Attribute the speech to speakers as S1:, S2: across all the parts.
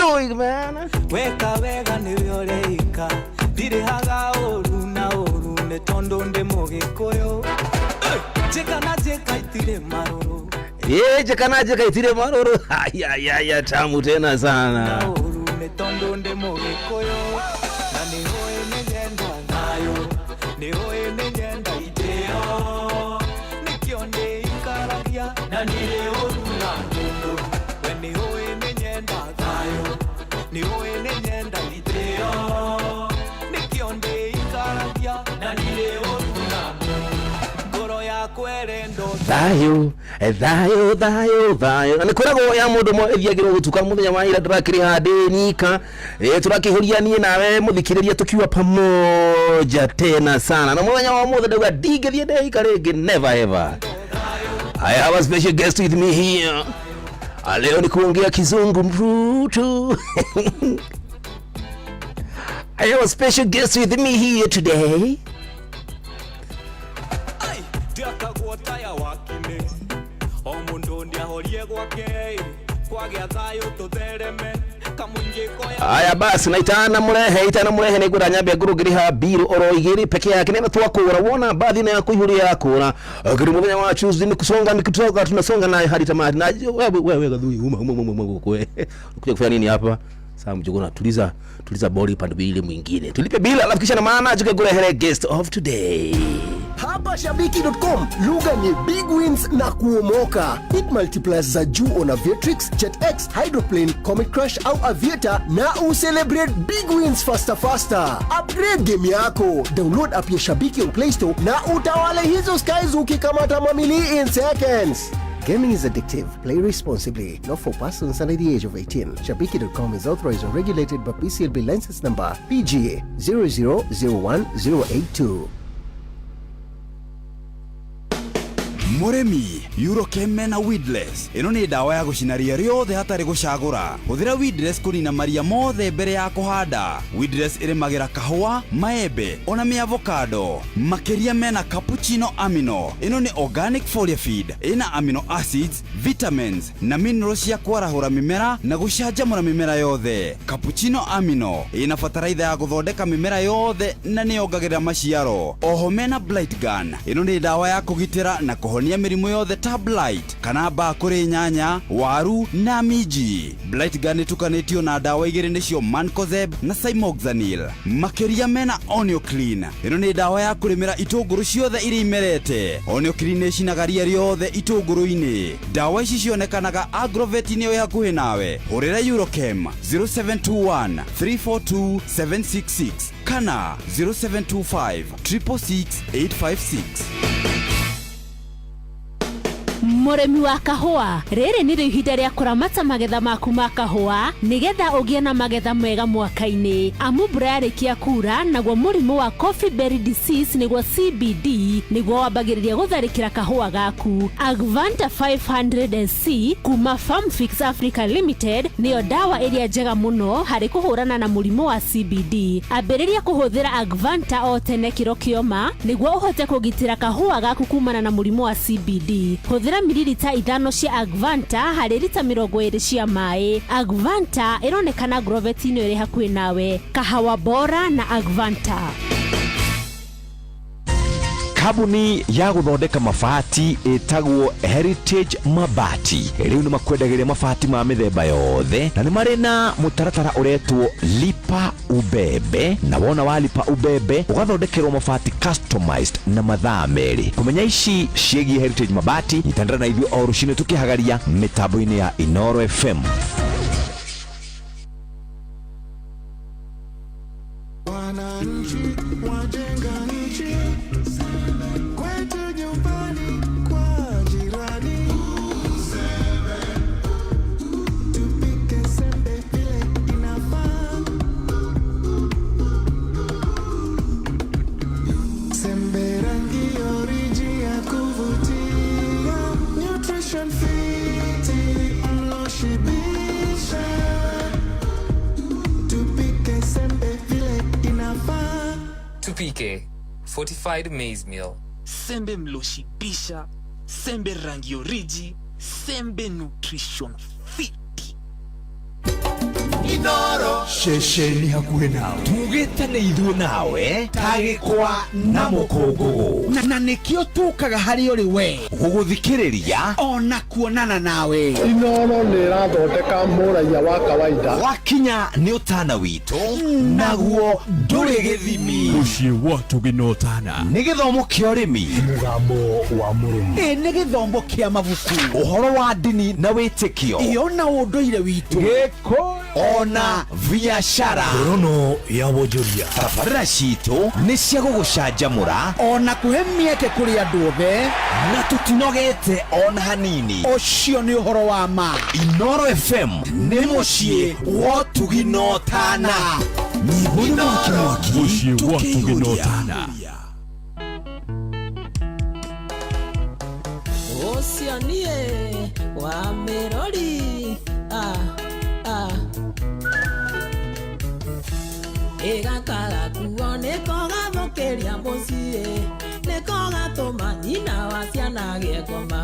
S1: do it, man.
S2: Weka wega ni vyoreika dire haga oru na oru ne tondo nde mogikoyo jekana jeka itire maroro
S1: jekana jeka itire maroro ya tamu tena sana
S2: na oru ne tondo nde mogikoyo na ni hoye nyenda nayo ni hoye nyenda iteo nikionde ikaragia na nile oru na tondo when ni hoye nyenda nayo ni hoye nyenda iteo nikionde ikaragia na nile oru na goro ya kwerendo
S1: Thayo. Na nikwirago ya mundu mo ethiagirwo gutuka muthenya wa ira ndrakiri handi nika turakihuria nie nawe muthikiriria tukiwa pamoja tena sana na muthenya wa muthe ndauga ndingithie ndeka ringi never ever. I have a special guest with me here. Leo ni kuongea kizungu mrutu. I have a special guest with me here today. Aya basi naitana murehe nigura nyambe ngurugiriha biru oro igiri peke yake nena twakura wona baadhi na kuihuria kura kiri muthenya wa Tuesday ni kusonga nikitoka tunasonga naye hadi tamati na wewe gadhui kwe kuja kufanya nini hapa saa mjogona tuliza body pande ile mwingine tulipe bila alafu kisha na maana tukagura guest of today.
S3: Hapa Shabiki.com, lugha ni big wins na kuomoka. Hit multipliers za juu on Aviatrix, JetX, Hydroplane, Comet Crush au Aviator na celebrate big wins faster. Upgrade game yako. Download app ya Shabiki on Play Store na utawale hizo skies ukikamata mamili in seconds. Gaming is addictive. Play responsibly. Not for persons under the age of 18. Shabiki.com is authorized and regulated by PCLB license number PGA 0001082.
S4: Muremi, Eurochem na Weedless. Ino ni dawa ya gucinaria riothe hatari gucagura. Huthira Weedless kunina maria mothe mbere ya kuhanda. Weedless irimagira kahua, maembe, ona mi avocado. Makeria mena cappuccino amino. Ino ni organic foliar feed. Ina amino acids, vitamins na minerals ya kwarahura mimera na gucanjamura mimera yothe. Cappuccino amino ina fataraitha ya guthondeka mimera yothe na ni yongagirira maciaro. Oho mena blight gun. Ino ni dawa ya kugitira na kuhonia mirimu yothe ta blight kana ba kuri nyanya, waru na miji. Blight gun tukanetio na dawa igiri nicio Mancozeb na Cymoxanil. Makeria mena Onio Clean. Ino ni dawa ya kurimira itunguru ciothe iri imerete. Onio Clean ni cinagaria riothe itunguru-ini. Dawa ici cionekanaga Agrovet ni yo hakuhi nawe. Hurira Eurochem 0721 342 766 kana 0725 666 856.
S5: Muremi wa kahua riri ni ihinda ria kuramata magetha maku ma kahua nigetha ugie na magetha mega mwaka-ini. Amu mbura yarikia kura naguo murimu wa coffee berry disease niguo CBD niguo wambagiriria gutharikira kahua gaku. Agvanta 500SC kuma Farm Fix Africa Limited niyo dawa iria njega muno hari kuhurana na murimu wa CBD. Ambiriria kuhuthira Agvanta o tene kiro kioma niguo uhote kugitira kahua gaku kumana na murimu wa CBD. Huthira mililita 5 cia Agvanta hari lita 20 cia mai. Agvanta ironekana Agrovet ino iri hakuhi nawe. Kahawa bora na Agvanta.
S6: Kabuni ya guthondeka mabati etagwo Heritage Mabati. Riu ni makwendagiria mabati ma mithemba yothe na ni mari na mutaratara uretwo lipa ubebe, na wona walipa ubebe ugathondekerwo mabati customized na mathaa meri. Kumenya ici ciegi Heritage Mabati itandara na ithio o rucine tukihagaria mitambo-ini ya Inoro FM.
S7: Tupike fortified maize meal.
S8: Sembe mloshibisha, sembe rangi oriji, sembe nutrition fit.
S3: Inoro
S6: ceceni hakuhĩ nawe tugĩte nĩ ithuĩ nawe tagĩkwa na mũkũngũgũ
S9: na nĩkĩo tũkaga harĩ ũrĩ we
S6: gũgũthikĩrĩria
S9: ona kuonana nawe.
S3: Inoro nĩ ĩrathondeka mũraia wa kawaida
S6: wakinya nĩ ũtana witũ naguo ndũrĩ gĩthimi mũciĩ wa Tũgĩ Ũtana nĩ gĩthomo kĩa ũrĩmi
S3: mũgambo wa mũrĩmi
S9: nĩ gĩthomo kĩa mabuku
S6: ũhoro wa ndini na wĩtĩkio
S9: iona ũndũire witũ
S6: gĩkũ ona biacara
S3: rono ya wonjoria
S6: tabarĩra citũ nĩ cia gũgũcanjamũra
S9: ona kũhe mĩeke kũrĩ andũ othe
S6: na tũtinogete ona hanini.
S9: ũcio nĩ ũhoro wa ma.
S6: Inoro FM nĩ mũciĩ wa Tũgĩ Ũtana nyimbo na mũciĩ wa Tũgĩ Ũtana.
S10: ũcio niĩ wa mĩrori ĩgakaga kuo nĩko gathũkĩria mũciĩ nĩko gatũma nyina wa ciana gĩe ngoma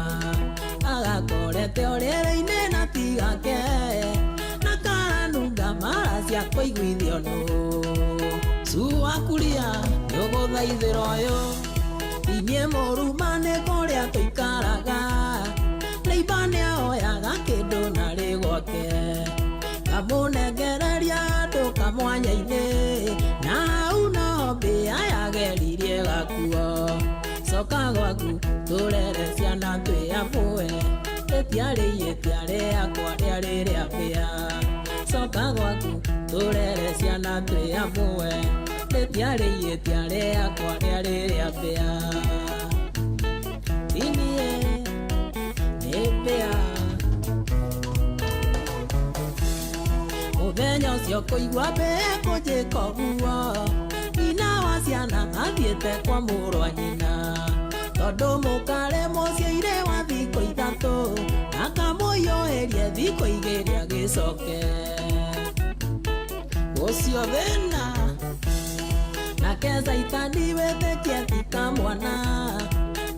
S10: agakorete ũrĩrĩ-inĩ na tigake na karanunga mara cia kũiguithio nũ su wakuria nĩũgũthaithĩra ũyũ inyuĩ mũruma nĩ kũrĩa tũikaraga nĩiba nĩaoyaga kĩndũ na rĩgwake kamũnengereria andũ kamwanya-inĩ na hau no mbĩa yageririe gakuo coka gwaku tũrere ciana twĩ amwe rĩtiarĩ rĩakwa rĩarĩ rĩa mbĩa coka gwaku tũrere ciana twĩ amwe rĩtiarĩ rĩakwa rĩarĩ rĩa mbĩa inie nĩ mbĩa mũthenya ũcio kũigua mbĩa kũnjĩka ũguo nyina wa ciana athiĩte kwa mũrũ wa nyina tondũ mũkare mũciĩire wa thikũ ithatũ akamũiyũhĩrie thikũ igĩrĩ agĩcoke ũcio thĩna nake Saitani wĩtĩkie thika mwana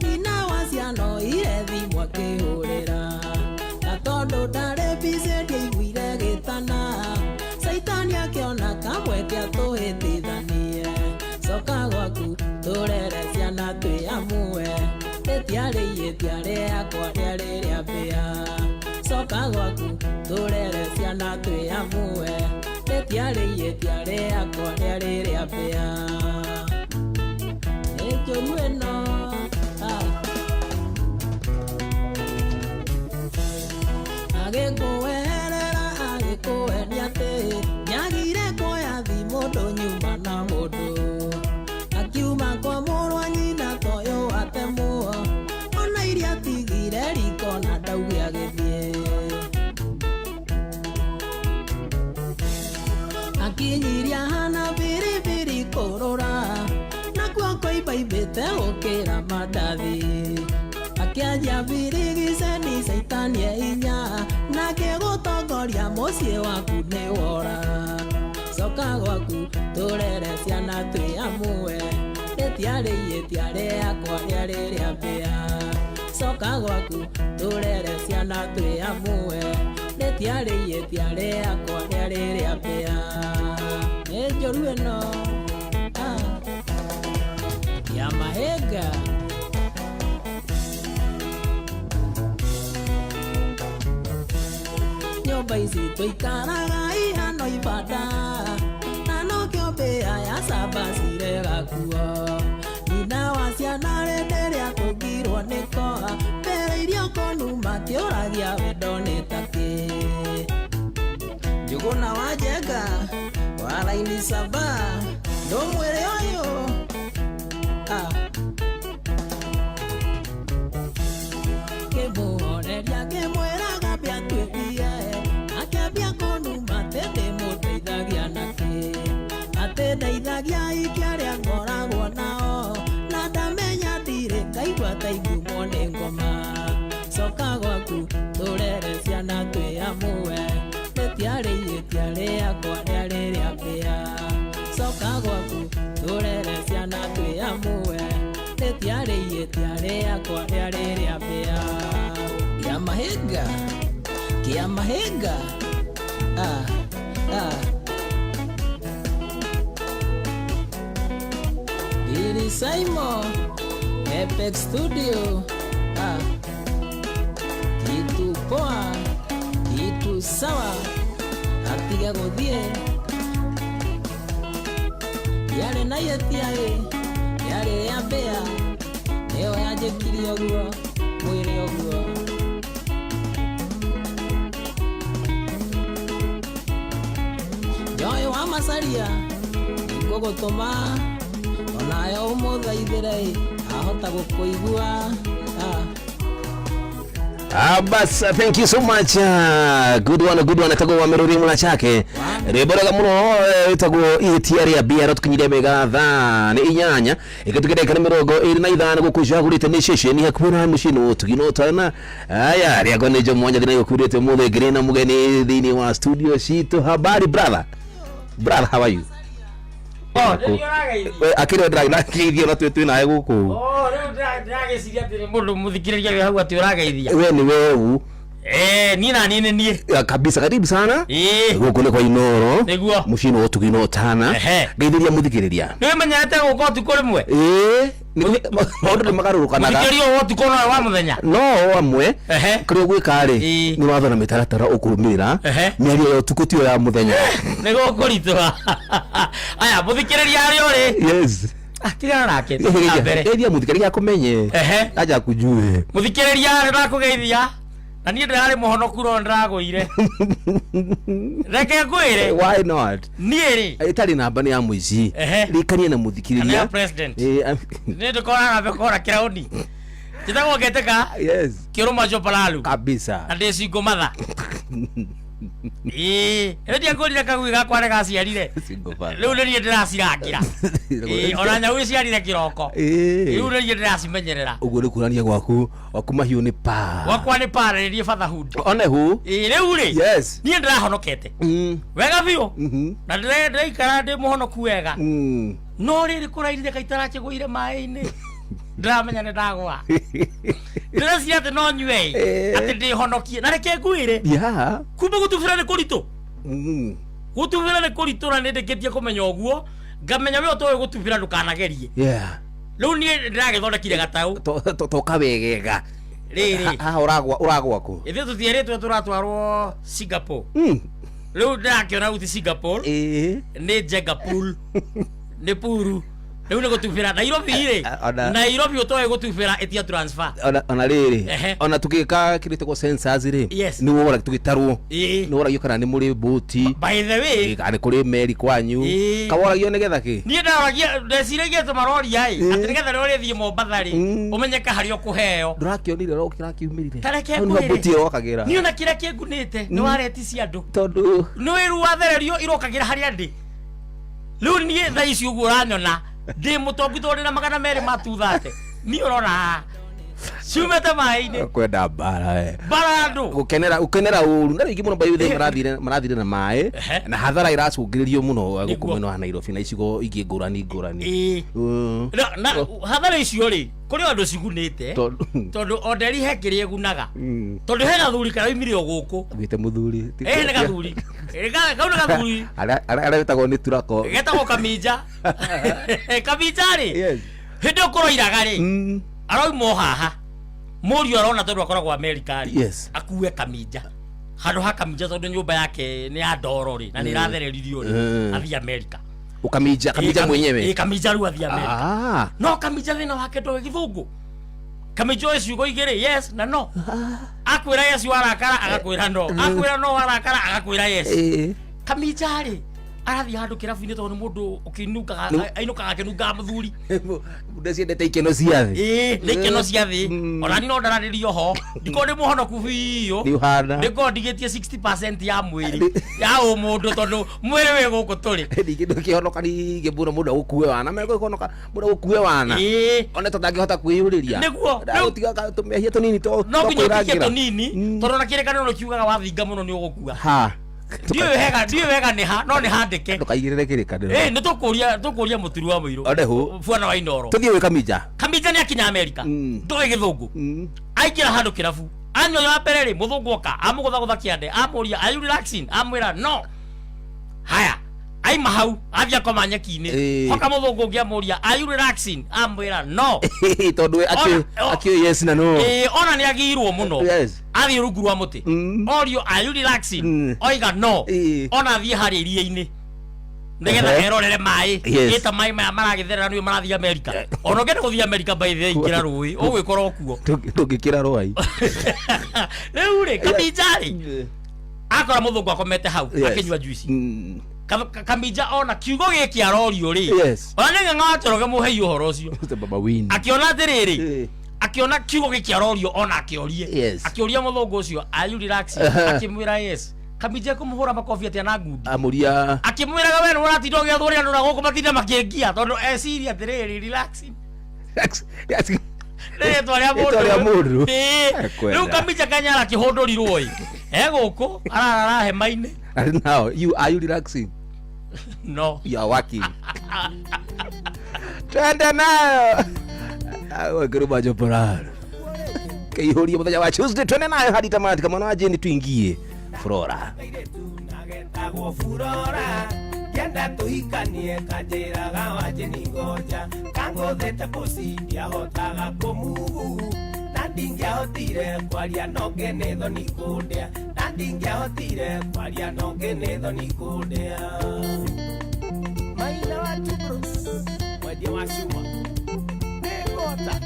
S10: nyina wa ciana oire thimũ akĩhũrĩra na tondũ ndarĩ bici ndĩaiguire gĩtana Saitani akĩona kamweke atũhĩtithanie coka gwaku tũrere ciana twĩ amwe rĩtiarĩ rĩakwa rĩarĩ rĩa mbĩa coka gwaku tũrere ciana twĩ amwe rĩtiarĩ rĩakwa rĩarĩ rĩa mbĩa njũru ĩno agĩkũweherera agĩkũhenia atĩ nyagire kuoya thimũ ndũnyuma na mũndũ akiuma kwa mũrũ wa nyina toyũ atemwo ona iria atigire riko na ndaugi agĩthiĩ akinyiria hana biribiri kũrũra nakuo kũimbaimbĩte gũkĩra mandathi akĩanjia birigiceni Saitani hinya nake gũtongoria mũciĩ waku nĩ wora coka gwaku tũrere ciana twĩ amwe rĩtiarĩ rĩakwa rĩarĩ rĩa mbĩa coka gwaku tũrere ciana twĩ amwe rĩtiarĩ rĩakwa rĩarĩ rĩa mbĩa nĩ njũru ĩno ya mahenga nyũmba ici tũikaraga ihano ibanda na nokĩo mbĩa ya cambacire gakuo nyina wa ciana rĩrĩa kũngirwo nĩko mbere iria konuma kĩũragia wendo nĩ takĩ Njũgũna wa Njenga wa raini saba ndũmwĩre ũyũ kĩmũhoreria kĩmwĩraga mbĩa twĩthie akĩambia kũnuma atĩ ndĩmũteithagia nakĩ atĩ ndeithagia ikia rĩa ngoragwo nao na ndamenya ndirĩ ngaigua ta ingumwo nĩ ngoma coka gwaku tũrere ciana twĩ amwe rĩtiarĩ rĩakwa rĩarĩ rĩa mbĩa coka gwaku tũrere ciana twĩ amwe rĩtiarĩ rĩakwa rĩarĩ rĩa mbĩa kĩa mahenga Saimo Epic Studio kitu poa kitu sawa atiga guthie yale na yetiae yale ya bea eo yajekirie oguo mwire oguo Joy wa masaria ngogotoma onayo umuthaithire ahota gukuigua
S1: Bas, thank you so much. Good one. Tago wa meruri mula chake. Rebora muno tago itiari ya bia tukinyire mega tha ni inyanya. Ikatugere kana mirogo iri na ithana gukushagurite ni sheshe ni hakuna mushino tugino tana. Aya, ria gone jo mwanya dina yokurite mule green mugeni dhini wa studio shito. Habari brother. Brother, how are you? Akire drag na kidio na twetu na guku.
S11: Drag siria tiri mundu muthikiriria we hau ati urageithia.
S1: We ni wewe.
S11: Nini
S1: kabisa karibu sana. Guku ni kwa Inoro.
S11: Niguo.
S1: Mushino wo tugino tana. Geithiria muthikiriria.
S11: Niwe menyete guko tuko rimwe.
S1: Maundu ni magarurukanaga.
S11: Muthikiriria wo tuko no wa muthenya.
S1: No amwe. Kuri gwika ri. Ni watho na mitaratara ukurumira. Miario yo tukutio ya muthenya.
S11: Nigo kuritwa. Aya muthikiriria ari uri.
S1: Yes.
S11: Tigana nake.
S1: Edia muthikiriria kumenye. Aja kujue.
S11: Muthikiriria ari ndakugeithia. Na niĩ ndarĩ mũhonoku ro ndagũire. Reke ngwĩre.
S1: Why not?
S11: Niĩ rĩ.
S1: Itari namba nĩ ya mũici. Rikanie na muthikiriria.
S11: Kana president. Nĩ ndikora na bekora kirauni. Njĩtagwo Ngeteka.
S1: Yes.
S11: Kĩrũma Jopalalu.
S1: Kabisa.
S11: Na ndĩ Singo Matha. Ndia ngũrire kagui gakwa nĩ gaciarire. Rĩu nĩ niĩ ndĩracirangĩra. Ona nyau iciarire kĩroko. Rĩu nĩ niĩ ndĩracimenyerera.
S1: Ũguo nĩ kuonania gwaku mahiũ nĩ pa.
S11: Gwakwa nĩ pa nĩ fatherhood.
S1: One hu?
S11: Rĩu rĩ.
S1: Yes.
S11: Niĩ ndĩrahonokete. Wega biũ. Na ndĩraikara ndĩ mũhonoku wega. No rĩrĩ kũrairire kaitarakĩgũire maĩ-inĩ. Ndramenya nĩ ndagwa. Ndĩracia atĩ no nyue atĩ ndĩhonokie na reke ngwĩre. Kumbe gũtubĩra nĩ kũritũ. Gũtubĩra nĩ kũritũ na nĩndĩkĩtie kũmenya ũguo ngamenya we ũtoĩ gũtubĩra ndũkanagerie. Rĩu niĩ ndĩragĩthondekire gataũ
S1: toka wegega
S11: rĩrĩ
S1: ũragwa kũ
S11: ithuĩ tũtierĩtwe tũratwarwo Singapore. Rĩu ndĩrakĩona gũti Singapore nĩ Jegapul nĩ puru. Rĩu nĩ gũtubĩra Nairobi rĩ. Nairobi ũtoĩ gũtubĩra etia transfer.
S1: Ona rĩrĩ ona tũgĩka kĩrĩte kwa census rĩ nĩ wora tũgĩtarwo nĩ woragio kana nĩ mũrĩ boti.
S11: By the way
S1: kana kũrĩ meri kwanyu kaworagio nĩgetha kĩ. Niĩ
S11: ndaragia ndeciragia tũmaroria atĩ nĩgetha rĩrĩa ũrĩthiĩ Mombatha rĩ ũmenyeka harĩa ũkũheo.
S1: Ndũrakĩonire ro kĩrakiumĩrire.
S11: Tareke
S1: ngwĩre boti yokagĩra.
S11: Niĩ ona kĩrĩa kĩngunĩte nĩ wareti cia andũ. Tondũ nĩ wĩru wathererio irokagĩra harĩa ndĩ. Rĩu niĩ thaa ici ũguo ũranyona ndĩ mũtongu tondũ na magana merĩ matuthate. Niĩ ũrona ciumĩte maĩ-inĩ.
S1: Kwenda mbara
S11: mbara andũ
S1: gukenera ũru na rĩngĩ mũno bayuthi marathire na maĩ na hathara iracũngĩrĩrio mũno gũkũ mwena wa Nairobi na icigo ingĩ ngũrani. Na hathara icio rĩ kũrĩ andũ cigunĩte tondũ onderi he kĩrĩa ĩgunaga tondũ he gathuri karaumire o gũkũ gwĩte mũthuri nĩ gathuri kau nĩ gathuri arĩa wĩtagwo nĩ turako getagwo Kaminja. Kaminja rĩ hĩndĩ ũkũroiraga rĩ arauma haha mũriũ arona tondũ akoragwo Amerika rĩ akue Kaminja handũ ha Kaminja tondũ nyũmba yake nĩ ya ndoro rĩ na nĩ ĩrathereririo rĩ athiĩ Amerika. Kaminja mwenyewe Kaminja rĩu athiĩ Amerika. No Kaminja thĩna wake ndoĩ gĩthũngũ. Kaminja oĩ ciugo igĩrĩ yes na no. Akwĩra yes warakara agakwĩra no. Akwĩra no warakara agakwĩra yes. Kaminja rĩ arathi handu kirabu-inĩ tondũ mũndũ ũkĩnukaga ainũkaga akĩnungaga mũthuri. Mũndũ ciendete ikeno cia thĩ. Nĩ ikeno cia thĩ. Ona niĩ no ndararĩrio ho. Ndiko ndĩ mũhonoku biũ. Ndiko ndigĩtie 60% ya mwĩrĩ ya mũndũ tondũ mwĩrĩ wĩ gũkũ tũrĩ. Ningĩ ndũkĩhonoka ningĩ mũndũ agũkue wana. Megũkĩhonoka mũndũ agũkue wana. Ona tũtangĩhota kwĩyũrĩria. Nĩguo. Ndagũtiga tũmehia tũnini to. No nginya ũtikie tũnini tondũ ona kĩrĩkanĩro kiugaga wathinga mũno nĩ ũgũkua. Ndiyo wega nĩ ha no nĩ handĩke ndũkaigĩrĩre kĩrĩkanĩro. Nĩ tũkũria mũturu wa mũirũ bwana wa Inoro tũthiĩ gwĩ Kaminja. Kaminja nĩ akinya Amerika ndoĩ gĩthũngũ aingĩra handũ kĩrabu anyoya wa mbere rĩ mũthũngũ oka amũgũthagũtha kĩande amũria are you relaxing amwĩra no. Haya
S11: aima hau athia koma nyeki-ini hoka muthungu ngiamuria are you relaxing amwira no
S1: tondu akio yes na no
S11: ona ni agirwo muno athie rungu rwa muti orio are you relaxing oiga no ona athie hari iria-ini nigetha erorere mai ita mai maya maragitherera niwe marathia America ona ngenda guthia America by the ingira rui ugwikora okuo
S1: tungikira roi
S11: riu ri Kambinjari akora muthungu akomete hau akinywa juice Kambinja ona kiugo giki arorio ri ona ng'atoroge muhei uhoro ucio
S1: baba win
S11: akiona atiriri akiona kiugo giki arorio ona akiorie akioria muthungu ucio are you relaxing akimwira yes Kambinja kumuhura makofi atia na ngundi
S1: amuria
S11: akimwiraga we uratinda ugithuri andu na guku matinda makiengia tondu esiria atiriri relaxing Itoria mundu riu Kambinja kanyara kihundurirwo guku ararara hema-ini
S1: now are you relaxing
S11: no
S1: you are working twende nayo awekeruba joporaro keihuria muthenya wa Tuesday twende nayo hadi tamati kama na ajeni tuingie Flora
S2: Yenda tuhikanie kanjiraga wajeni ngoja kangothete kucindia hotaga kumugu na ndingiahotire kwaria nonge nĩ thoni kũndĩa na ndingiahotire kwaria nonge nĩ thoni kũndĩa maina wa Tubrus mwendia wa cuma nĩ ngota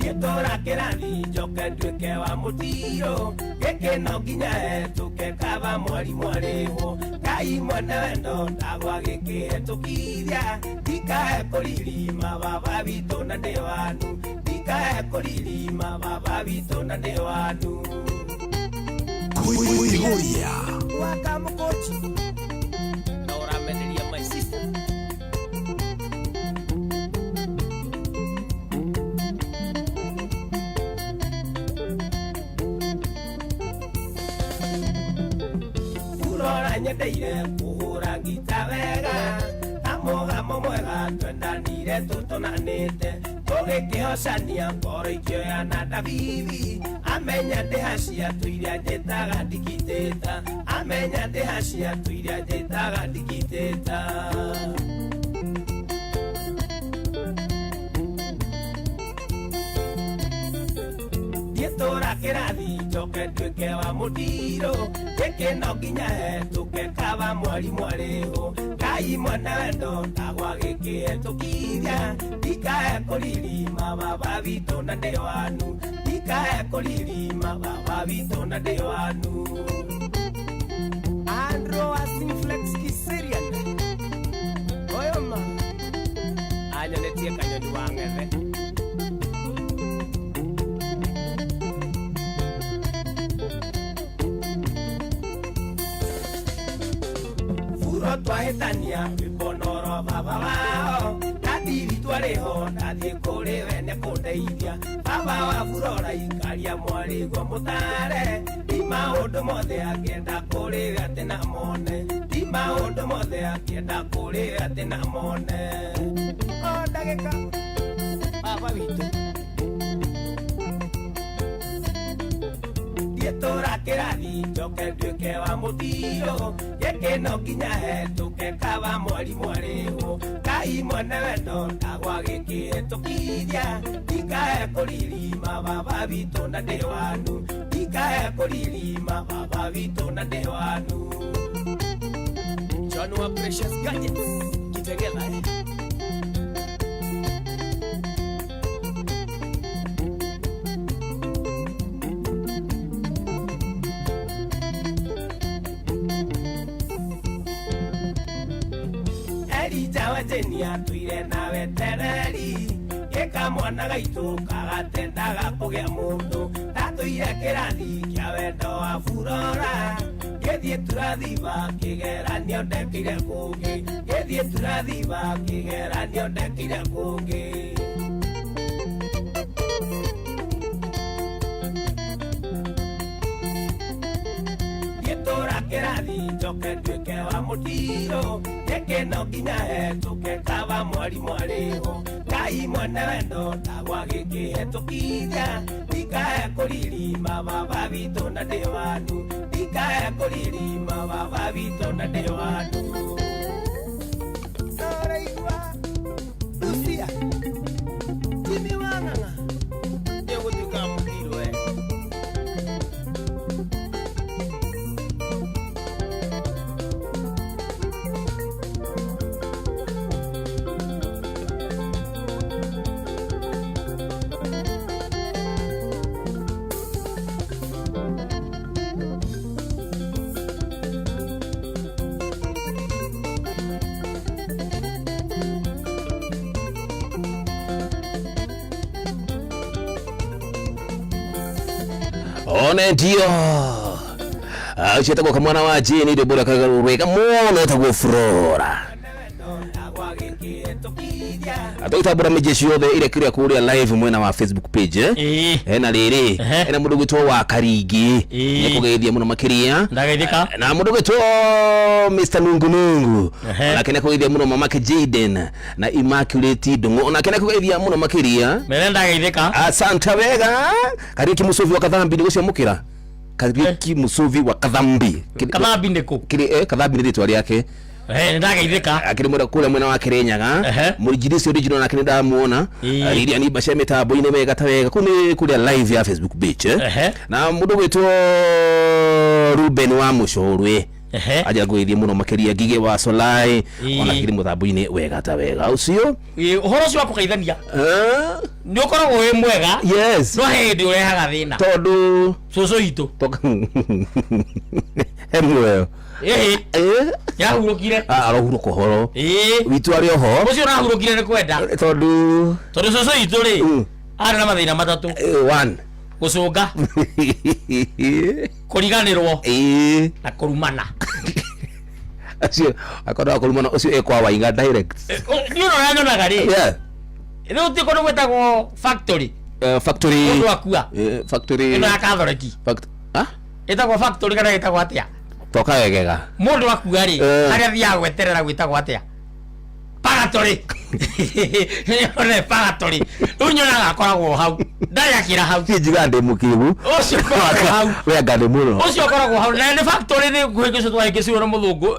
S2: Yetora kĩrathi njoke nduĩke wa mũtiro gĩkĩ no nginya hetũke kaba mwarimũ arĩhwo Ngai mwene wendo ndagwa gĩkĩ hetũkithia ndikahe kũririma baba witũ na ndĩ wanu ndikahe kũririma baba witũ na ndĩ wanu
S4: Kuihuria
S2: waka mũkũnji na ũrameneria my sister nyendeire kuhura ngita wega na mũgamo mwega twendanire tũtũnanĩte tũgĩkĩhocania ngoro ikĩoya na ndabibi amenya ndĩhacia tũiria njĩtaga ndikitĩta amenya ndĩhacia tũiria njĩtaga ndikitĩta Yetora kĩrathi njoke nduĩke wa mũtiro gĩkĩ no nginya hetũke kaba mwarimũ arĩhwo Ngai mwene wendo ndagwa gĩkĩ hetũkithia ndikahe kũririma baba witũ na ndĩ wanu ndikahe kũririma baba witũ na ndĩ wanu Andro Asinflex Kiserian oyoma anyonetie kanyoni wa ng'ethe twahĩtania wĩponoro baba wao nathiri twarĩho nathiĩ kũrĩ we nĩ kũndeithia baba wa Flora ikaria mwarĩguo mũtare ti maũndũ mothe akĩenda kũrĩ we atĩ na mone ti maũndũ mothe akĩenda kũrĩ we atĩ na mone o ndagĩka baba witũ Yetora kĩrathi njoke nduĩke wa mũtiro gĩkĩ no nginya hetũke kaba mwarimũ arĩhwo Ngai mwene wendo ndagwa gĩkĩ hetũkithia ndikahe kũririma baba witũ na ndĩ wanu ndikahe kũririma baba witũ na ndĩ wanu John wa Precious Gadgets Kitegela Wajenia tuire nawe tereri Gĩka mwana gaitũ kagatendaga kũgĩa mũndũ Tatũire kĩrathi kĩa wendo wa Flora Gĩthiĩ turathiba kĩgeranio ndekire kũngĩ Gĩthiĩ turathiba kĩgeranio ndekire kũngĩ Yetora kĩrathi njoke nduĩke wa mũtiro gĩkĩ no nginya hetũke kaba mwarimũ arĩhwo Ngai mwene wendo ndagwa gĩkĩ hetũkithia ndikahe kũririma baba witũ na ndĩ wanu ndikahe kũririma baba witũ na ndĩ wanu
S1: one ndio chetagwo kamwana wa jini ndio bora kagarurwega muno tagwo Flora atoita bora mejeshi yothe ile kiria kuria live mwena wa Facebook page na riri ena mundu gwitwo wa Karigi ni kugeithia muno makiria
S11: ndageithika
S1: na mundu gwitwo Mr Nungunungu na kene kugeithia muno mamake Jaden na Immaculate Dungo na kene kugeithia muno makiria
S11: mere ndageithika
S1: asante wega Kariki musuvi wa Kathambi nigucia mukira Kariki musuvi wa Kathambi
S11: Kathambi ndiko
S1: kiri Kathambi ndi twali yake
S11: ndageithika
S1: akiri mwera kule mwena wa Kirinyaga murijirisi original na kinda muona iria ni bashe mitambo ine mega tawega kule live ya Facebook page na mundu gwitwo Ruben wa Mushorwe aja gwithie muno makiria Gige wa Solai ona kiri mutambo ine wega tawega ucio
S11: uhoro cio akugeithania ni ukoragwo wi mwega
S1: yes
S11: no hindi urehaga thina
S1: tondu
S11: cucu itu
S1: emwe
S11: ya hurukire
S1: arohuruka horo witu ari oho
S11: ucio na hurukire ni kwenda
S1: tondu
S11: cucu itu ri ari na mathina matatu
S1: 1
S11: gucunga kuriganirwo na kurumana
S1: acio akoda kurumana ucio ekwa wainga direct
S11: ni no nyonaga ri ino utiko no gwetagwo factory undu akua
S1: factory
S11: ino ya Catholic etagwo factory kana etagwo atia
S1: toka wegega
S11: mundu akua ri aria thia gweterera gwitagwo atia pagatori ne pagatori unyonaga koragwo hau ndayakira hau
S1: njiga ndi mukibu
S11: ucio koragwo hau
S1: we ngade muno
S11: ucio koragwo hau na ne factory ni kuhigicio twahigicio na muthungu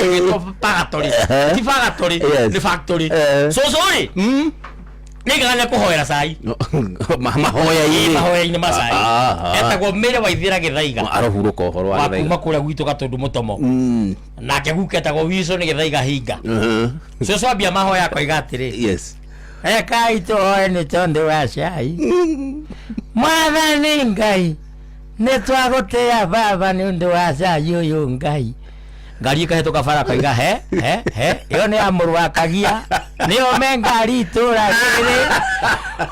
S11: pagatori ti pagatori ni factory so sorry niganya kuhoera sai mahoya ini masai etagwo mere waithira githaiga
S1: arohuruka horo wa
S11: githaiga makura gwitu gatundu mutomo nake guketagwo wiso ni githaiga hinga so swabia mahoya kwa igatiri
S1: yes
S11: kaito ni tondu wa cai mwathani Ngai ni twagutia baba ni undu wa cai uyu Ngai ngari kahetoka bara kaiga iyo ni amuru akagia ni ome ngari tura gire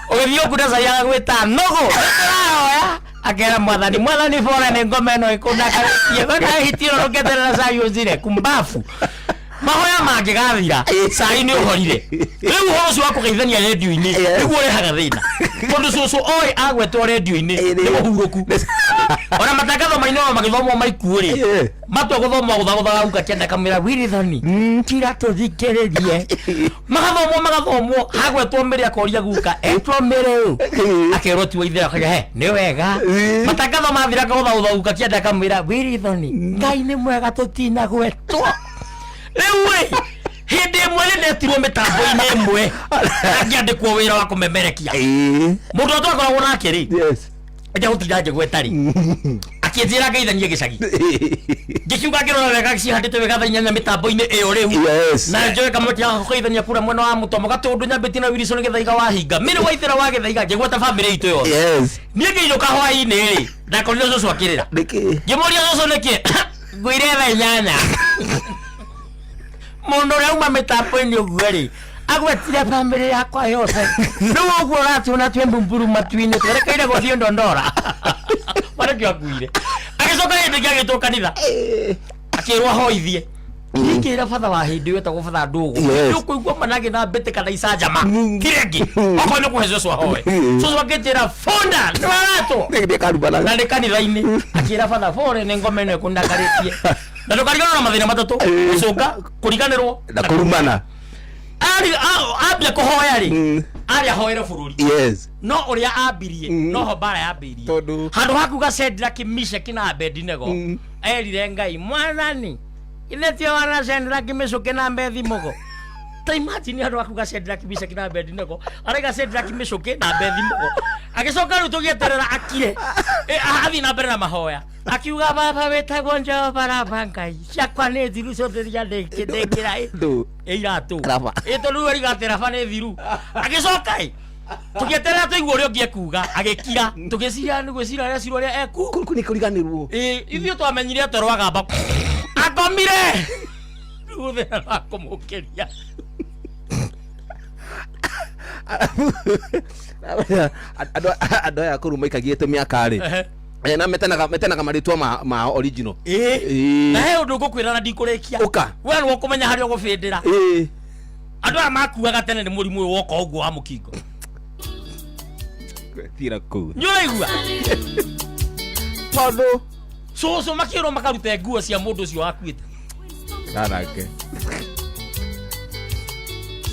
S11: uthio kudaza ya gwita nogo oya akera mwathani bora ni ngome no ikunda karitie bana hitiro roketerera cai uzire kumbafu mahoya mange gathira cai ni uhorire riu horo cio akugeithania radio-ini niguo rehaga thina tondu cucu oi agwetwo radio-ini ni muhuruku ona matangatho maino magithomwo maikuuri matwa guthomwo guthaguthaga uka kenda kamera wirithoni kira tuthikiririe magathomwo hagwetwo mbere akoria guka etwo mbere u akerwo ti waithira kaga ni wega matangatho mathira guthaguthaga uka kenda kamera wirithoni Ngai ni mwega tutina gwetwo riu hindi mwene netirwo mitambo-ini imwe angiandikwo wira wa kumemerekia mundu atwakoragwo nake ri eja gutira njegwetari akinjira ngeithanie gicagi ngikiuga ngirora wega cihandite wega thainya mitambo-ini iyo riu na njoe kama tia kugeithania kura mwena wa mutomo gatundu nyambiti na wiriso githaiga wa hinga mire waithira wa githaiga njegweta family itu yo nie ngeiruka hwaini ri ndakorire cucu akirira ngimuria cucu niki ngwire thainyanya mundu rauma mitambo-ini uguo ri agwetire family yakwa yothe riu uguo ratuona twe mbumburu matu-ini twerekeire guthii Ndondora marekio akuire agicoka hindi ingi agitwo kanitha akirwo ahoithie ikira fatha wa hindi wetagwo fatha ndugu ukuigua managi na mbete kana icanjama kirengi oko ni kuhe cucu ahoe cucu akitira fonda niwarato na ni kanitha-ini akira fatha bore ni ngome ino ikundakaritie na ndukarigana na mathina matatu gucunga kuriganirwo
S1: na kurumana
S11: ambia kuhoya ri ari ahoere bururi no uria ambirie no ho bara yambirie handu hakuga Shadrack Meshach na Abednego erire Ngai mwathani inetio wana Shadrack Meshach na Abednego ta imagine handu hakuga Shadrack Meshach na Abednego arega Shadrack Meshach na Abednego agicoka riu tugieterera akire athi na mbere na mahoya akiuga baba wetagwo Jehova Rafa Ngai ciakwa nĩ thiru ciothe iria ndĩkĩra iratu ĩtondũ rigatĩra ba nĩ thiru agĩcoka tũgĩeterera tũigua ũrĩa ũngĩ ekuga agĩkira tũgĩciria nĩ gwĩciria arĩa cirwo ũrĩa eku
S1: nĩ kũriganĩrwo
S11: ithuĩ twamenyire atĩ rwagamba akomire rĩu thĩna wa kũmũkĩria
S1: andũ aya kũruma ikagiĩte mĩaka rĩ na metena kama ritwa ma original
S11: na he undu ngukwira na ndikurekia
S1: uka
S11: we no kumenya hari ogufindira andu a makuaga tene ni murimu uyu woka uguo wa mukingo
S1: tira ku
S11: nyoigua
S1: tondu
S11: so makiro makarute nguo cia mundu ucio wakuite
S1: ndarake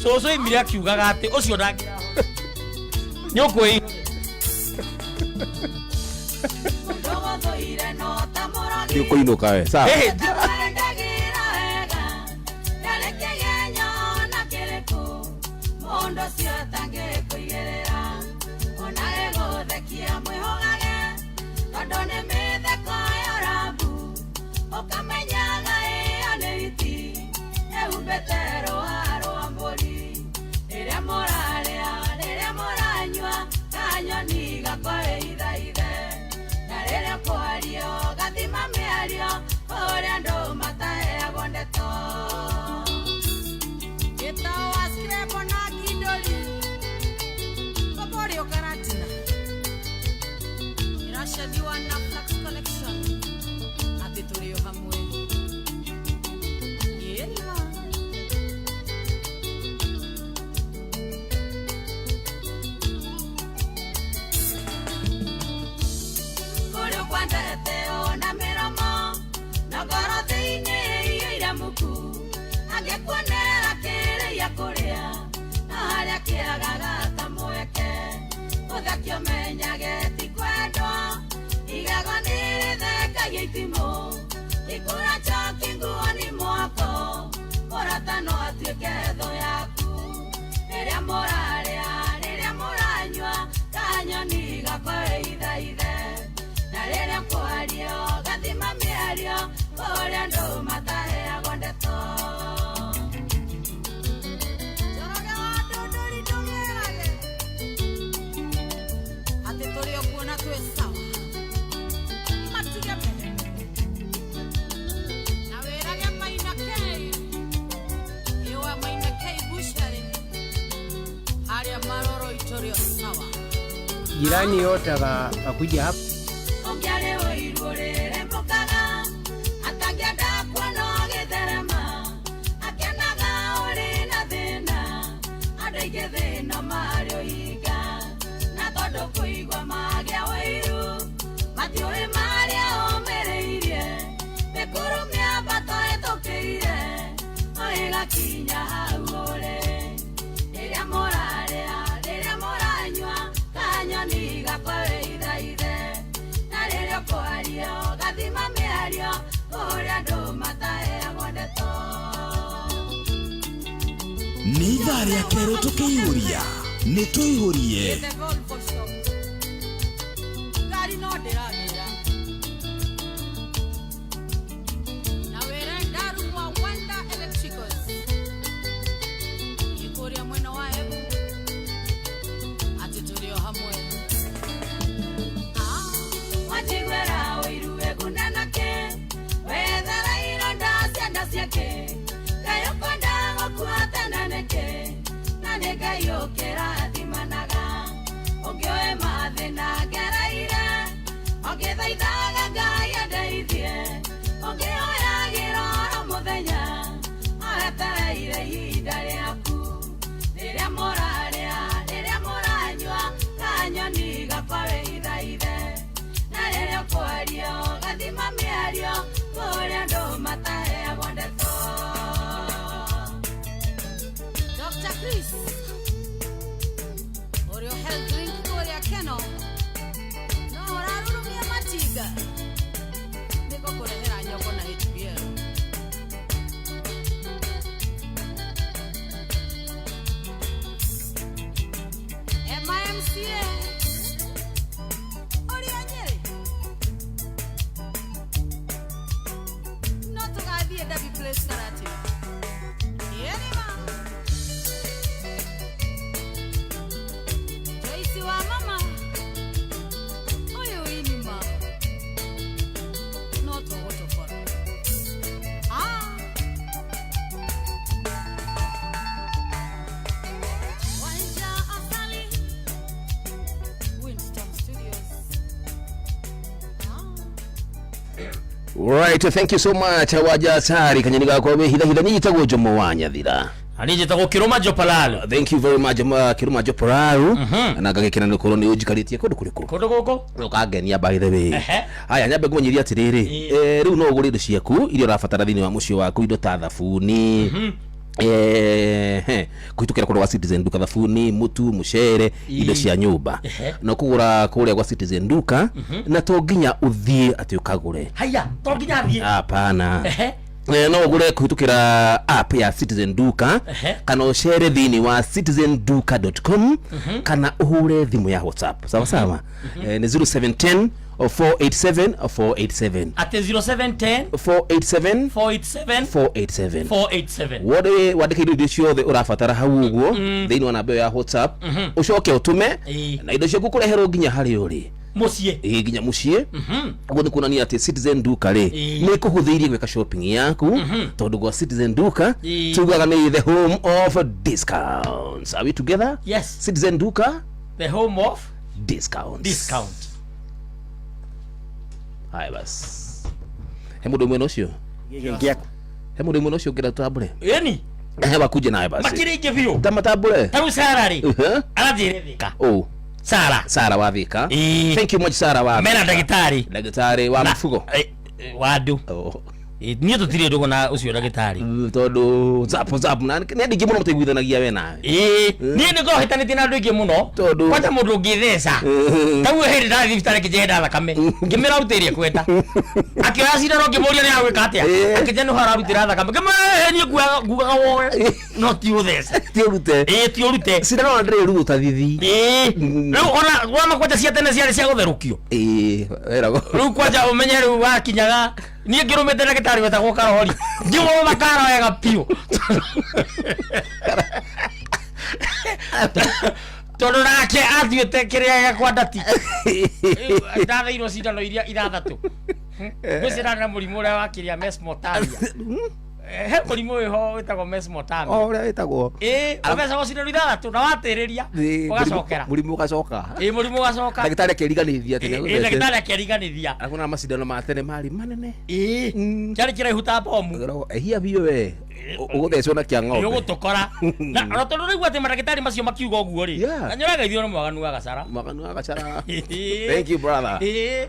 S11: so imire akiugaga ati ucio ndangira nyukui
S1: yuko inuka we sawa
S12: jirani yote akakuja hapa
S4: ni thari ya kero tukiuria ni tuihurie
S10: gari no ndiragira na wera ndaru wa Wanda Electricals ikuria mwena wa Ebu ati tulio hamwe wajigwera wiruwe kunanake wethara ironda cianda ciake kayokonda gokuatananeke naneka yokera thimanaga ongioe mathina ngeraire ongithaithaga ngai andeithie ongioyagĩra oro mũthenya awetereire ihinda rĩaku rĩrĩa mũranyua kanyoni gakore ithaithe na rĩrĩa kwario gathima mĩario kũrĩa andũ mataheagwo ndeto. Dr. Chris Oreo health drink kũrĩa Keno no ũrarurumia matinga nĩko kũrehera nyoko na HBL. MIMCA Oreo Nyeri no tũgathiĩ Derby Place Karate Yenima Joyce wa mama Oyo Inima no tũgũtũkora Wanja asali
S1: Right, thank you so much. Wajasari kanyeni gakwa hitha nyitagwo Jomo wa Nyathira.
S11: Anije tago Kiruma Jopalalu.
S1: Thank you very much Kiruma Jopalalu. Na gagikena ni koroni ujikaritie kundu kuriku.
S11: Kundu guko.
S1: Ukagenia by the way. Haya nyambe ngwenyiria atiriri. Riu no ugure indo ciaku irio rafatara thini wa mucio waku indo ta thabuni. Kuhitukira kwa Citizen Duka thabuni, mutu, mucere, indo cia nyumba. Na kugura kuria kwa Citizen Duka na to nginya uthie ati ukagure.
S11: Haya, to nginya athie.
S1: Hapana. No ugure kuhitukira app ya Citizen Duka kana ucere thini wa citizenduka.com kana uhure thimu ya WhatsApp. Sawa sawa. Ni 0710 487 487
S11: at 0710
S1: 487
S11: 487
S1: 487
S11: 487
S1: wade kidu dio the urafatara hauguo thini wana beo ya WhatsApp ucoke utume na indo cio kukureherwo nginya hari uri
S11: mucie
S1: nginya mucie ugo nikuna ni ati Citizen Duka ri ni kuhuthirie gweka shopping yaku tondu gwa Citizen Duka tugaga ni the home of discounts. Are we together?
S11: Yes.
S1: Citizen Duka,
S11: the home of
S1: discounts. Hai bas. Hemudo mweno cio.
S3: Ngia.
S1: Hemudo mweno cio ngira tabule.
S11: Eni.
S1: Heba kuje naye basi.
S11: Makiri ingivio.
S1: Tamatabule.
S11: Tabu Sarari. Arathirethika.
S1: Oh.
S11: Sara
S1: wa Thika. Thank you much Sara wa.
S11: Mena
S1: Dagitari wa Mfugo.
S11: Wadu.
S1: Oh.
S11: Niye tutire ndogo na ucio dagitari.
S1: Todo zapo na ne ndingi muno muteguithanagia we nawe.
S11: Niye niko hitaniti na ndingi muno. Kwata mundu ngithesa. Tabu heri na thibitari kijenda thakame. Ngimira utirie kwenda. Akioya cira no ngimuria ni agwika atia. Akije no hararutira thakame. Ngimeni gugaga woe. No ti uthesa.
S1: Ti urute.
S11: Ti urute.
S1: Cira no ndire ruta thithi.
S11: Riu ona wa makwata cia tene cia gutherukio.
S1: Werago.
S11: Riu kwanja umenye riu wakinyaga niye ngirumete na gitari wetagwo Karori ngiwo makara wega pio tondu nake athiete kiria kwa ndati ndathairwo cindano iria ithathatu gwicira na murimu uria wakiria mesmotamia he murimu uyo witagwo mesmotamia
S1: uria witagwo
S11: obesa gocindano ithathatu na watiriria ugacokera
S1: murimu ugacoka
S11: murimu ugacoka
S1: dagitari akiriganithia tene
S11: dagitari akiriganithia
S1: akuna macindano ma tene mari manene
S11: cyari kiraihuta bomu
S1: ehia bio we uguthecwo na kia ng'ombe
S11: ugutokora na tondu riu ati madagitari macio makiuga uguo ri anyoraga ithio no mwaganu wa gacara
S1: thank you brother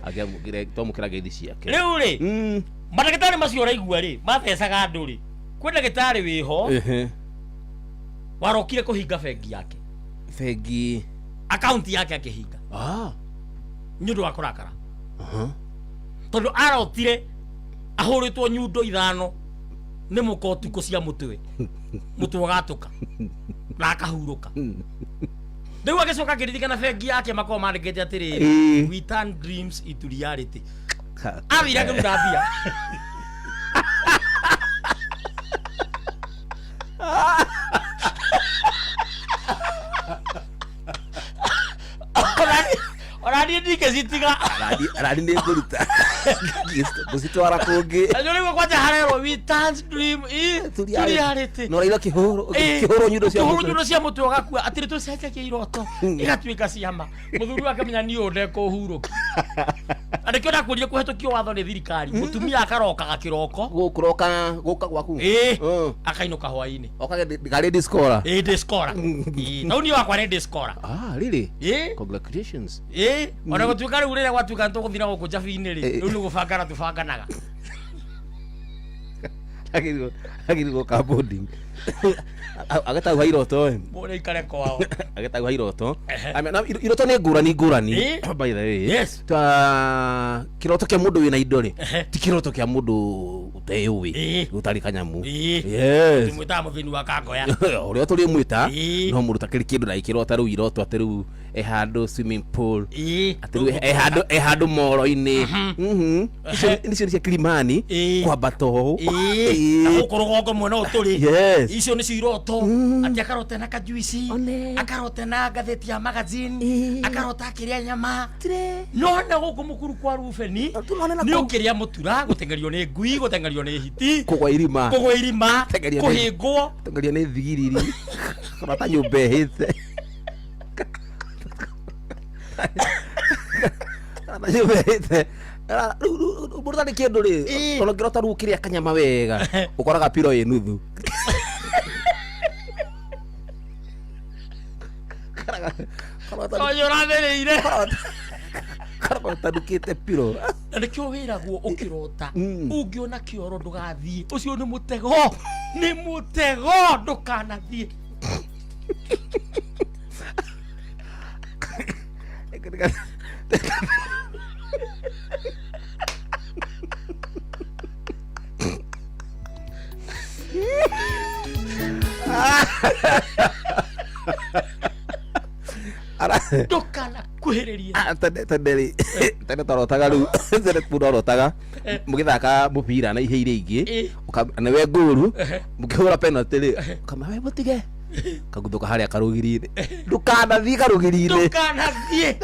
S1: agiamugire tomukira geithi ciake
S11: riu ri madagitari macio raigua ri mathecaga andu ri kwi dagitari wiho warokire kuhinga bengi account yake akihinga nyundu wa kurakara tondu arotire ahuritwo nyundo 5 ni mukotuko cia mutwe gatuka na akahuruka riu agicoka kiririkana bengi yake makoo mandikite atiri we turn dreams into reality athire akiruta mbia orani ndike zitiga
S1: arani ni nguruta gusitwara kungi
S11: ajore kwa harero we turn dream into reality
S1: no raila kihoro
S11: nyundo cia mutwe gakua atiri tu cia kia iroto igatuika ciama muthuru akamenya ni onde ko huruki andikiona kuria kuhetukio watho ni thirikari mutumia akaroka gakiroko
S1: guka gwaku
S11: akainuka hwaini
S1: okage discora
S11: discora na uni wakwa ni discora
S1: really congratulations
S11: ona gutuika riu riria gwatuika tuguthira guku Jabini ri riu ni gubangana tubanganaga
S1: agirigo kaboding agatagwa iroto
S11: mure ikare kwao
S1: agatagwa iroto iroto ni ngurani by the way
S11: yes
S1: ta kiroto kia mundu wina indo ri ti kiroto kia mundu uteyuwi utari kanyamu yes
S11: timwita muthini wa kangoya
S1: uria turi mwita no muruta kiri kindu na ikirota riu iroto atiru ehandu swimming pool atiru ehandu moro-ini icio cia Kilimani kwamba toho
S11: gukurugongo mwena uturi icio ni iroto ati akarote na kajuici akarote na gatheti ya magazine akarota kiria nyama nona guku mukuru kwa Rubeni ni ukiria mutura gutengerio ni ngui gutengerio ni hiti
S1: kugwa irima
S11: kuhingwo
S1: gutengerio ni thigiriri kurata nyumba hite Burda ni kindu ri. Ono kirota ru kiria kanyama wega. Ukoraga piro ye nuthu.
S11: Oyora thereire.
S1: Karota dukite piro.
S11: Na kyo wiragwo ukirota. Ungiona kioro ndugathie. Ucio ni mutego. Ni mutego ndukanathie. Ndukana kuhiriria.
S1: Tenderi torotaga riu tene pudorotaga mugithaka mupira na iheire ingi na we nguru mukihura penalty ri kama we mutige kaguthuka haria karugirire ndukanathie karugirire
S11: ndukanathie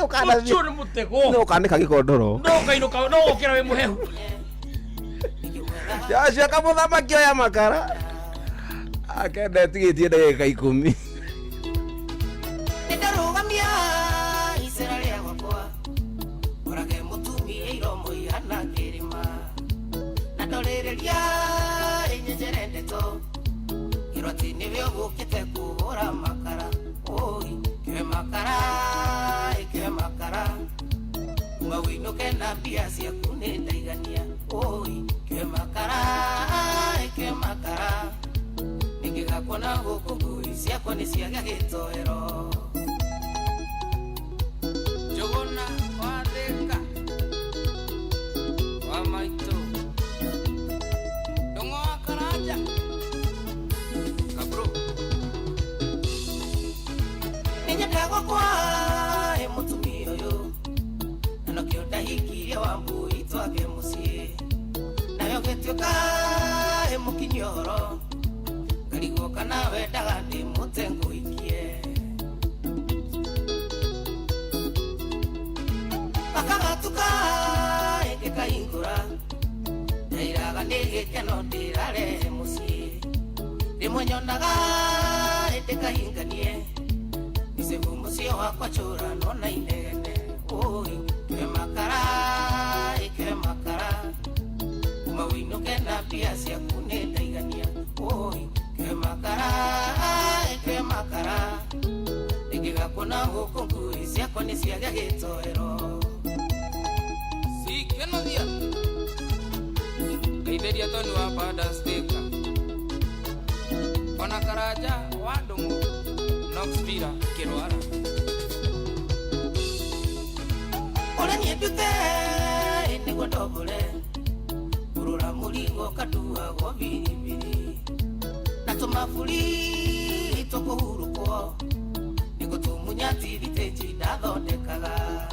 S11: ucio ni mutego
S1: no kanika gikondoro
S11: no kainuka no ukira we muhehu
S1: ya kamuthamaki oya makara akende tigitie ndagika 10
S10: ndarugamia isera ria gwakwa orage mutumia iromo ihana kirima na ndorereria inyenjere ndeto kiroti nivyo gukite kuhura makara oi kiwe makara mawinoke na bia ciaku ni ndaigania oi kiwe makara ningigakona guku ngui ciakwa ni ciaga gitoero Jogona wadeka wa maito dongo akaraja kabro ninyatagwa kwa mutumia uyu nano kionda hikirie wa mbui twage mucie nayo getioka mukinyoro karigo kana wendaga ndi mutengo ikie akagatuka ekekaingura ndairaga nigikeno ndirare mucie ndimwenyonaga ndikahinganie nisevu mucio wakwa cura nona inegene oi kwe makara umawinoke na pia ciaku ni ndaigania oi kwe makara ningigakona guku ngui ciakwa ni ciaga gitoero sikenothia ngaitheria toni wa bada stika ona karaja wadungu noxpira kirwara ora niendute niguo ndobore urura murigo katua go biribiri na tumaburi tukuhurukwo nigutumunya tiriteji ndathondekaga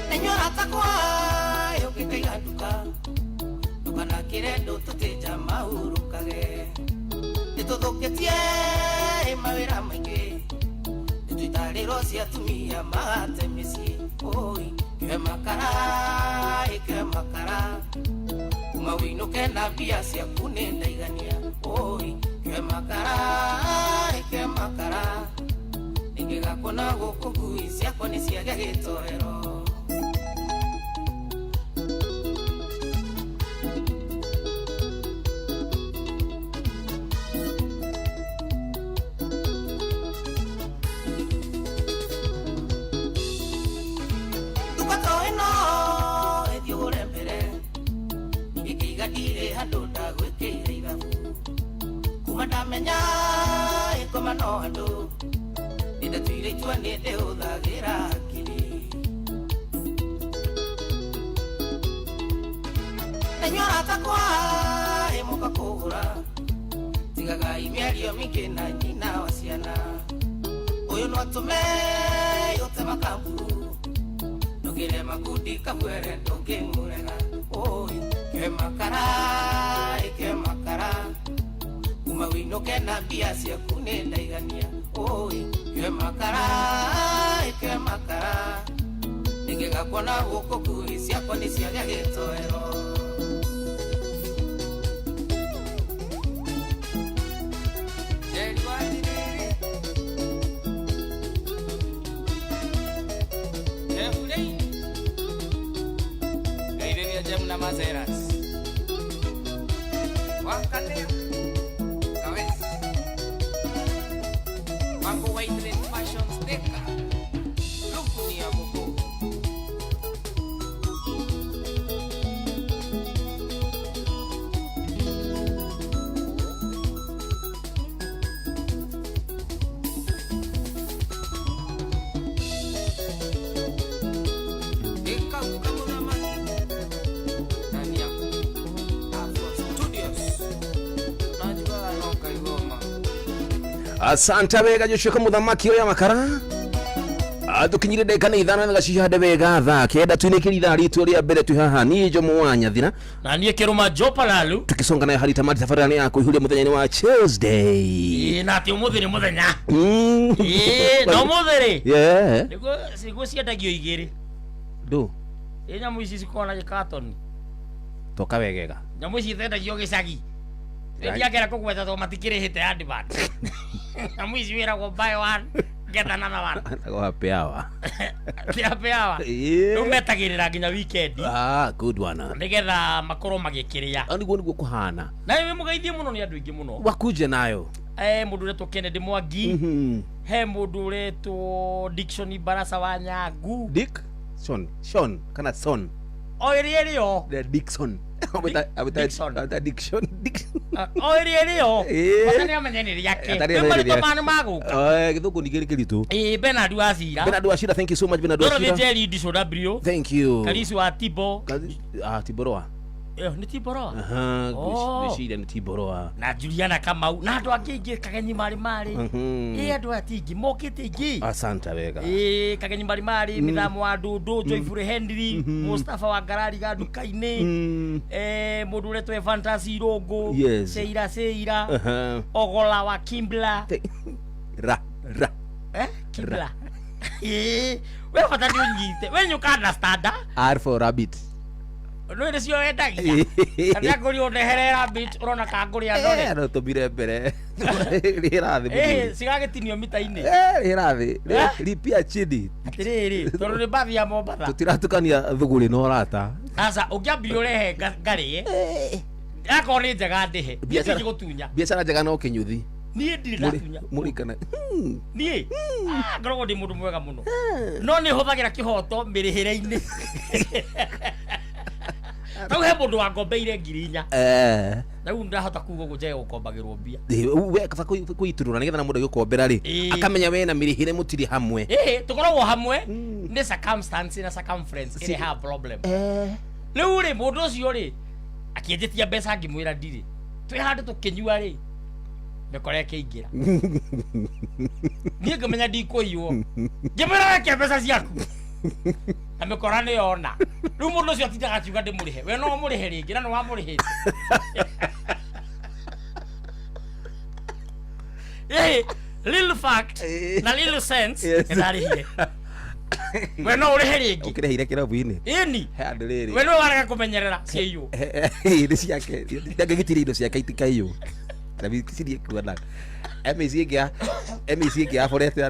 S10: nenyora takwa yokikaiganduka tukana kirendo tuteja mahurukage nituthukitie mawira maingi nitwitariro cia tumia mahate micii oi kiwe makara umawinuke na bia ciaku ni ndaigania oi kiwe makara ningigakona guku ngui ciakwa ni ciaga gitoero Kumandamenya ikomano andu nida tuire itwa ninde uthagira akiri nenyora takwa imuka kuhura tigaga imiario mingi na nyina wa ciana uyu no tume yote makamburu ndugire makundi kamwere ndungimurega oi ke makara umawinoke na bia ciaku ni ndaigania oi ke makara ningigakona guku ngui ciakwa ni ciaga gitoero
S7: Mazeras. Wakaleo. Kawes. Mambo White Fashion Sticker. Lukuni ya muko.
S1: Asante bega Joshua muthamaki oya makara atukinyire ndeka ni ithano gacihande bega tha kenda twinekiri ithaa ritu ria mbere tu haha ni Jomo wa Nyathira
S11: na niĩ Kĩrũma Jopa Lalu
S1: tukisonga nayo hadi tamati safari ya kuihuria muthenya wa Tuesday
S11: na ati umuthi ni muthenya no muthiri niguo ciendagio igĩrĩ
S1: ndu
S11: nyamu ici cikona gĩkatoni
S1: toka wegega
S11: nyamu ici ciendagio gĩcagi ndiagera kũgweta to matikĩrĩhĩte advert nyamu ici wĩragwo buy one get another one
S1: go hapeawa
S11: rĩu metagĩrĩra nginya weekend
S1: good one
S11: nĩgetha makorwo magĩkĩrĩa
S1: niguo kuhana
S11: na wĩ mũgeithie mũno nĩ andũ aingĩ mũno
S1: wakuje nayo
S11: mũndũ ũretwo Kennedy Mwangi he mũndũ ũretwo Dickson Barasa wa Nyangu
S1: Sean kana Son
S11: oirio
S1: the Dickson Dickson
S11: oirio wakani amenyeni yake ndio maana maguka
S1: githuku ni kiritu
S11: Bernard Wachira
S1: thank you so much Bernard Wachira
S11: Doro Jerry DSW
S1: thank you
S11: Kalisi wa Tibo
S1: Tiboroa
S11: ni Tiboroa
S1: ni Tiboroa
S11: na Juliana Kamau na andu angĩ kagenyi mari andu atingi mokite ingi
S1: asante wega
S11: kagenyi mari mithamo wa Ndundu Joyful Henry Mustafa wa Garari ga duka-ini mundu uretwe Fantasy Rongo Seira Ogola wa Kimbla Kimbla we fata ni unyite we nyuka understand
S1: R for rabbit
S11: no ere cio endagia kana nguri unehere rabbit urona ka nguri andore
S1: no tubire mbere rirathi
S11: cigagitinio mita-ini
S1: rirathi ripia chini
S11: atiriri tondu ni bathi ya Mombasa
S1: tutiratukania thuguri no rata
S11: asa ungiambia urehe ngari yako ni njega ndihe biacara gutunya
S1: biacara njega no kinyuthi
S11: niĩ ndirĩ ndatunya
S1: mũrikana
S11: niĩ ngoragwo ndĩ mũndũ mwega mũno no nĩ hũthagĩra kĩhoto mĩrĩhĩre-inĩ rĩu he mũndũ wangombeire 4,000 rĩu ndahota kuga ũguo njage gũkombagĩrwo mbia
S1: we kaba kũitũrũra nĩgetha na mũndũ agĩkombera rĩ akamenya we na mĩrĩhĩre mũtirĩ hamwe
S11: tũkoragwo hamwe nĩ circumstance na circumference ĩrĩ problem rĩu rĩ mũndũ ũcio rĩ akĩenjetia mbeca ngĩmwĩra ndirĩ twĩ handũ tũkĩnyua rĩ mekore kĩingĩra niĩ ngĩmenya ndikũiywo ngĩmwĩra weke mbeca ciaku na mekora nĩ yona rĩu mũndũ ũcio atindaga akiuga ndĩmũrĩhe we no mũrĩhe rĩngĩ na nĩ wamũrĩhĩte little fact na little sense nĩndarĩhire we no ũrĩhe rĩngĩ
S1: ũkĩrĩhire kĩrabu-inĩ
S11: ĩni
S1: handũ rĩrĩ
S11: we no warega kũmenyerera ciĩyũ
S1: nĩ ciake ndangĩgitire indo ciake itikaiyũ na bicirie kuona MEC ingi aforete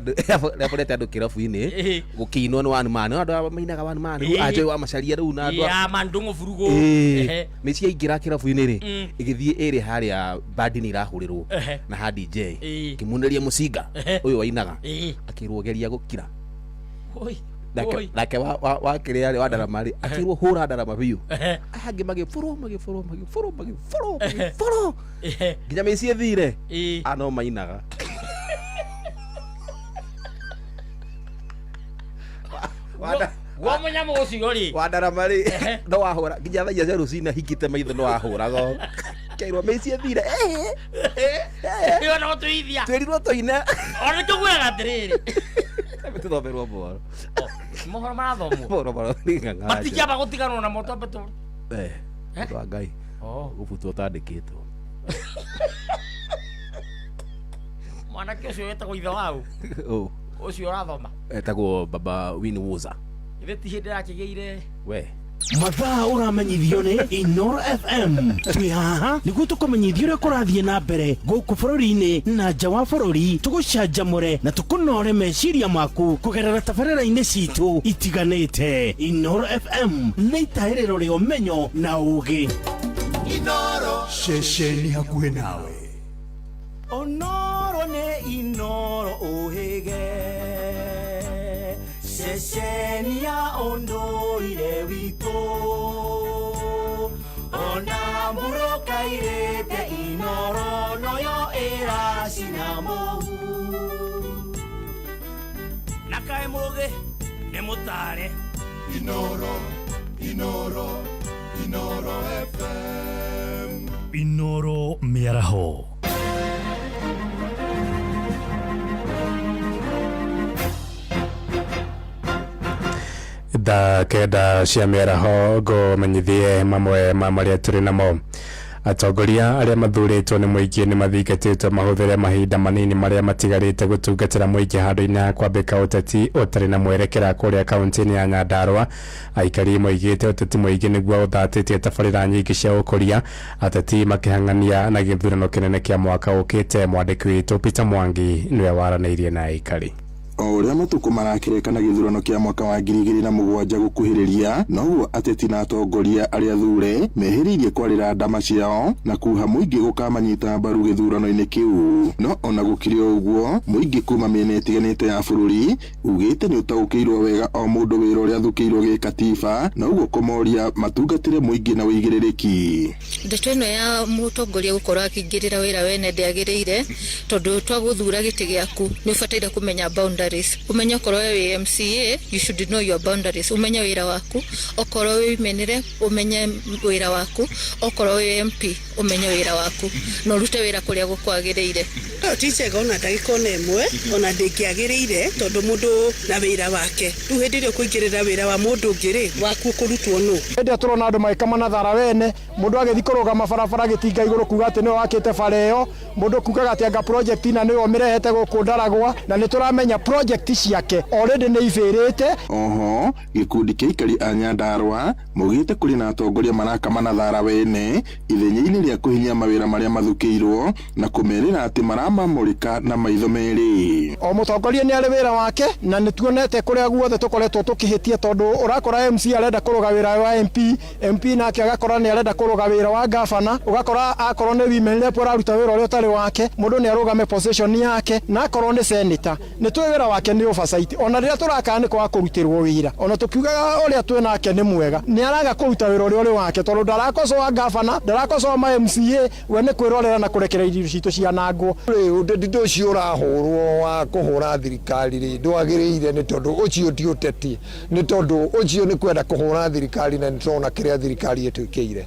S1: andu kirabu-ini gukinwo ni one man andu mainaga one man aje wa macaria riu na andu
S11: ya mandungu furugo
S1: MEC ingira kirabu-ini ri igithie iri haria bandi ni irahurirwo na ha DJ kimuneria mucinga uyu wainaga akirwo geria gukira nake wa kiria wa ndarama ri akirwo hura ndarama biu angi magifuru nginya meci thire ano mainaga
S11: wa munyamo ucio ri
S1: wa ndarama ri no wahura nginya thaia cia rucina hingite maitho no wahurago kairwo meci thire
S11: yo no tuithia
S1: twirirwo tuine
S11: ona tugwega atiriri
S1: tuthomerwo mboro
S11: mohoro marathomwo
S1: mboro nganga
S11: matikiamba gutiganwo na moto beto
S1: wa ngai gubutwo tandikitwo
S11: mwanake ucio wetagwo ithe wau ucio urathoma
S1: etagwo baba Winnie Woza
S11: ithe ti hindi yakĩgĩire
S1: we
S13: mathaa uramenyithio ni Inoro FM twi haha niguo tukumenyithia uria kurathie na mbere guku bururi-ini na nja wa bururi tugucanjamure na tukunore meciria maku kugerera tabarĩra-inĩ citu itiganĩte. Inoro FM nĩ itaĩrĩro rĩa ũmenyo na ũũgĩ.
S2: Inoro
S9: ceceni hakuhĩ nawe.
S2: Onoro ne Inoro ohege ceceni ya ondoire witũ ona mburoka irĩte Inoro noyo ĩracina mũhu na kaĩ mũgĩ nĩ mũtare. Inoro FM.
S13: Inoro mĩaraho.
S14: Da kenda cia mĩaraho ngũmenyithie mamwe ma marĩa tũrĩ namo. Atongoria arĩa mathurĩtwo nĩ mũingĩ nĩ mathingatĩtwo mahũthĩre mahinda manini marĩa matigarĩte gũtungatĩra mũingĩ handũ-inĩ ha kwambĩka ũteti ũtarĩ na mwerekera kũrĩa kaunti-inĩ ya Nyandarua. Aikari moigĩte ũteti mũingĩ nĩguo ũthatĩtie tabarĩra nyingĩ cia ũkũria, ateti makĩhang'ania na gĩthurano kĩnene kĩa mwaka ũkĩte. Mwandĩki witũ Peter Mwangi nĩwe waranĩirie na aikari.
S15: O ũrĩa matukũ marakĩrĩkana gĩthurano kĩa mwaka wa 2007 gũkuhĩrĩria, noguo ateti na atongoria arĩa thure mehĩrĩirie kwarĩra ndama ciao na kuha mũingĩ gũkamanyita mbaru gĩthurano-inĩ kĩu. No ona gũkĩrĩ ũguo, mũingĩ kuma mĩena ĩtiganĩte ya bũrũri ugĩte nĩ ũtaũkĩirwo wega o mũndũ wĩra ũrĩa athukĩirwo gĩkatiba, na ũguo kũmoria matungatĩre mũingĩ na wĩigĩrĩrĩki.
S16: Ndeto ĩno ya mũtongoria gũkorwo akĩingĩrĩra wĩra wene ndĩagĩrĩire, tondũ twagũthura gĩtĩ gĩaku nĩ ũbataire kũmenya boundaries. Umenye okorwo we MCA, you should know your boundaries. Umenye wĩra waku, okorwo we menere, umenye wĩra waku, okorwo we MP, umenye wĩra waku, na urute wĩra kũrĩa gũkwagĩrĩire.
S17: Tichega ona ndagĩka ona ĩmwe ona ndĩkĩagĩrĩire tondũ mũndũ na wĩra wake. Rĩu hĩndĩ ĩrĩa ũkũingĩrĩra wĩra wa mũndũ ũngĩ waku kũrutwo nũ.
S18: Hĩndĩ ĩrĩa tũrona andũ magĩkama na thara wene, mũndũ agĩthiĩ kũrũgama barabara gĩtinga igũrũ kuga atĩ nĩwe wakĩte bara ĩyo, mũndũ kugaga atĩ anga project ina nĩwe ũmĩrehete gũkũ Ndaragwa, na nĩ tũramenya project ciake already nĩ ivĩrĩte.
S15: Oho gĩkundi kĩa aikari a Nyandarua maugĩte kũrĩ na atongoria marakama na thara wene ithenya-inĩ rĩa kũhinyia mawĩra marĩa mathukĩirwo na kũmerĩra atĩ maramamũrĩka na maitho merĩ.
S18: O mũtongoria nĩ arĩ wĩra wake, na nĩ tuonete kũrĩa guothe tũkoretwo tũkĩhĩtia, tondũ ũrakora MC arenda kũrũga wĩra wa MP nake agakora nĩ arenda kũrũga wĩra wa gavana, ũgakora akorwo nĩ women rep ũraruta wĩra ũrĩa ũtarĩ wake, mũndũ nĩ arũgame position yake, na akorwo nĩ senator nĩ tuĩ wĩra wake nĩ oversight. Ona rĩrĩa tũrakanĩka wa kũrutĩrwo wĩra, ona tũkiugaga ũrĩa twĩ nake nĩ mwega, nĩ araga kũruta wĩra ũrĩa ũrĩ wake, tondũ ndarakocoa gavana, ndarakocoa ma MCA, we nĩ kwĩrorera na kũrekereria irio citũ cianangwo.
S19: Ũteti ũcio ũrahũrwo wa kũhũra thirikari rĩ ndwagĩrĩire, nĩ tondũ ũcio ti ũteti, nĩ tondũ ũcio nĩ kwenda kũhũra thirikari, na nĩ tũrona kĩrĩa thirikari ĩtwĩkĩire.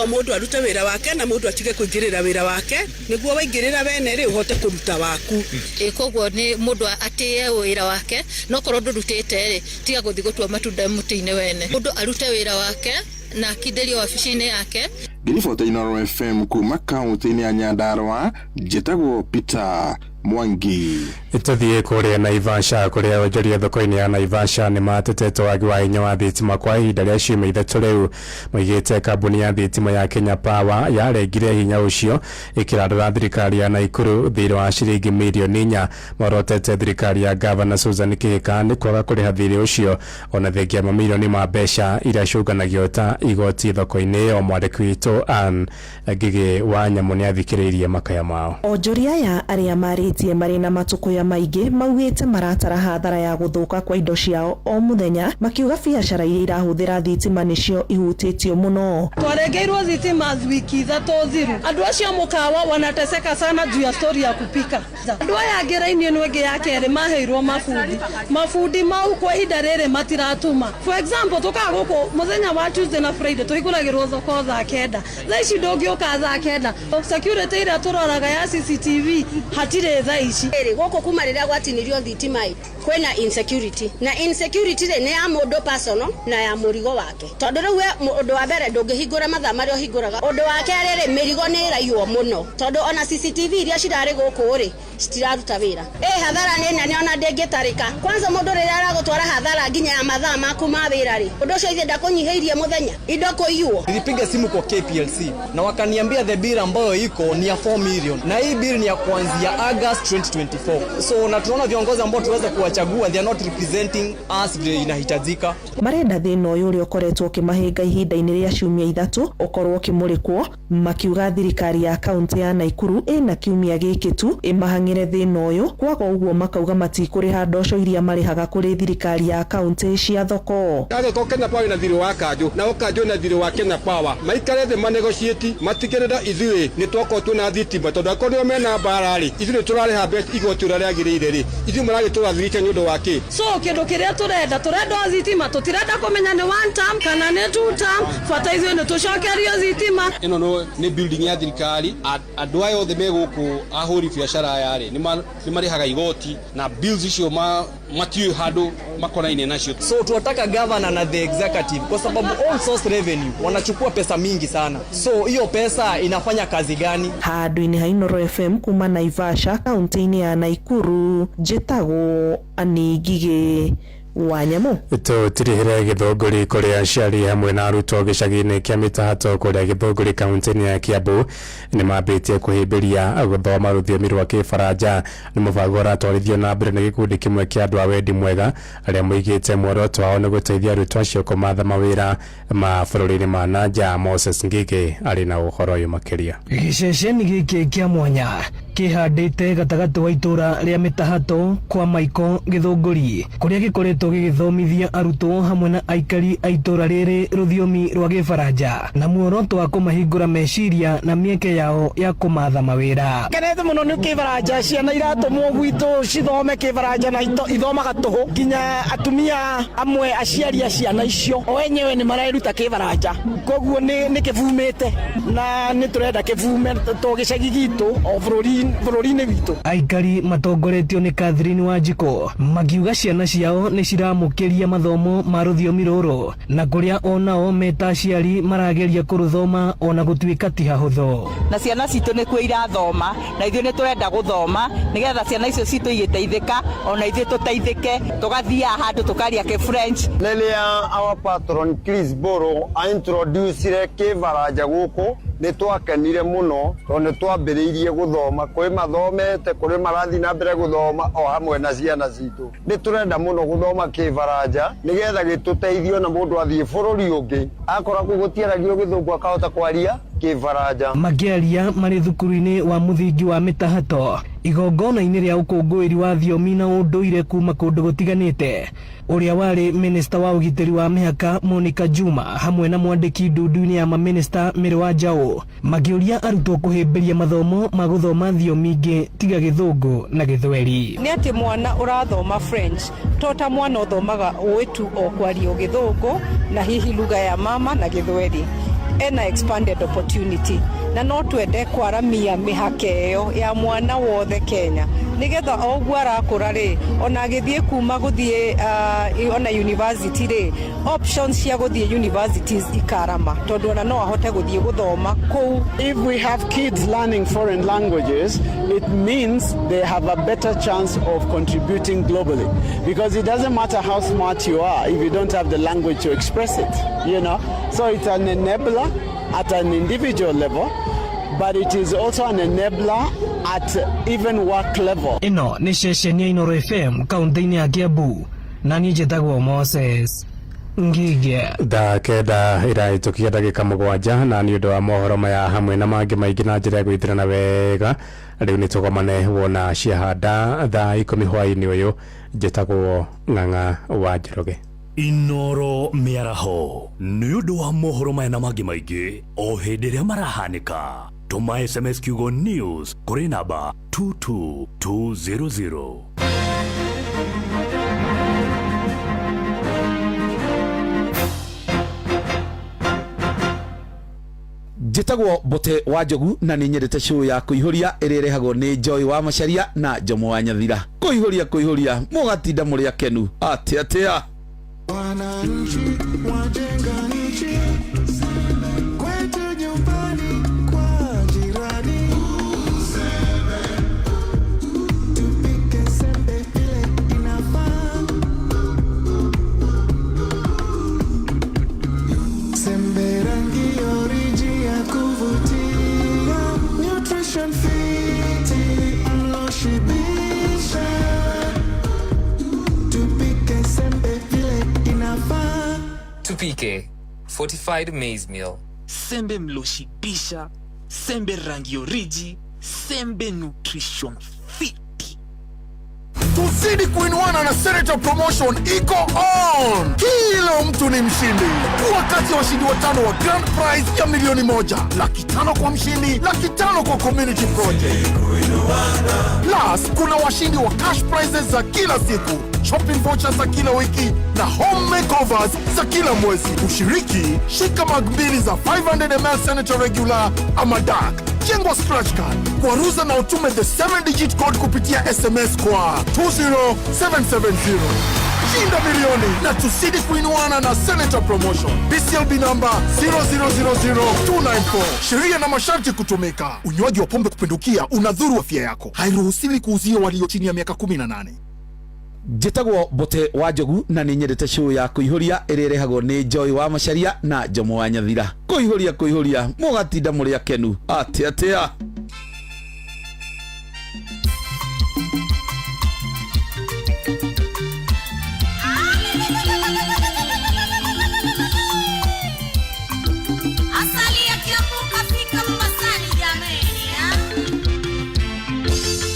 S17: O mũndũ arute wĩra wake na mũndũ atige kũingĩrĩra wĩra wake, nĩguo waingĩrĩra wene rĩ ũhote kũruta waku.
S16: Koguo nĩ mũndũ atĩe wĩra wake, no korwo ndũrutĩte rĩ tiga gũthiĩ gũtua matunda mũtĩ-inĩ wene. Mũndũ arute wĩra wake na akindĩrio wabici-inĩ yake.
S15: Ngĩribota Inoro FM kuma kaunti-inĩ ya Nyandarua, njĩtagwo Peter Mwangi.
S14: Tũthiĩ kũrĩa Naivasha, kũrĩa onjoria thoko-inĩ ya Naivasha nĩ matetete wagi wa hinya wa thitima kwa ihinda rĩa ciumia ithatũ rĩu. Moigĩte kambuni ya thitima ya Kenya Power yarengire hinya ũcio ĩkĩrandũra thirikari ya Naikuru thirĩ wa ciringi mirioni 4. Morotete thirikari ya Gavana Susan Kihika nĩ kwaga kũrĩha thirĩ ũcio ona thengia mamirioni ma mbeca iria cũnganagio ta igoti thoko-inĩ ĩyo. Mwandĩki witũ Ann Ngigĩ wa Nyamũ nĩ athikĩrĩirie makaya mao.
S20: Onjoria ya arĩa marĩtie marĩ na matũkũya maingĩ maugĩte maratara hathara ya gũthũka kwa indo ciao o mũthenya, makiuga biacara iria irahũthĩra thitima nĩcio ihutĩtio mũno.
S21: Twarengeirwo thitima wiki ithatũ thiru. Andũ acio mũkawa wanateseka sana juu ya story ya kupika. Andũ aya ngĩra-inĩ ĩno ĩngĩ ya kerĩ maheirwo mabundi mau kwa ihinda rĩrĩ matiratuma. For example tukaga gũkũ mũthenya wa Tuesday na Friday tũhingũragĩrwo thoko thaa 9. Thaa ici ndũngĩũka thaa 9. Security ĩrĩa tũroraga ya CCTV hatirĩ thaa ici.
S22: Gũkũ kuma rĩrĩa gwatinirio thitima
S5: kwena insecurity na insecurity ne ya mundu personal na ya murigo wake tondu riu undu wa mbere ndungihingura mathaa maria hinguraga undu wa keriri mirigo ni raiywo muno tondu ona CCTV iria cirari guku ri citiraruta wira hathara ni nene ona ndingitarika kwanza mundu riria aragutwara hathara nginya ya mathaa maku ma wira ri undu ucio ithe ndakunyiheirie muthenya indo kuiywo.
S22: Nilipiga simu kwa KPLC na wakaniambia the bill ambayo iko ni ya 4 million na hii bill ni ya kuanzia August 2024. So na tunaona viongozi ambao tuweza kuwachagua they are not representing us vile inahitajika.
S20: Marenda thina uyu uri ukoretwo kimahinga ihinda-ini ria ciumia 3 ukorwo kimurikwo makiuga thirikari ya kaunti ya Naikuru ina kiumia giki tu imahangire thina uyu kwaga uguo makauga matikuriha ndoco iria marihaga kuri thirikari ya kaunti cia thoko.
S23: Kage ko Kenya Power na thiri wa kanju na ukanju na thiri wa Kenya Power maikare the manegotiate matikirira ithui ni twako tuna thitima tondu akorwo mena barari ithui turare ha bet igoti ura riagirire ri ithui marage turathirike ni undu wake.
S21: So kindu kiria turenda thitima tutirenda kumenya ni 1 term kana ni 2 term fata ithui ni tucokerio thitima.
S23: Ino no ni building ya thirikari andu ayo the meguku ahuri biashara yari ni marihaga igoti na bills icio matiu hadu makonaine nacio.
S22: So tunataka governor na the executive kwa sababu all source revenue wanachukua pesa mingi sana. So hiyo pesa inafanya kazi gani?
S20: Handu-ini ha Inoro FM kuma Naivasha kaunti-ini ya Naikuru njitagwo Ani Ngige Wanyamu.
S14: Tutirihire Githunguri kuria aciari hamwe na arutwo gicagi-ini kia Mitahato kuria Githunguri kaunti-ini ya Kiambu ni mambitie kuhimbiria guthoma rũthiomi rwa Kĩbaranja ni mũbango ũratwarithio na mbere nĩ gĩkundi kĩmwe kia andũ a wendi mwega arĩa moigĩte muoroto wao nĩ gũteithia arutwo acio kũmatha mawĩra ma bũrũri-inĩ ma nanja. Moses Ngige arĩ na ũhoro ũyũ makĩria.
S13: Gĩceceni gĩkĩ kĩa mwanya kĩhandĩte gatagatĩ wa itũra rĩa Mĩtahato kwa Maiko Gĩthũngũri kũrĩa gĩkoretwo gĩgĩthomithia arutwo hamwe na aikari a itũra rĩrĩ rũthiomi rwa Kĩbaranja na muoroto wa kũmahingũra meciria na mĩeke yao ya kũmatha mawĩra.
S24: Kenete mũno nĩ Kĩbaranja, ciana iratũmwo gwitũ cithome Kĩbaranja na ithomaga tũhũ nginya atumia amwe aciari a ciana icio o enyewe nĩ mareruta Kĩbaranja, koguo nĩ kĩbumĩte na nĩ tũrenda kĩbume to gĩcagi gitũ o bũrũri-inĩ witũ.
S13: Aikari matongoretio nĩ Catherine Wanjiko makiuga ciana ciao nĩ ciramũkĩria mathomo ma rũthiomi rũrũ na kũrĩa onao meta aciari marageria kũrũthoma ona gũtuĩka ti hahũthũ.
S25: Na ciana citũ nĩ kuo irathoma na ithuĩ nĩ tũrenda gũthoma nĩgetha ciana icio citũ igĩteithĩka ona ithuĩ tũteithĩke tũgathiĩ handũ tũkaria Kĩ-French.
S26: Rĩrĩa our patron Chris Boro introduce Kĩbaranja gũkũ nĩ twakenire mũno tondũ nĩ twambĩrĩirie gũthoma kũrĩ mathomete kũrĩ marathi na mbere gũthoma o hamwe na ciana citũ. Nĩ tũrenda mũno gũthoma Kĩbaranja nĩgetha gĩtũteithio na mũndũ athiĩ bũrũri ũngĩ akora kũu gũtiaragio Gĩthũngũ akahota kwaria Kĩbaranja.
S13: Makĩaria marĩ thukuru-inĩ wa mũthingi wa Mĩtahato igongona-inĩ rĩa ũkũngũĩri wa thiomi na ũndũire kuma kũndũ gũtiganĩte ũrĩa warĩ minista wa ũgitĩri wa mĩhaka Monica Juma hamwe na mwandĩki ndundu-inĩ ya maminista Mĩrĩ wa Njaũ makĩũria arutwo kũhĩmbĩria mathomo ma gũthoma thiomi ingĩ tiga Gĩthũngũ na Gĩthweri.
S25: Nĩ atĩ mwana ũrathoma French tota mwana ũthomaga ũĩtu o kwario Gĩthũngũ na hihi lugha ya mama na Gĩthweri ena expanded opportunity na no twende kwaramia mĩhaka ĩyo ya mwana wothe Kenya nigetha oguo arakũra rĩ ona agĩthiĩ kuma gũthiĩ ona university rĩ options cia gũthiĩ universities ikarama tondũ ona no ahote gũthiĩ gũthoma kũu.
S27: If we have kids learning foreign languages, it means they have a better chance of contributing globally, because it doesn't matter how smart you are if you don't have the language to express it, you know. So it's an enabler at an individual level, but it is also an enabler at even work level.
S13: Ino ni ceceni ya Inoro FM kaunti-inĩ ya Kiambu na niĩ njĩtagwo Moses Ngige.
S14: Kenda iraitukia ndagĩka 7 na nĩ ũndũ wa mohoro maya hamwe na mangĩ maingĩ na njĩra ya gwĩthirana wega rĩu nĩ tũgomane wona ciahanda thaa 10 hwaĩ-inĩ ũyũ. Njĩtagwo Ng'ang'a wa Njoroge.
S28: Inoro mĩaraho nĩ ũndũ wa mohoro maya na mangĩ maingĩ o hĩndĩ ĩrĩa marahanĩka. Tũma SMS kiugo news kũrĩ namba 22200.
S3: Njĩtagwo Bote wa Njogu na nĩ nyendete show ya kũihũria ĩrĩa ĩrehagwo nĩ Joy wa Macharia na Jomo wa Nyathira. Kũihũria mũgatinda mũrĩ akenu atĩa.
S2: Wananchi wajenga nchi kwetu nyumbani kwa jirani. Tupike sembe vile inafaa. Sembe rangi oriji ya kuvutia. Nutrition fit mlo shibisha. Tupike sembe vile inafaa.
S4: Tupike fortified maize meal.
S6: Sembe mloshibisha, sembe rangi oriji, sembe nutrition fit.
S7: Tuzidi kuinuana na Senator Promotion iko on. Kila mtu ni mshindi. Wakati washindi watano wa grand prize ya milioni 1, $500,000 kwa mshindi, $500,000 kwa community project. Plus, kuna washindi wa cash prizes za kila siku, shopping vouchers za kila wiki na home makeovers za kila mwezi. Ushiriki, shika mag 2 za 500 ml Senator Regular ama Dark. Jengwa scratch card, kwaruza na utume the 7-digit code kupitia SMS kwa 20770. Shinda milioni na tuzidi kuinuana na Senator Promotion. BCLB number 0000294. Sheria na masharti kutumika. Unywaji wa pombe kupindukia unadhuru afya yako. Hairuhusiwi kuuzia walio chini ya miaka 18.
S3: Njĩtagwo Bote wa Njogu na nĩ nyendete show ya kũihũria ĩrĩa ĩrehagwo nĩ Joy wa Macharia na Jomo wa Nyathira. Kũihũria mũgatinda mũrĩ akenu atĩa.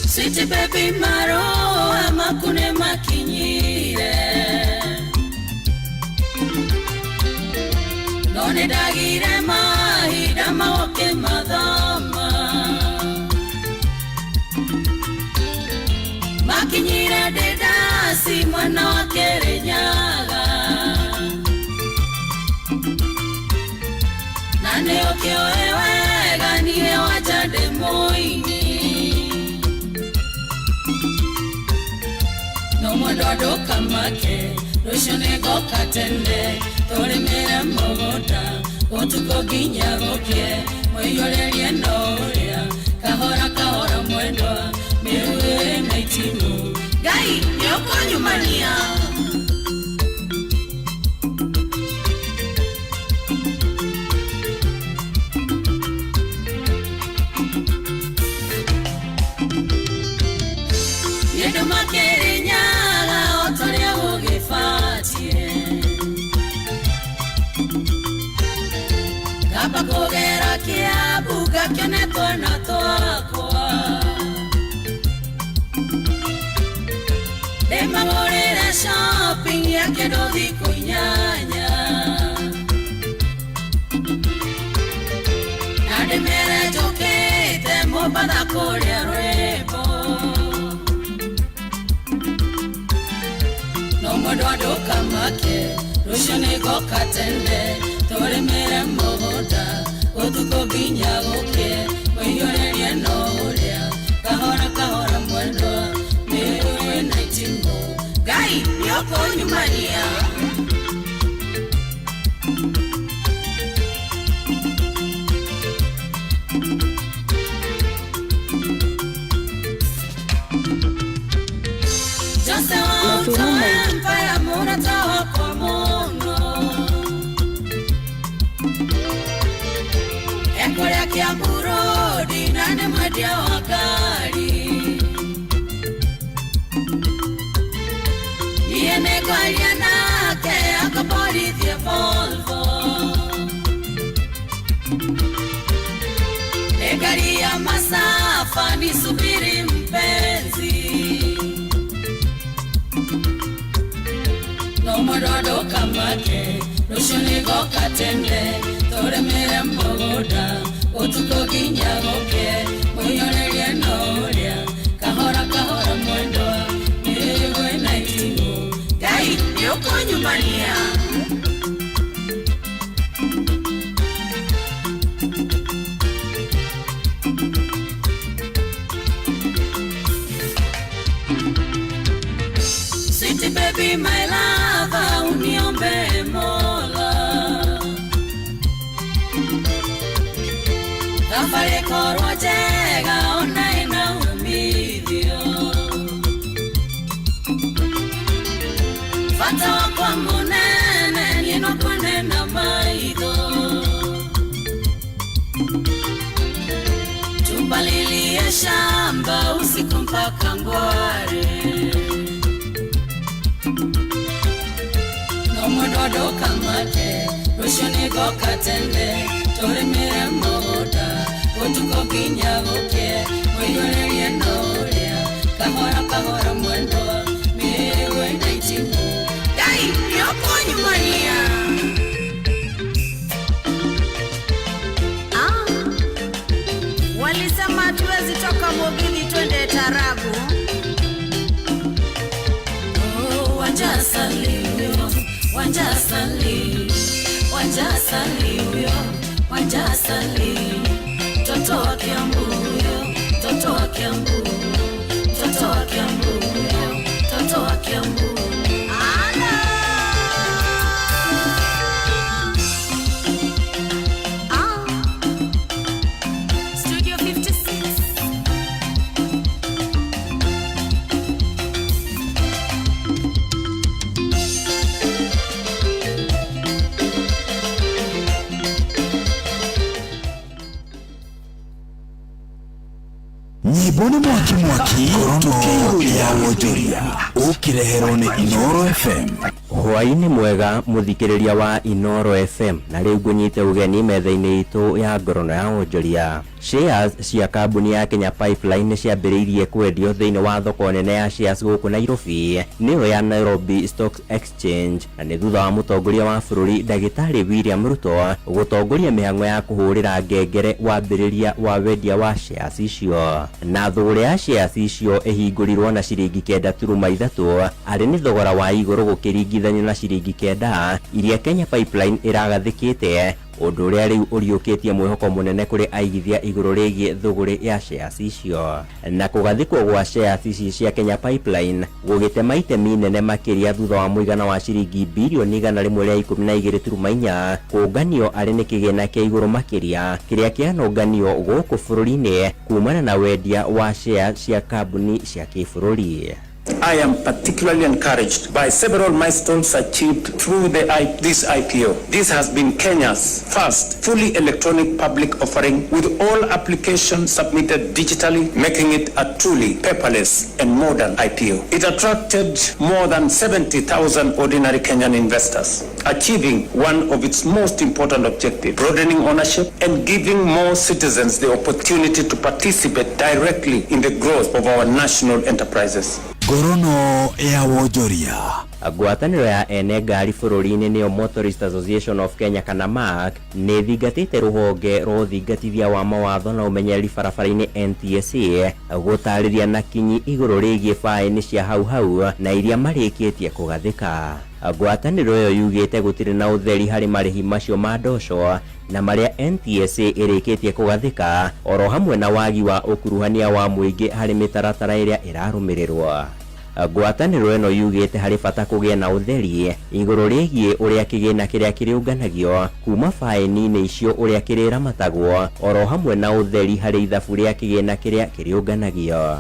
S8: Sweet baby maro amakune makinyire None dagire mahida maoke madama Makinyire dedasi mwana wa Kerenyaga Nane okioewe ganiye wajade moini Nomododo kamake, rushonego katende, torimere mogoda, otuko ginya goke, moyorelie noria, kahora mwendwa, mewe naitimu. Gai, yoko nyumania. Yedo makere Kapa kogera kia buga kione tona toakwa Dema morera shopping ya kedovi kunyanya Nade mere jokete mobada korea rebo Nomododo kamake rushonego katende Tore mere mohoda, otuko ginya goke, oyorelie noria, kahora mwendo, mewe naitimbo. Gai, yoko nyumania. Just a time, fire muna tawa kwa mono. Ekoya kia burodi nane madia wakari Niene kwa lianake akabori thie Volvo Egari ya masafa nisubiri mpenzi Nomododo kamake Rushonigo katende Tore mere mogoda Otuko ginya goke Moyorelie noria Kahora mwendo Mewe naitimu Gai, yoko nyumbania baby my lover uniombe Mola Tafare korwa jega ona ina umithio Fata kwa munene nieno kwane na maitho Tumbalilie shamba usiku mpaka ngware Nomododo kamate Rushoni goka tende Tore mire moda Utuko ginya goke Mweyore lienoria Kahora kahora mwendo Miwe naitimu Dai, yoko nyumania Walisema tuwezi toka Mogini twende Tarabu Oh, wanjasali Wanjasali Toto wa Kiambu Toto wa Kiambu Toto wa Kiambu Toto wa Kiambu Studio 56
S1: Nyibone mwaki tukiruria wojoria ukirehero ni Inoro FM.
S9: Hwaini mwega muthikiriria wa Inoro FM na riu ngunyite ugeni metha-ini itu ya ngorono ya wonjoria. Shares cia kambuni ya Kenya Pipeline ciambiriirie kwendio thiini wa thoko nene ya shares guku Nairobi niyo ya Nairobi Stock Exchange na ni thutha wa mutongoria wa bururi Ndagitari William Ruto gutongoria mihango ya kuhurira ngengere wambiriria wa wendia wa shares icio na thogora ya shares icio ihingurirwo na ciringi 9.3 ari ni thogora wa iguru gukiringithanio na ciringi 9 iria Kenya Pipeline iragathikite undu uria riu uriukitie mwihoko munene kuri aigithia iguru rigie thogore ya shares icio na kugathikwo gwa shares ici cia Kenya Pipeline gugitema itemi nene makiria thutha wa muigana wa ciringi bilioni 112.4 kuunganio ari ni kigena kia iguru makiria kiria kianonganio guku bururi-ini kumana na wendia wa shares cia kambuni cia kibururi.
S10: I am particularly encouraged by several milestones achieved through this IPO. This has been Kenya's first fully electronic public offering with all applications submitted digitally, making it a truly paperless and modern IPO. It attracted more than 70,000 ordinary Kenyan investors, achieving one of its most important objectives, broadening ownership and giving more citizens the opportunity to participate directly in the growth of our national enterprises.
S1: Ngorono ya wonjoria.
S9: Ngwataniro ya ene ngari bururi-ini niyo Motorist Association of Kenya kana MAC ni thingatite ruhonge rwa thingatithia wa mawatho na umenyeri barabara-ini NTSA gutariria na kinyi iguru rigie faini cia hau na iria marikitie kugathika. Ngwataniro yo yugite gutire na utheri hari marihi macio ma ndosho na maria NTSA irikitie kugathika oro hamwe na wagi wa ukuruhania wa muingi hari mitaratara iria irarumirirwo. Ngwataniro eno yugite hari bata kugia na utheri iguru rigie uria kigina kiria kiriunganagio kuma faini-ini icio uria kiriramatagwo oro hamwe na utheri hari ithabu ria kigina kiria kiriunganagio.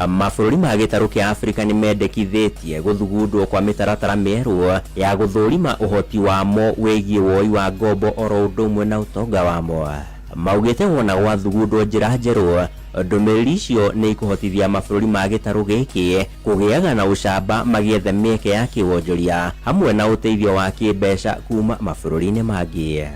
S9: Mabũrũri ma gĩtarũ kĩa Afrika ni mendekithĩtie guthugundwo kwa mĩtaratara mĩerũ ya guthũrima ũhoti wamo wĩgiĩ woi wa ngombo oro ũndũ ũmwe na ũtonga wamo. Maugĩte wona gwathugundwo njĩra njerũ ndũmĩrĩri icio nĩ ikũhotithia mabũrũri ma gĩtarũ gĩkĩ kũgĩaga na ũcamba magĩethe mĩeke ya kĩwonjoria hamwe na ũteithio wa kĩmbeca kuma mabũrũri-inĩ mangĩ.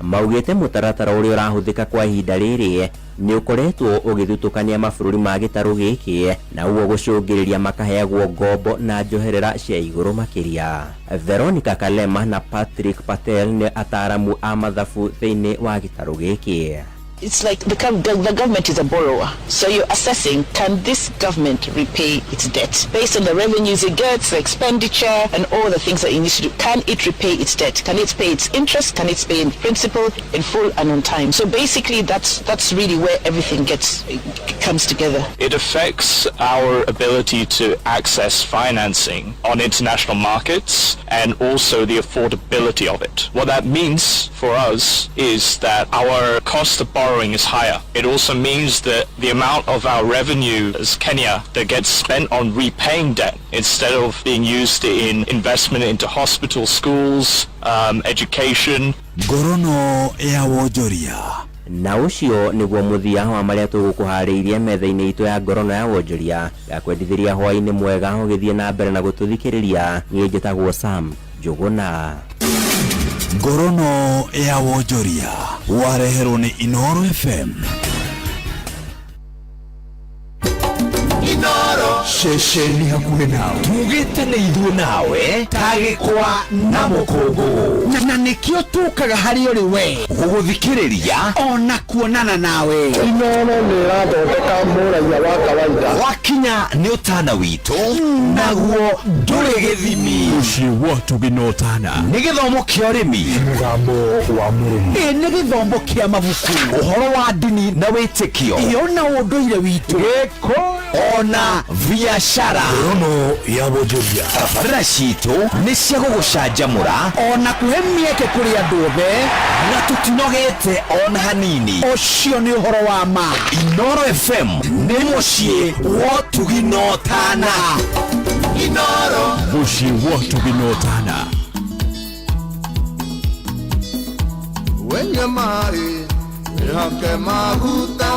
S9: Maugĩte mũtaratara ũrĩa ũrahũthĩka kwa ihinda rĩrĩ ni ukoretwo ugithutũkania mabũrũri ma gĩtarũ gĩkĩ na uguo gũcũngĩrĩria makaheagwo ngombo na njoherera cia igũrũ makĩria. Veronica Kalema na Patrick Patel ni ataaramu a mathabu thĩinĩ wa gĩtarũ gĩkĩ.
S5: it's like the government is a borrower. So you're assessing, can this government repay its debt? Based on the revenues it gets, the expenditure, and all the things that it needs to do, can it repay its debt? Can it pay its interest? Can it pay in principal, in full, and on time? So basically, that's really where everything comes together.
S11: It affects our ability to access financing on international markets and also the affordability of it. What that means for us is that our cost of borrowing is higher. It also means that the amount of our revenue as Kenya that gets spent on repaying debt instead of being used in investment into hospitals, schools, education.
S1: Ngorono ya wonjoria.
S9: Na ucio niguo muthia wa maria tugukuhariirie metha-ini itu ya ngorono ya wonjoria ya kwendithiria hwaini mwega ugithie na mbere na gututhikiriria. Nie njitagwo Sam Njuguna.
S1: Ngorono ya wonjoria wareherwo ni Inoro FM.
S12: Inoro
S1: shesheni hakuhe nawe
S12: tugite ni ithuĩ nawe tagĩkwa na mũkũngũ na nĩkĩo tukaga harĩ ũrĩ we gũgũthikĩrĩria ona kuonana nawe.
S26: Inoro nĩ ĩrathondeka mũraia wa kawaida
S12: wakinya nĩ ũtana witũ naguo ndũrĩ gĩthimi.
S1: Ũcio watu binotana
S12: nĩ gĩthomo kĩa ũrĩmi,
S1: mũgambo wa mũrĩmi,
S12: nĩ gĩthomo kĩa mabuku, ũhoro wa ndini na wĩtĩkio, ona ũndũire witũ, ona biashara.
S1: Ngorono ya wonjoria
S12: tabarĩra citũ nĩ cia gũgũcanjamũra ona kũhe mĩeke kũrĩ andũ othe na tũtinogete ona hanini. Ũcio nĩ ũhoro wa ma. Inoro FM nĩ mũciĩ wa ũtugi na ũtana. Inoro
S1: mũciĩ wa ũtugi na ũtana.
S26: Wenye maĩ wĩhake maguta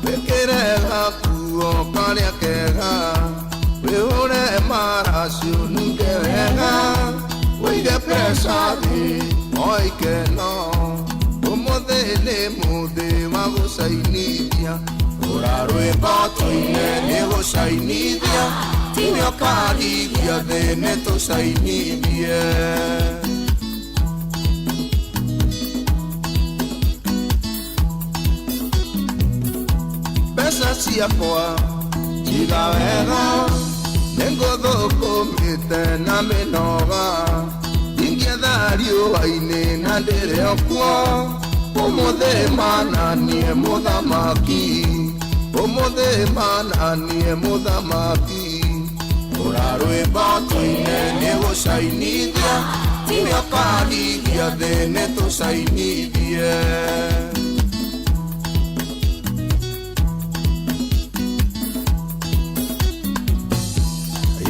S26: wĩkĩre gakuo karĩa kega wĩhũre maracio nunge wega wĩige mbeca thĩ o ikeno ũmũthĩ nĩ mũthĩ wa gũcainithia ũra rwĩmbo tũine nĩ gũcainithia tinio karithia thĩ nĩ tũcainithie. Pesa ciakwa iga wega nĩngũthũkũmĩte na mĩnoga ingĩetha riũa-inĩ na ndĩrĩ okuo ũmũthĩ mananie mũthamaki ũmũthĩ mananie mũthamaki ũra rwĩmbo tũine nĩ gũcainithia tinio karithia thĩ nĩ tũcainithie.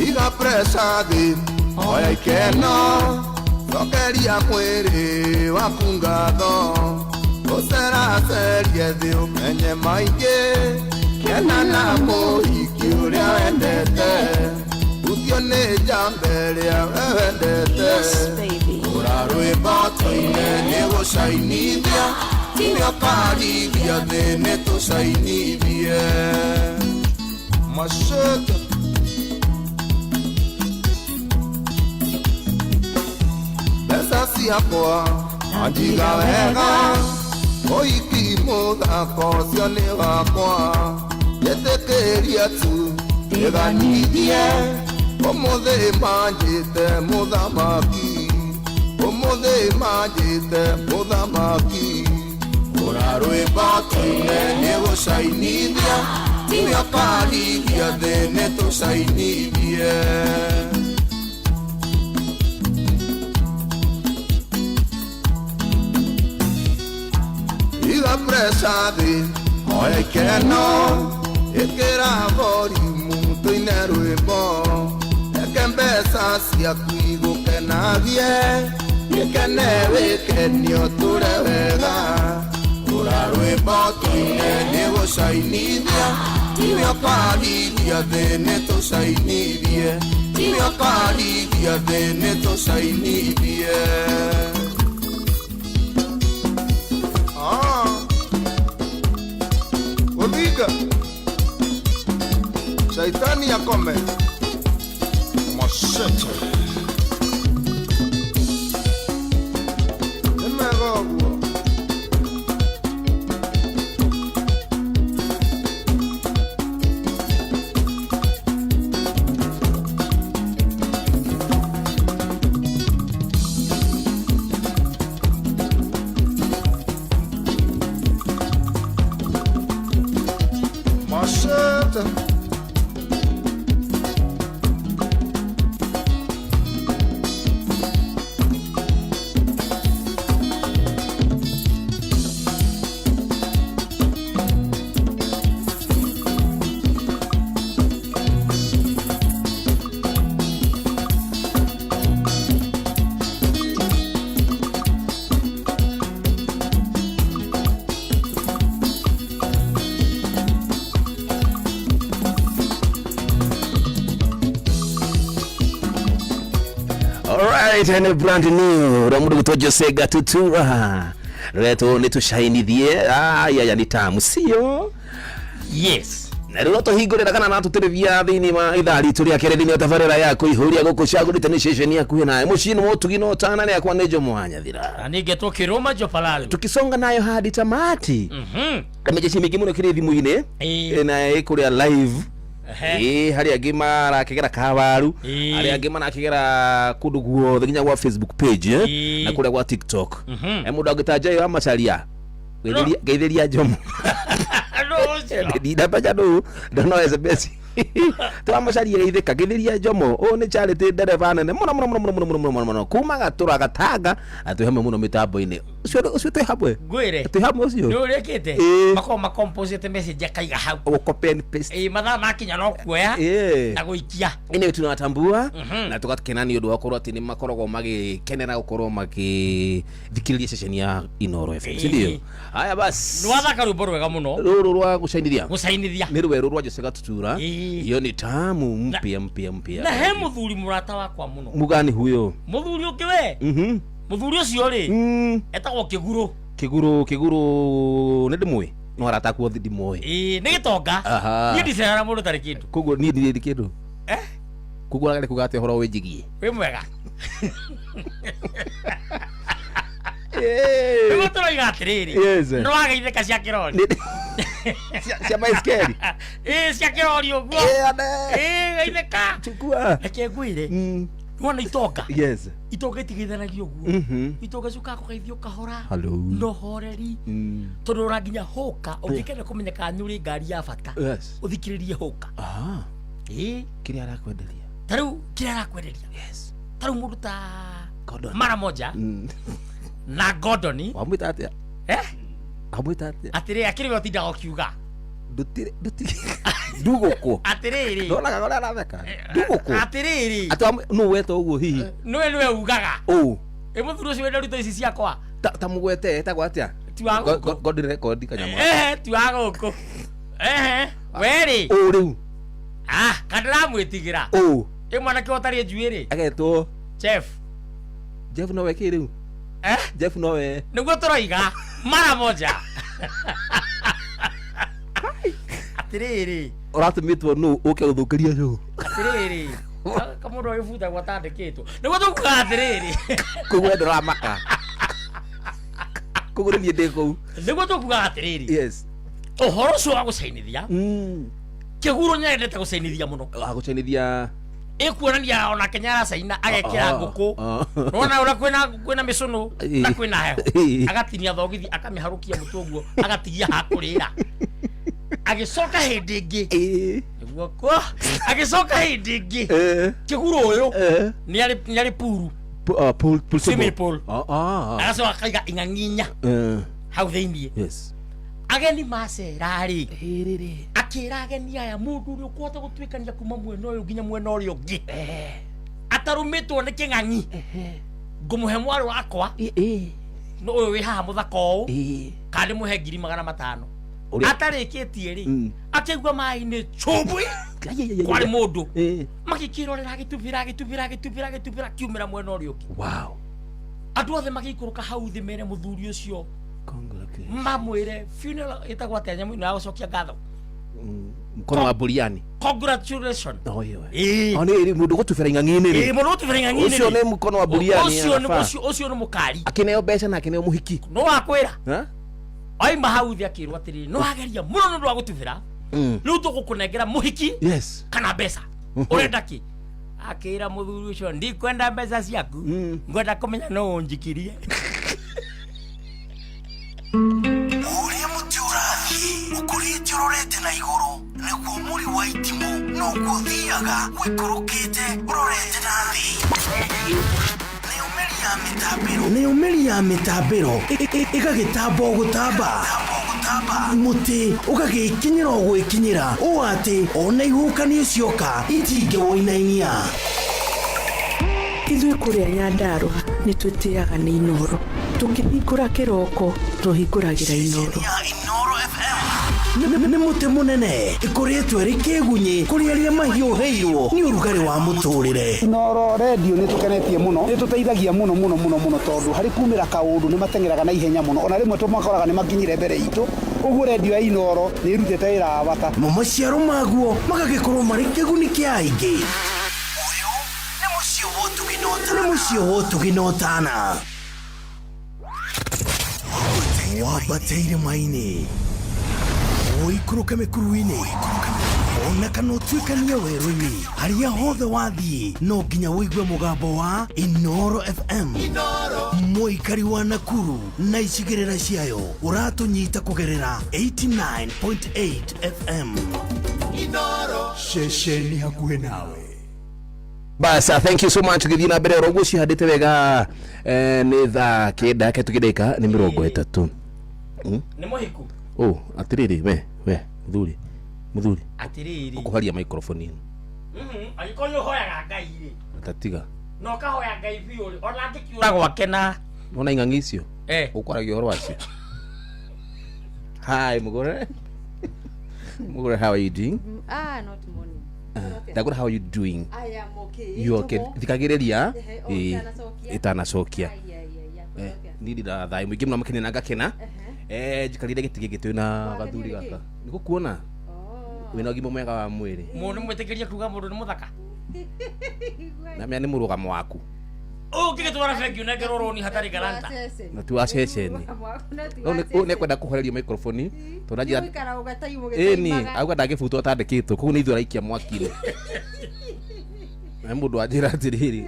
S26: Iga presa thĩ oya ikeno cokeria mwĩrĩ waku ngatho ũceracerie thĩ ũmenye maingĩ kena na mũhiki ũrĩa wendete uthio nĩ njamba ĩrĩa we wendete ũra rwĩmbo tũine nĩ gũcainithia tinio karithia thĩ nĩ tũcainithie. Macũta pesa ciakwa anjiga wega ũhiki mũthako ũcio nĩ wakwa njĩtĩkĩria tu ndĩganithie ũmũthĩ manjĩte mũthamaki ũmũthĩ manjĩte mũthamaki ũra rwĩmbo tũine nĩ gũcainithia tinio karithia thĩ nĩ tũcainithie. Iga presa thĩ oya ikeno ĩkĩra volumu tũine rwĩmbo eke mbeca ciaku igũkenagie gĩkene wĩkenio tũre wega ũra rwĩmbo tũine nĩ gũcainithia tinio karithia thĩ nĩ tũcainithie tinio karithia thĩ nĩ tũcainithie. Odiga Shaitani akome Mosete Nimegogo
S7: Kata.
S12: Alright, and brand new ramudu kutojo sega tutura reto nitushainithie ya ni tamu sio. Yes, na rero tuhingurira kana natutirivia thini ma ithari turia keredi ni tafarira yako ihuria gukucagurite ni station yaku naye mushini mutugino tana ya kwa nejo Mwanyathira
S15: anige tukiroma jo palalo
S12: tukisonga nayo hadi tamati. Kamejeshi migimuno kire thimu-ine na ikuria live hari agima rakigera kawaru hari agima nakigera kundu guothe nginya kwa Facebook page na kuria kwa TikTok mundu agitaja yo amacaria getheria Jomo ndida bajado ndono SBS twamacaria ithika getheria Jomo o ni charity ndereva nene muno kuma gatura gatanga atuheme muno mitambo-ine ucio twi hamwe
S15: gwire
S12: twi hamwe ucio
S15: ni urekete makoma composite message akaiga hau
S12: o copy and paste
S15: mathaa makinya no kuoya na guikia
S12: ine tunatambua na tugakenana ni undu wa korwo ati ni makoragwo magikenera gukorwo magithikiriria session ya Inoro FM ndio. Haya basi
S15: nwathaka rwimbo rwega muno
S12: ruru rwa gucainithia
S15: ni
S12: rweru rwa Jose Gatutura iyo ni tamu mpya
S15: na he muthuri murata wakwa muno
S12: mugani huyo
S15: muthuri ukiwe muthuri ucio ri etagwo kiguru
S12: ni ndimwe no arata ku ndimwe
S15: ni gitonga ni ndicera mundu tari kindu
S12: kugo ni ndi kindu kugura gale kugate horo wenjigie
S15: we mwega
S12: Ego
S15: turoiga atiriri no ageitheka cia kirori
S12: cia baiskeli
S15: cia kirori uguo geitheka
S12: chukua
S15: eke gwire wona itonga
S12: yes
S15: itonga itigithanagio uguo itonga cuka kugeithio kahora no horeri tondu ranginya hoka ungikenda kumenyeka nyuri ngari ya bata uthikiririe hoka kiri arakwenderia taru kiri arakwenderia yes taru mundu ta mara moja na Gordoni
S12: wamwita atia amwita atia
S15: atire akiri gotinda okiuga
S12: dutire ndugoko
S15: atiriri
S12: ndona kagora aratheka ndugoko
S15: atiriri
S12: ati no weto uguo hihi
S15: nwe ugaga muthuru ucio wenda ruto ici ciakwa
S12: ta mugwete etagwo atia God record kanyama
S15: ti wa guku weri
S12: riu
S15: kadra mwitigira mwana kiotari njuiri
S12: agetwo
S15: Jeff
S12: no weke riu Jeff no we
S15: niguo turoiga mara moja atiriri
S12: uratumitwo no uke uthukiria jo
S15: atiriri kama ndo ifuta gwatandikitwo niguo tukuga atiriri
S12: kugwe ndramaka kugure ni ndeko
S15: niguo tukuga atiriri
S12: yes
S15: uhoro cio wa gucainithia kiguru nyendete gucainithia muno
S12: gucainithia
S15: ikuonania ona Kenya aracaina agekira nguku nona ura kwina micunu na kwina heho agatinia thogithi akamiharukia mutuguo agatigia hakurira agicoka hindi ingi niguo kwa agicoka hindi ingi kiguru uyu ni ari puru swimming pool agacoka akaiga ing'ang'inya hau thiini
S12: yes
S15: ageni macerari akira ageni aya mundu uri ukwota gutwikania kuma mwena uyu nginya mwena uri ungi atarumitwo ni king'ang'i ngumuhe mwari wakwa no uyu wi haha muthaka uu kandi muhe 500 atarikitie ri akigwa mai-ini chumbwi kwari mundu makikirorera agitubira kiumira mwena uri ungi
S12: wow
S15: andu othe magikuruka hau thi mere muthuri ucio mamwire funeral itagwa tenya mwina gucokia ngatho
S12: mkono wa buriani
S15: congratulations
S12: oni mundu gutubira ing'ang'i-ini ri
S15: mundu gutubira ing'ang'i-ini
S12: ucio ni mkono wa buriani
S15: ucio ni mukari
S12: akineo mbeca na akineo muhiki
S15: no wakwira oima hau thi akirwa atiri no ageria muno nundu wa gutubira riu tugukunengera muhiki
S12: yes
S15: kana mbeca urenda ki akira muthuri ucio ndikwenda mbeca ciaku ngwenda kumenya no unjikirie
S12: uria muti urathi ukurite urorete na iguru nĩguo mũri wa itimũ no gũthiaga wĩkũrũkĩte ũrorete nathĩ. Nĩ ũmĩri ya mĩtambĩro ĩgagĩtamba gũtamba, mũtĩ ũgagĩkinyĩra gwĩkinyĩra ũũ atĩ ona ihukanio cioka itingĩwoinainia.
S16: Ithuĩ kũrĩa Nyandarua nĩ twĩtĩaga nĩ Inoro, tũkĩhingũra kĩroko tũhingũragĩra Inoro.
S12: Nĩ mũtĩ mũnene ĩkoretwo ĩrĩ kĩgunyi kũrĩ arĩa mahiũhĩirwo nĩ ũrugarĩ wa mũtũrĩre.
S27: Inoro radio nĩ tũkenetie mũno, nĩ tũteithagia mũno tondũ harĩ kumĩra kaũndũ nĩ matengeraga na ihenya mũno, ona rĩmwe tũmakoraga nĩ makinyire mbere itũ. Ũguo radio ya Inoro nĩ ĩrutĩte wĩra wa bata.
S12: Maciaro maguo magagĩkorwo marĩ kĩguni kĩa aingĩ. Nĩ mũciĩ wa ũtugi na ũtana. Wambatĩire maini ũikũrũke mĩkuru-inĩ, ona kana ũtuĩkanie werũ-inĩ, harĩa hothe wathiĩ no nginya wĩigue mũgambo wa Inoro FM. Mũikari wa Nakuru na icigĩrĩra ciayo ũratũnyita kũgerera 89.8 FM. Inoro ceceni hakuhĩ nawe.
S17: Basa, thank you so much. Githii na mbere rogo cihandite wega nĩ thaa kenda ke tukideka nĩ 30.
S15: Nĩ muhiku.
S17: Oh, atiriri we muthuri.
S15: Atiriri.
S17: Ukuharia microphone ino.
S15: Agikonyo hoyaga Ngai ri.
S17: Atatiga.
S15: No kahoya Ngai biũ ri. Ona ngikiura gwake na.
S17: Ona ing'ang'i icio. Ukwaragia ũhoro wacio. Hi Mugore. Mugore, how are you doing?
S18: Not morning.
S17: Dagora, how are you doing?
S18: I am okay.
S17: You okay? Thikagireria itanacokia. Nidi da thai mwingi mna makene nagakena. Jikarire gitigi gitu na gathuri gaka. Niko kuona. Wina gimo mwega wa mwiri.
S15: Mundu mwitikiria kuga mundu ni muthaka.
S17: Na mimi ni murugamo waku.
S15: Ngigitwara bengi unengero roni hatari garanta.
S17: Na tu aceceni. Ne kwenda kuhoreria microphone tunajira. Ni auga ndagibutwo tandikitwo kugu ni ithu raikia mwaki-ini. Na mundu ajira atiriri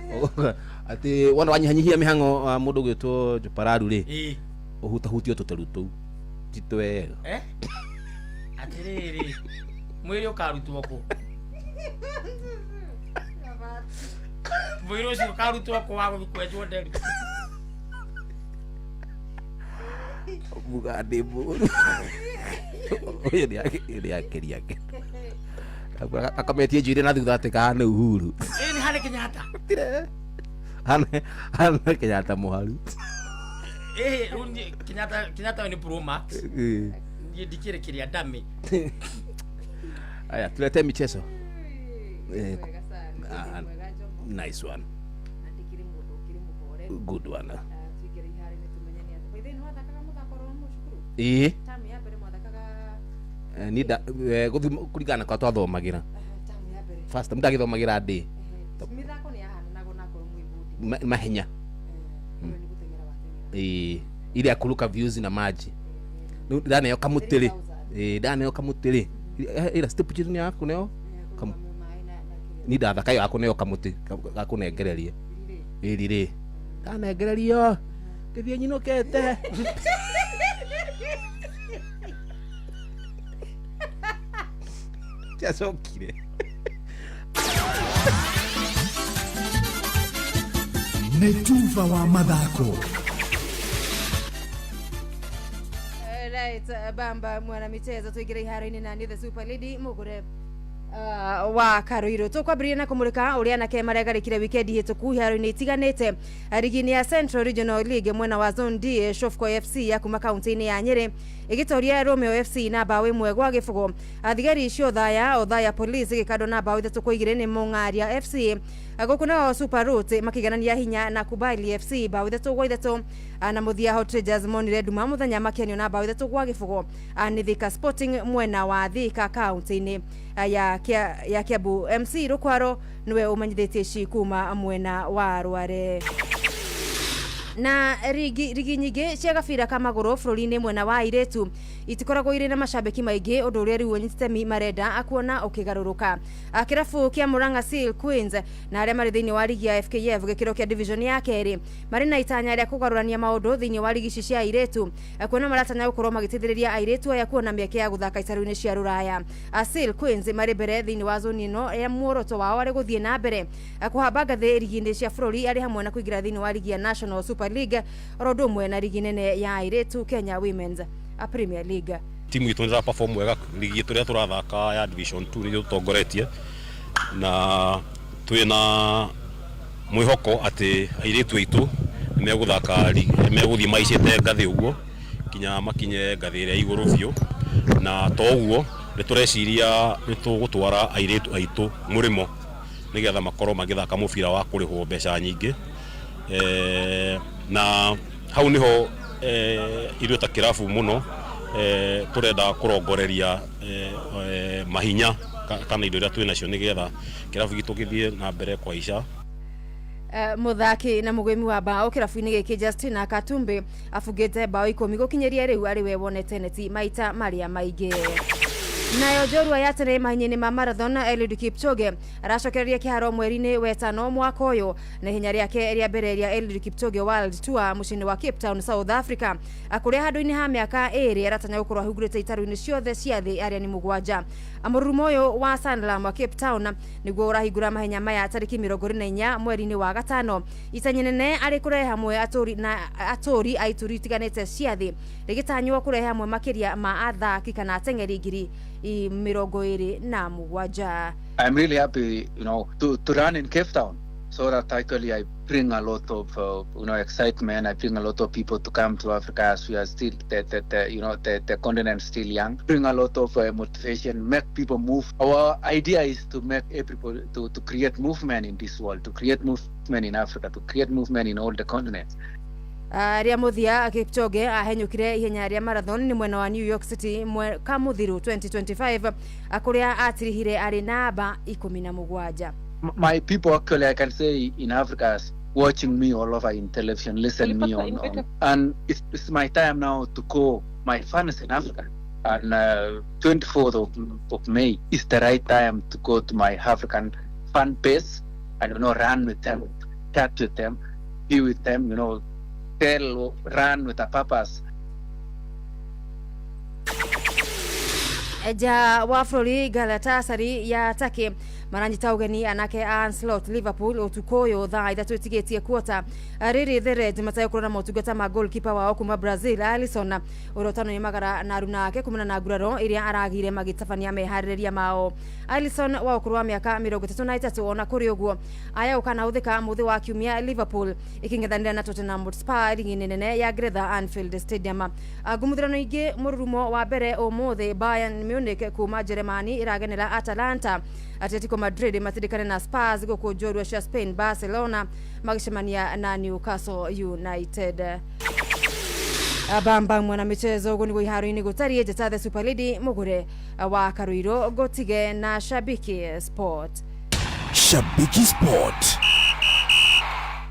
S17: ati wana wanyihanyihia mihango mundu gwitwo Jupararu ri uhutahutio tutaru tou titwe
S15: atiriri mwiri ukarutwo ku mwiri ucio ukarutwo ku wa gukwenjwo nderi
S17: mugande mundu oyo ni akeria ke akametie njire na thutha ati kana Uhuru
S15: ni hane Kenyatta
S17: hane Kenyatta muharu
S15: rundi Kenyatta ni Pro Max ndikire kiria dami
S17: aya tulete michezo nice one good one nida guthi kurigana kwa twathomagira first mudagithomagira ndi
S18: mithako ni yahana nago nakoro
S17: mahenya ile akuruka views na maji ndane yo kamutiri ndane yo kamutiri ila step chini yako neo nida thaka yo ako neo kamuti gakunengererie riri kanengererio githie nyinokete Chasokire.
S12: Netuva wa mathako.
S18: Right, bamba mwana michezo tuigire iharo-ini na ni the Super Lady Mugure wa Karuiro tukwambĩrĩria na kũmũrĩka ũrĩa anake maregarĩkire wikendi hĩtũku iharo-inĩ itiganĩte rigi-inĩ ya Central Regional League mwena wa Zone D. Shofco FC ya kuma kaunti-inĩ ya Nyeri igitoria Romeo FC na bao ĩmwe gwa gĩbũgũ. Thigari icio Othaya Police gĩkando na bao 3-2 nĩ Mung'aria FC. Gũkũ nao Super Route makĩganania hinya na Kubali FC bao 3-3 na Muthia Hot Rangers monire nduma mũthenya makenio na bao 3 gwa gĩbũgũ. Nĩ Thika Sporting mwena wa Thika kaunti-inĩ ya Kiambu. MC Rukwaro niwe umenyithĩtie ci kuma mwena wa Rware. na rigi nyingi cia gabira ka maguru bururi-ini mwena wa airetu itikoragwo iri na macambiki maingi undu uria riu nyitemi marenda akuona ukigaruruka. Kirabu kia Murang'a Seal Queens na aria mari thiini wa ligi ya FKF gikiro kia division ya keri mari na itanya ria kugarurania maundu thiini wa ligi cia airetu kuona maratanya gukorwo magitithiriria airetu aya kuona mieke ya guthaka itaru-ini cia ruraya. Seal Queens mari mbere thiini wa zone ino ya muoroto wao ari guthie na mbere kuhamba ngathi ligi-ini cia bururi ari hamwe na kuingira thiini wa ligi ya National Super League rodo mwe na ligi nene ya airetu Kenya Women's Premier League.
S13: Timu itu nira perform wega ligi itu ria turathaka ya division 2 ri tutongoretie na twina mwihoko ati airetu itu meguthaka meguthie maicete ngathi uguo kinya makinye ngathi ria iguru biu na to uguo ni tureciria ni tugutwara airetu aitu murimo nigetha makorwo magithaka mubira wa kurihwo mbeca nyingi na hau niho irio ta kirabu muno turenda kurongoreria mahinya kana indo iria twina cio nigetha kirabu gitu githie na mbere kwa ica.
S18: Muthaki na mugwimi wa bao kirabu-ini giki Justina Katumbi afugite bao 10 gukinyeria riu ari we wonete neti maita maria maingi. Nayo jorua ya tene mahenya-ini ma marathon Eliud Kipchoge aracokereria kiharo mweri-ini wetano mwaka uyu na hinya riake ria mbere ria Eliud Kipchoge World Tour mucini wa Cape Town South Africa akuria handu-ini ha miaka iri aratanya gukorwo ahungurite itaru-ini ciothe cia thi aria ni mugwanja. Mururumo uyu wa Sanlam wa Cape Town niguo urahingura mahenya maya tariki 24 mweri-ini wa gatano. Itanya nene ari kurehe hamwe aturi aituri tiganite cia thi rigitanywo kurehe hamwe makiria ma athaki kana ateng'eri ngiri 27.
S19: I'm really happy, to run in Cape Town, so that actually I bring a lot of excitement. I bring a lot of people to come to Africa as we are still the continent still young. Bring a lot of motivation, make people move. Our idea is to make everybody to create movement in this world, to create movement in Africa, to create movement in all the continents.
S18: Ria muthia Kipchoge ahenyukire ihenya ria marathon ni mwena wa New York City kamuthiru 2025 akuria atirihire ari namba 17.
S19: My people actually I can say in Africa watching me all over in television, listen me on and it's my time now to go my fans in Africa. And 24th of May is the right time to go to my African fan base and run with them, chat with them, be with them, run with a purpose.
S18: Eja wa Flori Galatasaray ya Turkey maranyita ugeni anake Anslot Liverpool utukoyo thaa ithatu itigetie kuota riri the Reds matayo kurana motungata ma goalkeeper wao kuma Brazil Alisson urotano ni magara na runa yake kumana na guraro iria aragire magitabania mehariria mao. Alisson wa ukuru wa miaka 33 ona kuri uguo aya ukana uthika muthi wa kiumia Liverpool ikingethanira na Tottenham Hotspur ligi nene ya Gretha Anfield Stadium. Agumuthirano ingi mururumo wa mbere umuthi Bayern Munich kuma Germany iragenera Atalanta. Atletico Madrid matidikane na Spurs guku jorua cia Spain Barcelona magicemania na Newcastle United. Bamba mwana michezo ugu niguo iharo-ini gutari njata the Super League mugure wa Karuiro gotige na Shabiki Sport.
S1: Shabiki Sport.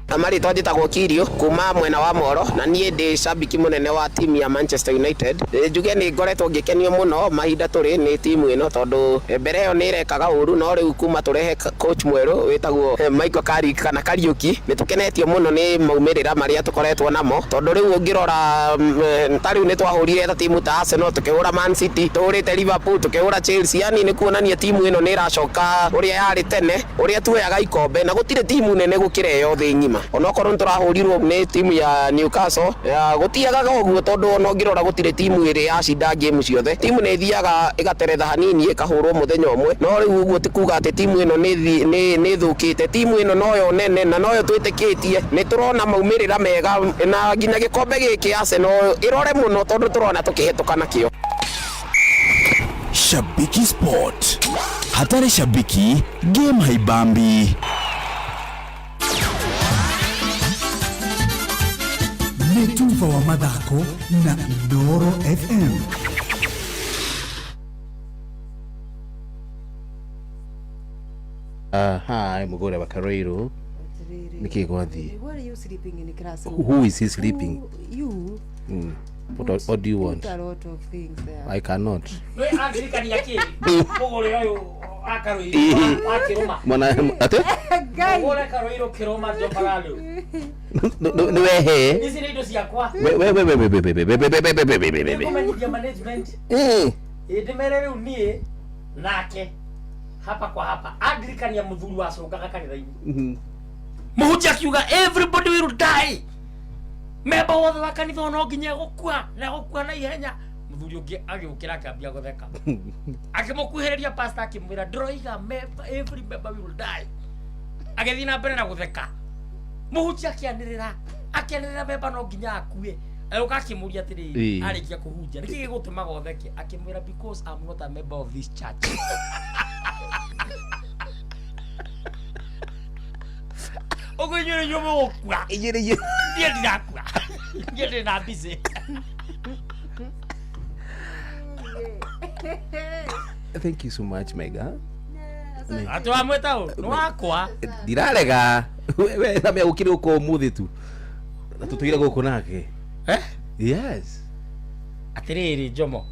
S20: Amari twajitagwo Kirio kuma mwena wa Moro na nie ndi shabiki munene wa timu ya Manchester United. Njuge ni ngoretwo ngikenio muno mahinda turi ni timu ino tondu mbere yo ni rekaga uru no riu kuma turehe coach mweru witagwo Michael Carrick kana Kariuki ni tukenetio muno ni maumirira maria tukoretwo namo tondu riu ungirora tariu ni twahurire ta timu ta Arsenal tukihura Man City turite Liverpool tukihura Chelsea yani ni kuonania timu ino ni iracoka uria yari tene uria tuoyaga ikombe na gutire timu nene gukira yo thi ngima onokorwo turahurirwo ni timu ya Newcastle gutiagaga uguo tondu onongirora gutire timu iri yacinda game ciothe timu ni thiaga igateretha hanini ikahurwo muthenya umwe no riu uguo tikuga ati timu ino ni thukite timu ino noyo nene na noyo twitikitie ni turona maumirira mega na nginya gikombe giki Arsenal irore muno tondu turona tukihituka nakio.
S1: Shabiki Sport. Hatari shabiki game haibambi. Netumva wa madhako na Inoro FM.
S17: Hi, mugore wa Karuiro. Nikigwathi.
S18: Where are you sleeping in the class?
S17: Who is he sleeping?
S18: You.
S17: What do you want?
S18: Put a lot of things there.
S17: I cannot.
S15: We Africa ni yake. Mogole yo akaro akiroma.
S17: Mwana ate?
S15: Mogole karo kiroma jo paralo.
S17: No wehe.
S15: Hizi ndio siakwa.
S17: We
S15: Management. Idemerere unie nake hapa kwa hapa. Agrika ni ya mudhuru wa soka kanitha-ini. Muhuti akiuga everybody will die. Meba wothe wa kanitha no nginya gukua na ihenya. Muthuri ungi agiukira akambia gutheka. Akimukuhiriria pastor akimwira droiga meba every member will die. Agethii na mbere na gutheka. Muhuti akianirira meba no nginya akue. Eroka akimuria atiri arikia kuhunja. Niki gigutumaga utheke akimwira because I'm not a member of this church. Ogo nyore nyomo okwa.
S17: Ijere
S15: Dia dinakwa. Dia na busy.
S17: Thank you so much, Mega.
S15: Atwa mwetao no akwa.
S17: Dirarega. We na me ukire uko muthi tu. Na tutuire guku nake. Yes.
S15: Atiriri Jomo.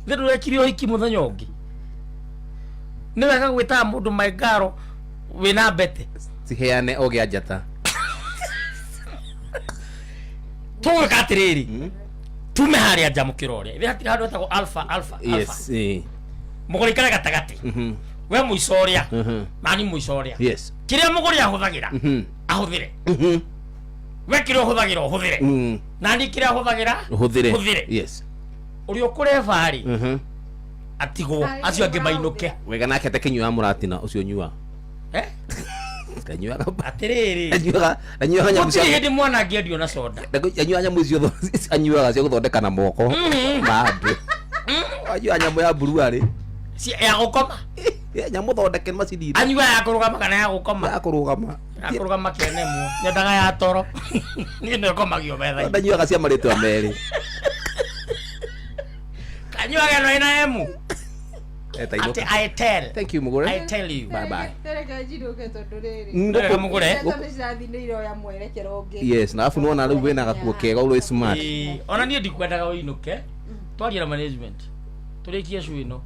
S15: Ndu rekirio hiki muthenya ungi. Ni wega gwita mundu maigaro wina bete.
S17: Siheane oge ajata.
S15: Tuwe katiriri. Tume hari aja mukirore. Ithi hatira handu etagwo alpha.
S17: Yes.
S15: Mugori kare gatagati. We muicoria. Nani muicoria.
S17: Yes.
S15: Kiria mugori ahuthagira. Ahuthire. We kiria ahuthagira ahuthire. Nani kiria ahuthagira?
S17: Ahuthire. Yes.
S15: Uri okure bari. Atigo acio ange mainuke.
S17: Wega nake tekinywa muratina ucio nyua. Kanyua
S15: atiriri.
S17: Anyua nyamu cia.
S15: Hindi mwana angĩendio na soda.
S17: Anyua nyamu icio anyuaga cia guthondeka na moko. Maandũ. Anyua nyamu ya buruari.
S15: Si ya gukoma.
S17: Nyamu thondeke macini.
S15: Anyua ya kurugama kana ya gukoma.
S17: Ya kurugama.
S15: Ya kurugama kene mu. Nyendaga ya toro. Ni ndio komagio betha.
S17: Ndanyuaga cia maritwa meri.
S15: Kanyua gano ina emu. I tell.
S17: Thank you Mugure.
S15: I tell you.
S17: Bye bye.
S18: Tereka jiruke tonduriri.
S15: Ndoko Mugure.
S18: Thamicirathindiro ya mwerekero ungi.
S17: Yes, na afu nuona riu wina gakuo kega ulwe smart.
S15: Ona nie ndikwendaga uinuke. Twaria na management. Turikie shu ino.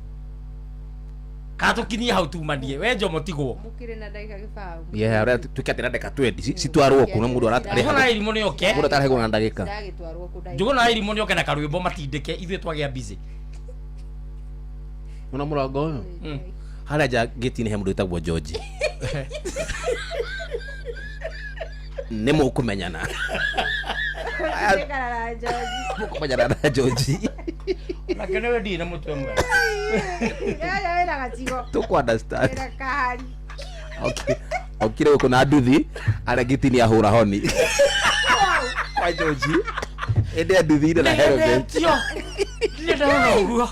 S15: Katukinyia hau tumanie. We Jomo tigwo.
S18: Mukire na ndagika gibao.
S17: Yeah, tukatira ndeka 20. Sitwarwo ku na mundu aratari.
S15: Ona iri muni oke.
S17: Mundu atarego na ndagika.
S18: Ndagitwarwo ku ndagika.
S15: Njugo na iri muni oke na karwimbo matindike ithuĩ twagia busy.
S17: Una murango uyu haria ja gitini he mundu itagwo George ni mukumenyana mukumenyana na George
S15: na kenewe ndi na mutwe mwe
S18: ya wena gatigo
S17: to understand
S18: wena kahari
S17: okire uko na nduthi aria gitini ahura honi kwa George ende nduthi na hero
S15: tio ndona uguo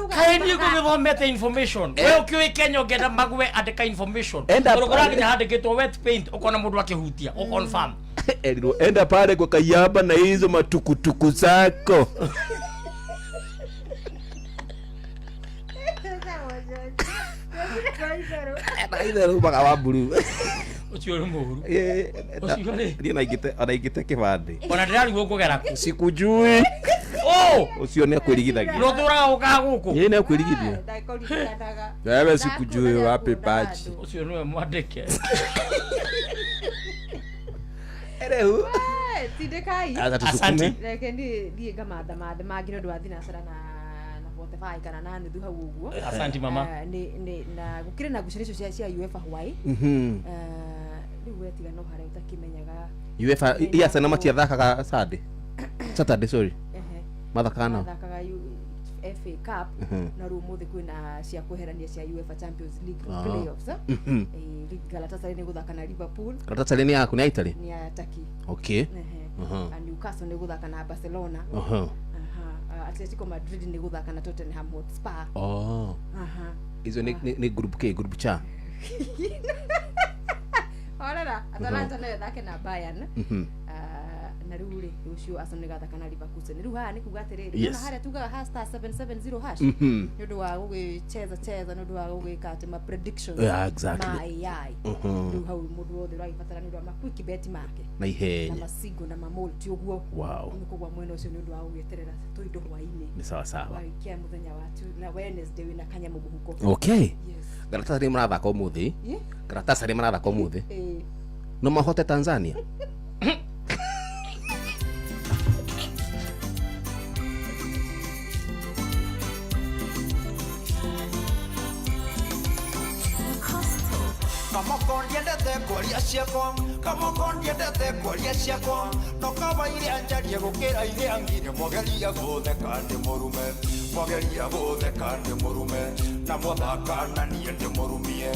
S15: kaeni gũgĩthomete information we ũkĩũĩ Kenya ũngĩenda magwe andĩka information ũrũgũraginya handĩkĩtwo wet paint ũkona mũndũ akĩhutia confirm
S17: enda pale kwa Kayaba na hizo matukutuku zako Either rubaga wa buru
S15: ucio uri muhuru
S17: ucio ri anaigite kibande
S15: ona ndirari gukugera ku
S17: sikujui ucio ni akwirigithagia
S15: no turaga uka guku
S17: yeye ni akwirigithia wewe sikujui wapi baji
S15: ucio niwe mwandike
S17: erehu
S18: tindekai
S17: asante
S18: reke ndi gamatha mangi ndu wa thinacara na Spotify kana na nuthu hau uguo.
S15: Asante mama.
S18: Ni na gukire na guciricio cia UEFA Hawaii. Riu wetiga no hare utakimenyaga.
S17: UEFA iya sana matia thakaga Saturday sorry. Mathakaga na.
S18: Mathakaga FA Cup na riu muthi kwina cia kuherania cia UEFA Champions League playoffs. Galatasaray ni guthaka na Liverpool.
S17: Galatasaray ni yaku ni Italy.
S18: Ni ya Turkey.
S17: Okay.
S18: Newcastle ni guthaka na Barcelona. Atletico Madrid ni guthaka na Tottenham Hotspur.
S17: Hizo ni group K, group cha.
S18: Orara, Atalanta nayo thake na Bayern. na riu ri ucio Arsenal gathakana Leverkusen riu ha ni kuga atiriri
S17: Yes.
S18: na haria tugaga #770 hash
S17: Mhm.
S18: ni undu wa gugicheza ni undu wa gugika ati ma predictions
S17: Yeah, exactly.
S18: ma AI riu hau mundu wothe uraibatara ni undu wa ma quick bet make
S17: Na ihenya.
S18: na masigo na mamulti uguo
S17: Wow.
S18: ni kugwa mwena ucio ni undu wa gugieterera tuindo hwaini
S17: Ni sawa sawa.
S18: waikia muthenya watu na Wednesday wina kanya mubuhuko
S17: Okay. Karatasi ri marathaka umuthi.
S18: Yeah.
S17: Karatasi ri marathaka umuthi.
S18: Eh.
S17: No mahote Tanzania.
S2: Kamoko ndiendete kwaria ciakwa kamoko ndiendete kwaria ciakwa no kaba iria njarie gukira iria ngire mwageria gutheka ndi murume mwageria gutheka ndi murume na mwathaka na nie ndi murumie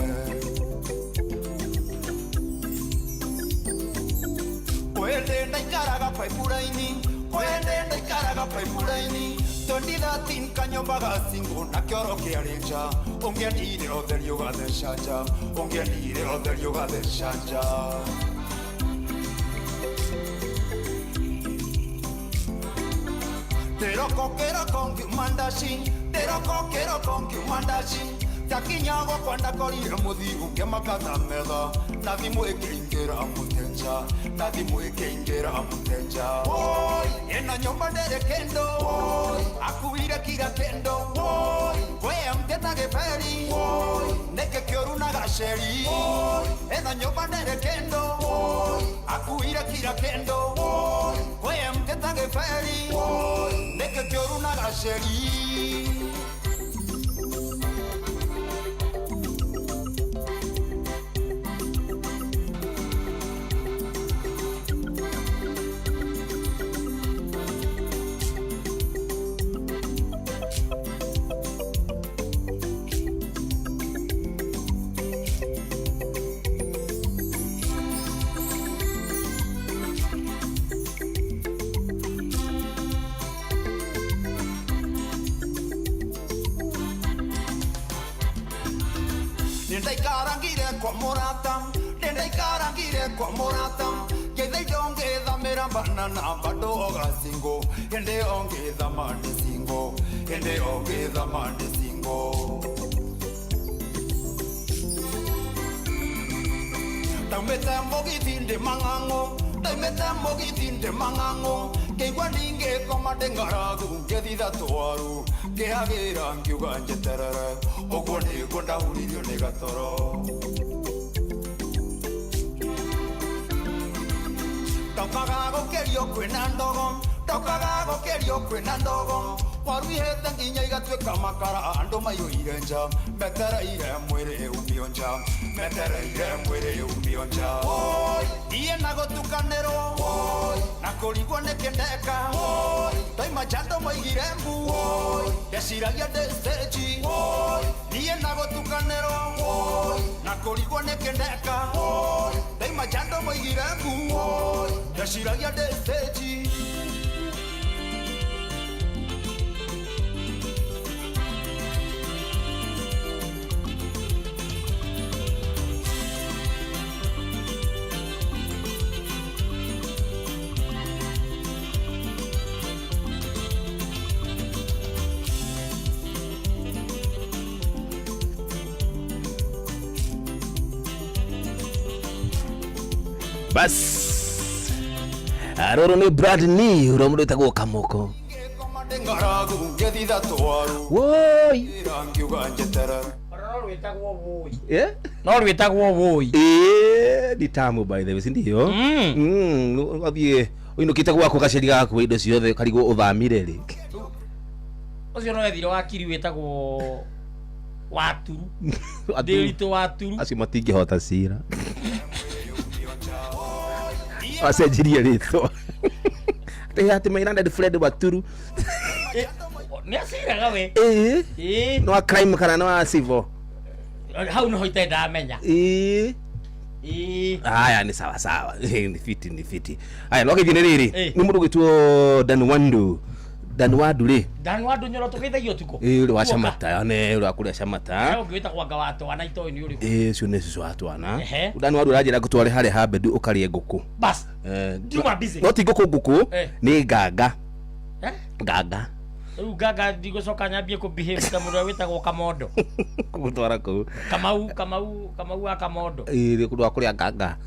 S2: kwende ndaikaraga paipuraini kwende ndaikaraga paipuraini 2013 kanyombaga singo na kioro kiarinja ungiendire otheri ugathecanja ungiendire otheri ugathecanja Deroko mandashi takinyago kwanda korire muthiru ngemakata metha na thimu ikiingira mutenja na thimu ikiingira mutenja oi ena nyumba ndere kendo oi akuire kira kendo oi we amteta geferi oi neke kioru na gasheri oi ena nyumba ndere kendo oi akuire kira kendo oi we amteta geferi oi neke kioru na gasheri Nindaikarangire kwa murata Githaido ngithamira banana bado ogasingo Hende ongithama ndisingo Hende ongithama ndisingo Taumete mogithinde mangango Taumete mogithinde mangango Keigwa ninge komade ngaragu Ngethitha twaru Ngihagira ngiuga njeterere Oguo niguo ndahuririo ni gatoro Tokaga gukerio kwina ndogo waru ihete nginya igatuika makara andu maiyuire nja metereire mwiri umio nja metereire mwiri umio nja oi iye na gutukanirwo oi na kurigwo ni kindeka oi toima jando maigire mbu oi ndeciragia ndi stage oi iye na gutukanirwo oi na kurigwo ni kindeka oi toima jando maigire mbu oi ndeciragia ndi stage
S17: Bas aroro ni Brad ni uramuri tagwo kamoko
S2: ngaragu ngethitha twaru
S17: woi
S2: ngiuga njeterere
S15: no rwitagwo woi
S17: ni tamu by the way sindio wathie uinukite gwako gaceri gaku indo ciothe karigwo uthamire ri
S15: ucio no ethire wakiri witagwo waturu ndirito waturu
S17: acio matingihota cira acenjirie ritwa ati mairanda Fred Waturu
S15: ni aciraga we
S17: no crime kana no civil
S15: hau no hoite ndamenya
S17: aya ni sawa sawa ni fiti haya no githine riri ni mundu gitwo Dan Wandu Dan Wadu
S15: nyoro tugeithagio tuko
S17: uri wa Shamata ne uri akuria Shamata
S15: ungita kwanga watu ana ito ni uri
S17: cio neci watu ana Dan Wadu rajira gutware hare habedu ukarie nguku
S15: bas juma busy
S17: no ti nguku ni nganga nganga
S15: gaga ndigocoka nyambie ku behave ta mundu witagwo Kamondo
S17: gutwara ku
S15: kamau akamondo
S17: kundu akuria nganga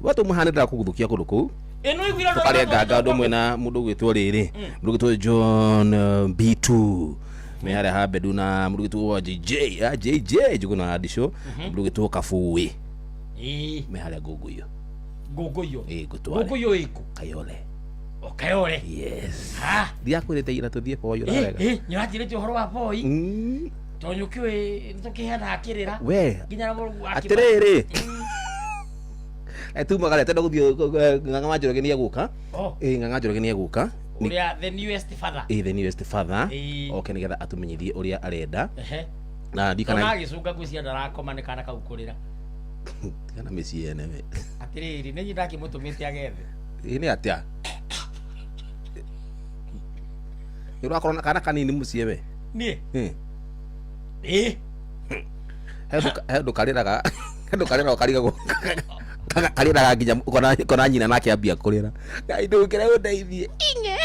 S17: watu muhanira kuguthukia kundu ku
S15: eno igwira ndo
S17: kare nganga ndo mwena mundu gwitwo riri mundu gwitwo John B2 me hare habedu na mundu gwitwo JJ juguna adisho mundu gwitwo Kafuwi me hare guguyo gutwara
S15: guguyo iko Kayole
S17: yes ha dia kwirete ira tuthie poyo wega
S15: nyajirete uhoro wa poi tonyukiwe ntukihana akirira
S17: we
S15: ginya murugu
S17: atiriri tu magare tendo guthio nganga majoroge ni aguka nganga majoroge ni aguka
S15: uria the newest father
S17: the newest father okay nigetha atumenyithie uria arenda na ndikana
S15: na gicunga gwiciria ndarakoma ne kana kaukurira
S17: kana meci ene we
S15: atiriri ni ndaki mutumite agethe
S17: ni atia iro akorona kana kanini mucie we
S15: ni
S17: hedo kariraga ukariga kariraga nginya kona nyina nake ambia kurira ngai ndukire undeithie inge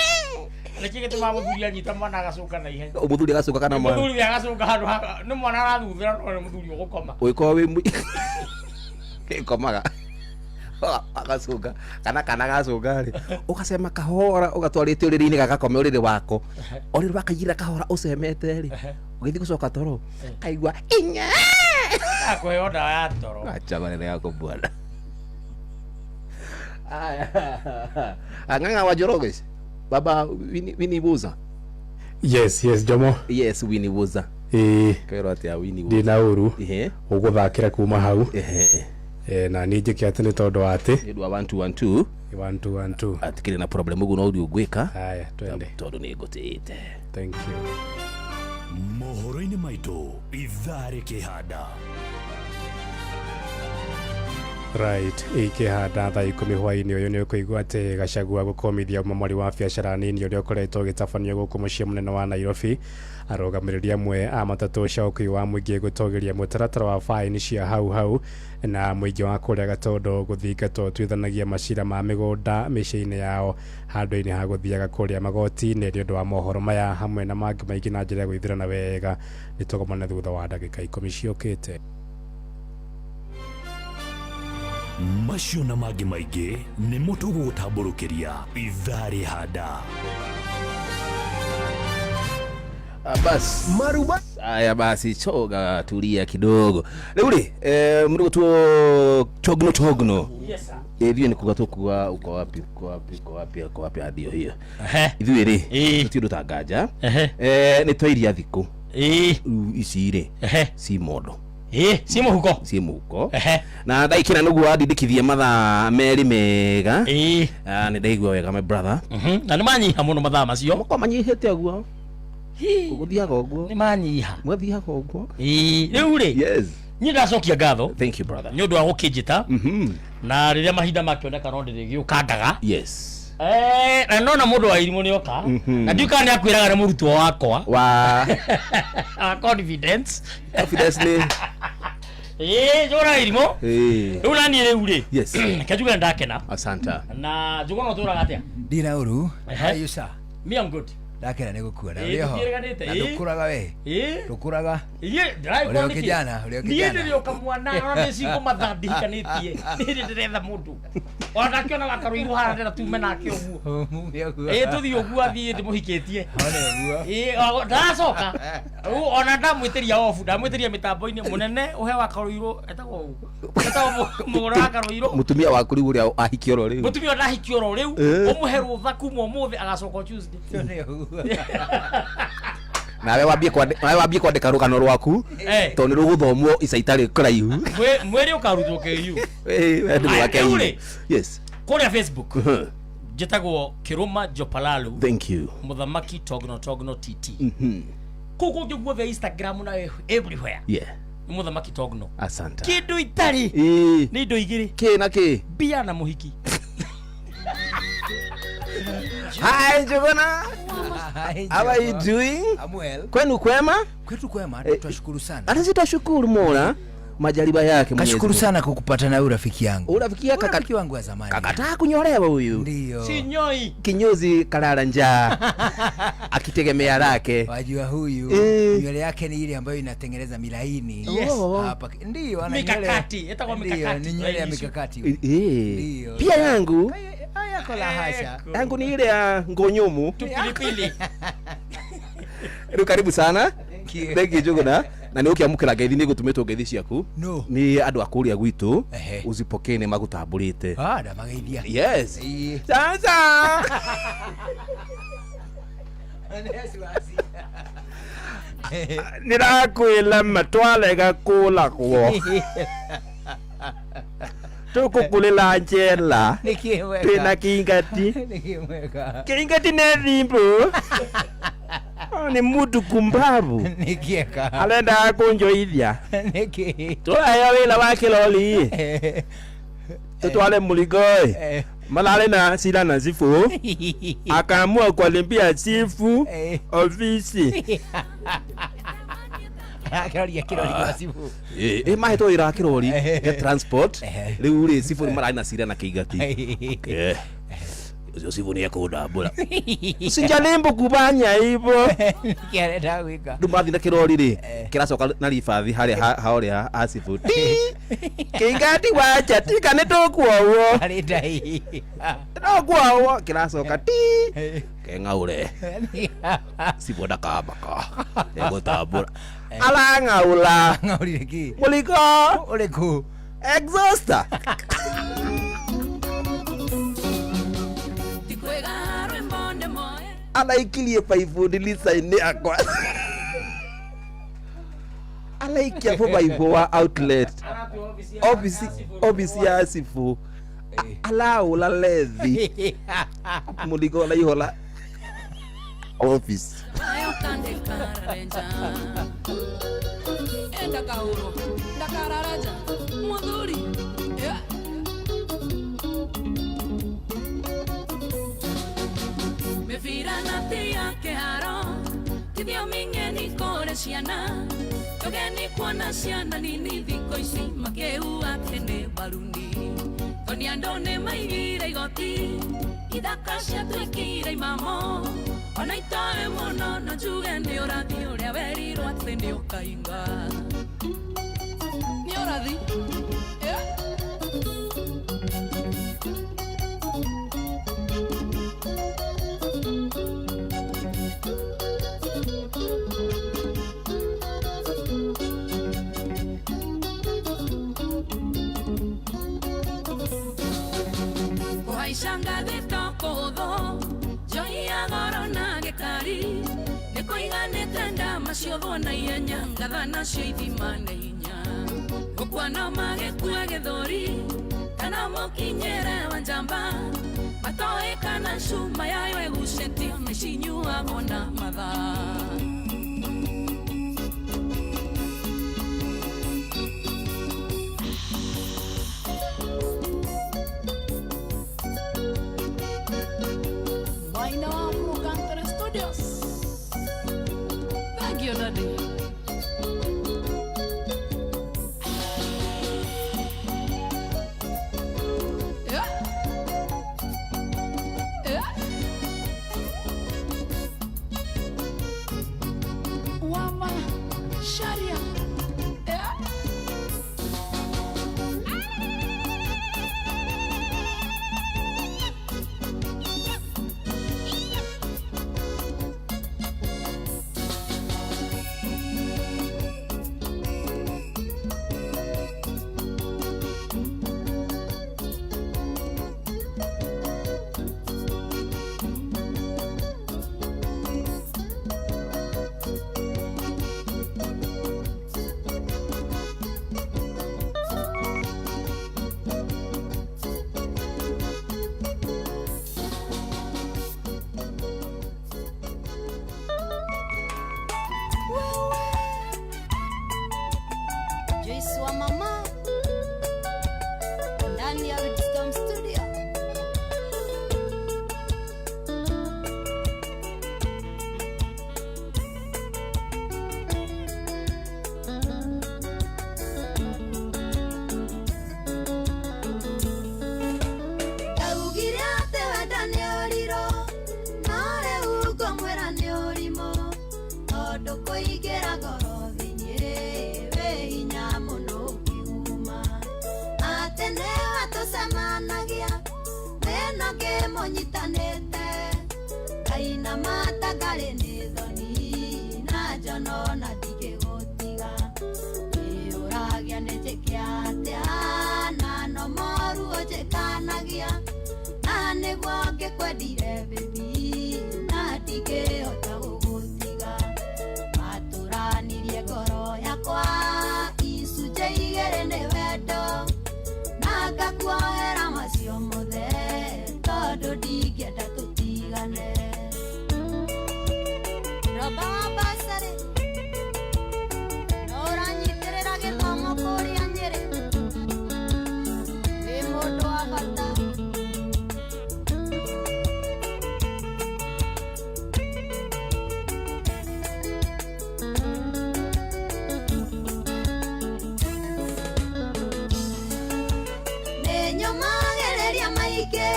S15: Lekige tuma muthuri anyita mwana agacuka na ihe
S17: muthuri agacuka kana mwana
S15: muthuri agacuka handu ni mwana arathuthira no muthuri ugukoma
S17: wiko we komaga agacuka kana gacuka ri ugasema kahora ugatwarite uriri-ini gagakome uriri wako uriri wakayira kahora ucemete ri ugithi gucoka toro kaigua inya
S15: akweo dawa ya toro
S17: acha maneno yako bwana anganga wa Joroges baba Winnie Buza
S4: yes Jomo
S17: yes Winnie Buza kero atia Winnie Buza
S4: dina uru uguthakira kuma hau na nije ati ni tondu ati
S17: ndu 112
S4: 112
S17: atikire na problem ugu no uri ugwika
S4: haya twende
S17: tondu ni ngutite
S4: thank you
S1: mohoro-ini maitu ithare kihanda
S4: right ikihanda thaa 10 hwaini uyu ni ukuigua ati Gachagua gukomithia mamari wa biacara nini uria ukoretwo gitafanio guku mucii munene wa Nairobi arogamiriria amwe a matatu cauki wa muingi gutogeria mutaratara wa faini cia hau na muingi wa kuria Gatondo guthingatwo twithanagia macira ma migunda micii-ini yao handu-ini ha guthiaga kuria magoti-ini ri undu wa mohoro maya hamwe na mangi maingi na njira gwithirana wega nitugomana thutha wa ndagika 10 ciokite
S1: macio na mangi maingi ni mutugu gutamburukiria ithare handa
S17: bas maruba aya basi choga tulia kidogo leuli mdogo tu chogno
S15: yes sir
S17: hivi ni kugatukua uko wapi hadi hiyo hivi ri tindo tangaja ni toiria thiku icire si modo
S15: si muhuko
S17: na ndaikira nugu adidikithie mathaa meri mega ni ndaigua wega my brother
S15: na ni manyiha muno mathaa macio
S17: mako manyihete aguo guthiaga uguo
S15: ni manyiha
S17: mwathiaga uguo
S15: riu ri
S17: yes
S15: ni ndacokia ngatho
S17: thank you brother
S15: ni undu wa gukijita na riria mahinda makioneka no ndiri giukandaga
S17: yes
S15: na nona mundu wa irimu ni oka na ndiuka ni akwiraga ni murutwo wakwa
S17: wa
S15: confidence
S17: ni
S15: jora irimu riu nani riu ri
S17: yes
S15: kajuga ndakena
S17: asanta
S15: na jugo no turaga atia
S14: ndina uru how you sir
S15: me am good
S14: ndakena ni gukura uri ho na ndukuraga we ndukuraga
S15: drive
S14: uri kijana
S15: ndiye ndio kamwana na nisigo mathambikanitie ni ndiretha mundu ona kiona wakaruiru hara ndera tume nake uguo tuthi uguo athie ndimuhikitie ndacoka ona ndamwitiria ofu ndamwitiria mitambo-ini munene uhe wakaruiru etagwo mugora wakaruiru
S17: mutumia waku riu uria ahikio ro riu
S15: mutumia ndahikio ro riu umuheru thaku mo muthi agacoka Tuesday
S17: nawe wambie kwandika rugano rwaku to ni ruguthomwo ica itari kuraihu
S15: mweri ukarutwo KU
S17: yes
S15: kuria Facebook jetagwo Kiruma Jopalalu
S17: thank you
S15: muthamaki togno TT kuko guothe Instagram na everywhere
S17: yeah
S15: muthamaki togno
S17: asante
S15: kindu itari ni indo igiri
S17: ki na ki
S15: bia na muhiki
S17: hai jogona How are you doing?
S14: I'm well.
S17: Kwenu kwema?
S14: Kwetu kwema, tunashukuru sana.
S17: Hata sitashukuru Mola majaliba yake Mwenyezi.
S14: Kashukuru sana kukupata na rafiki yangu.
S17: Rafiki yake
S14: rafiki wangu wa zamani.
S17: Kakataa kunyolewa huyu.
S14: Ndio.
S15: Sinyoi.
S17: Kinyozi kalala njaa. Akitegemea lake.
S14: Wajua huyu nywele yake ni ile ambayo inatengeneza milaini.
S15: Yes.
S14: Hapa ndio ana
S15: mikakati, itakuwa mikakati.
S14: Ni nywele ya mikakati.
S17: Ndio. Pia yangu
S14: yako la hasha.
S17: Yangu ni ile ya ngonyumu.
S15: Tupilipili.
S17: Ndio karibu sana. Thank you na ni ukiamukira gethi ni gutumite gethi ciaku.
S14: No.
S17: Ni andu akuria gwitu uzipokee ne magutamburite.
S14: Da mageithia.
S17: Yes. Sasa. Nirakwila matwale gakula kwo. Tukukulila njela.
S14: Nikiweka.
S17: Pina kingati.
S14: Nikiweka.
S17: Kingati ne thimbu. Ni mutu kumbavu.
S14: Nikieka.
S17: Alenda kunjoithia.
S14: Niki.
S17: Tuaya wila wa kiloli. Tutwale muligoi. Malale na sila na sifu. Akaamua kualimbia sifu ofisi.
S14: Kirori kwa sifu.
S17: Mahe to ira kirori get transport. Riu ri sifu ni malale na sila na kigati. Uzo sifu ni yakudabula. Usinjalimbo kubanya hivyo.
S14: Kiareta wika.
S17: Dumathi na kirori ri kiracoka na rifathi hari haoria asifu. Kingati wacha tika nitokuowo.
S14: Ari dai.
S17: Nitokuowo kiracoka ti. Kengaure. Sifu ndakabaka. Egotambura. Alangaula.
S14: Ngaurire ki?
S17: Muliko.
S14: Uliku.
S17: Exhauster. Alaikilie paipu dilisaini akwa. Alaikia po paipu wa outlet. Ofisi ya sifu. Alao la lethi. Muligo la ihola. Office.
S8: Enda kauro. Ndakararaja. Mudhuri. Mefirana tia keharo. Tithio mingeni kore ciana. Togeni kuona ciana nini thiko ici makĩua kene baruni. Toni andũ nĩ maigire igoti. Ithaka ciatuĩkire imamo. Ona itoĩ mũno no njuge nĩ ũrathi ũrĩa werirwo atĩ nĩ ũkainga. Nĩ ũrathi? Kuhaicanga thitoko hũthũ. Njoi ya goro na gĩkari. Nĩ kũiganĩte ndama ciotho na ihenya. Ngatha nacio ithima na hinya. Gũkua no magĩkua gĩthũri. Kana mũkinyĩre wa njamba. Matoĩ kana cuma yayo ĩgucĩtio nĩ cinyuagwo na mathaa. Thank you, Daddy. Wama Sharia.
S3: na matagare ni thoni na jono na dige gotiga uragia ne chekiatia na no moru ojekanagia na ne gwake kwedire baby na dige otagotiga maturanirie ngoro yakwa isuje igere ne wendo na gakwahera macio mothe tondu ndingĩenda tũtigane roba wa basarĩ no ũranyitĩrĩra gĩthomo kũrĩa Nyĩrĩ wĩ mũndũ wa bata nĩnyũmagĩrĩria maingĩ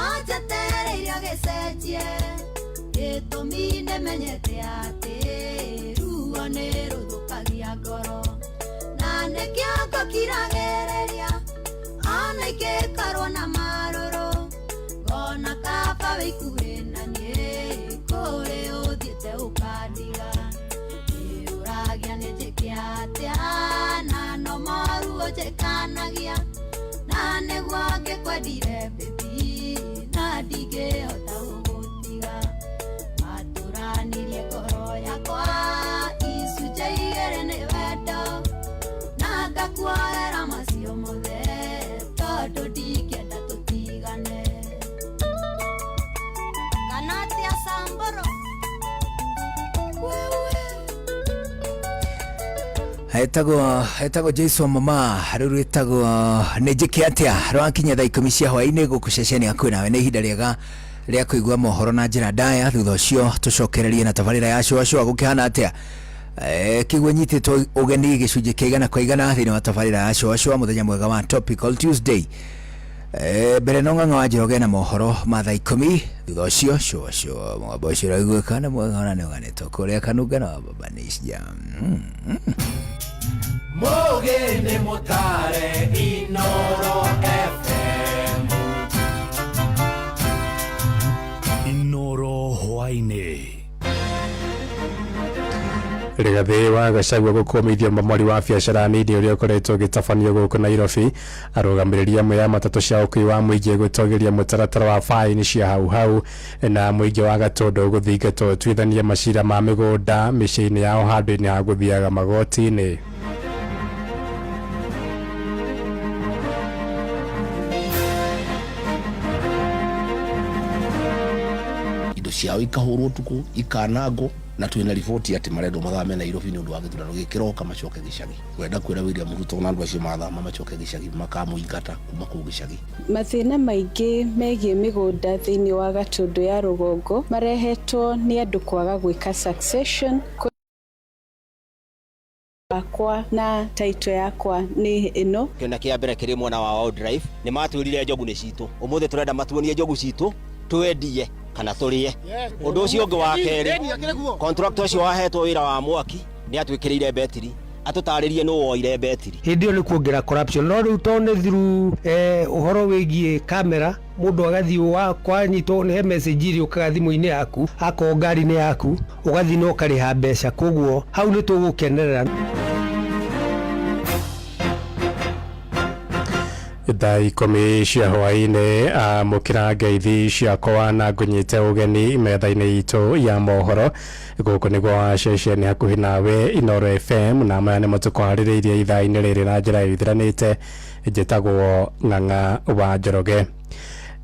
S3: anjetereire gĩcenjie gĩtũmi nĩmenyete atĩ ruo nĩ rũthũkagia ngoro na nĩkĩo ngũkiragĩrĩria ona ingĩkorwo na marũrũ ngona kaba wĩikuĩ na niĩ kũrĩ ũthiĩte ũkandiga ũragia nĩ njĩke atĩa na no moru ũnjĩkanagia na nĩguo ngĩkwendire baby na ndingĩhota gũgũtiga matũranirie ngoro yakwa icunjĩ igĩrĩ nĩ wendo na ngakuoera macio mothe tondũ ndingĩenda tũtigane kana atĩa Samburu
S14: hetagwo Jason Mama riu rwitagwo nĩ njĩke atĩa rwakinya thaa 10 cia hwaĩ-inĩ gũkũ ceceni yaku nawe nĩ ihinda rĩega rĩa kũigua mohoro na njĩra ndaya thutha ũcio tũcokererie na tabarĩra ya cũa gũkĩhana atĩa kĩguo nyitĩtwo ũgeni gĩcunjĩ kĩa igana kwa igana thĩinĩ wa tabarĩra ya cũa mũthenya mwega wa Topical Tuesday mbere no ng'ang'a wa Njoroge na mohoro ma thaa 10 thutha ũcio cũa mwamba ũcio ũraiguĩka na mwega ona nĩ ũganĩtwo kũrĩa Kanunga na Babanis Jam
S12: Mogene Motare Inoro FM
S1: Inoro hwainĩ
S4: Rigathi wa Gachagua gũkũmithio mamwari wa biacara nini ũrĩa ũkoretwo ũgĩtabanio gũkũ Nairobi arũgamĩrĩri amwe ya matatũ cia ũkui wa mũingĩ gũtũgĩria mũtaratara wa faini cia hau na mũingĩ wa Gatũndũ gũthingatwo ũtuithania macira ma mĩgũnda mĩciĩ-inĩ yao handũ-inĩ ha gũthiaga magoti-inĩ.
S17: Indo ciao ikahũrwo tuku ikanangwo na twina riboti ati marendo mathame Nairobi ni undu wa githurano gikiroka macoke gicagi wenda kwira William Ruto na andu acio mathama macoke gicagi makamuingata kuma kuu gicagi
S16: mathina maingĩ megiĩ mĩgũnda thĩinĩ wa Gatũndũ ya rũgongo marehetwo nĩ andũ kwaga gwĩka succession akwa na taito yakwa ni ino
S6: kiona kia mbere kiri mwena wa Wild Drive ni matwirire njogu ni citu umuthi turenda matuonie njogu citu twendie kana turie undu ucio ungi wa keri contractor ucio wahetwo wira wa mwaki ni atwikirire betiri atutaririe no woire betiri
S21: hindi yo ni kuongera corruption no riu to ne thiru uhoro wigie kamera mundu agathi wa kwanyitwo ni message iri ukaga thimu-ini yaku ako ngari-ini yaku ugathi no kariha mbeca koguo hau ni tugukenerera
S4: thaa 10 cia hwaĩ-inĩ mũkĩra ngeithi ciakwa na ngũnyite ũgeni metha-inĩ itũ ya mohoro gũkũ nĩgwo ceceni hakuhĩ nawe Inoro FM na maya nĩmo tũkũharĩrĩirie ithaa-inĩ rĩrĩ na njĩra ĩthiranĩte njĩtagwo Ng'ang'a wa Njoroge.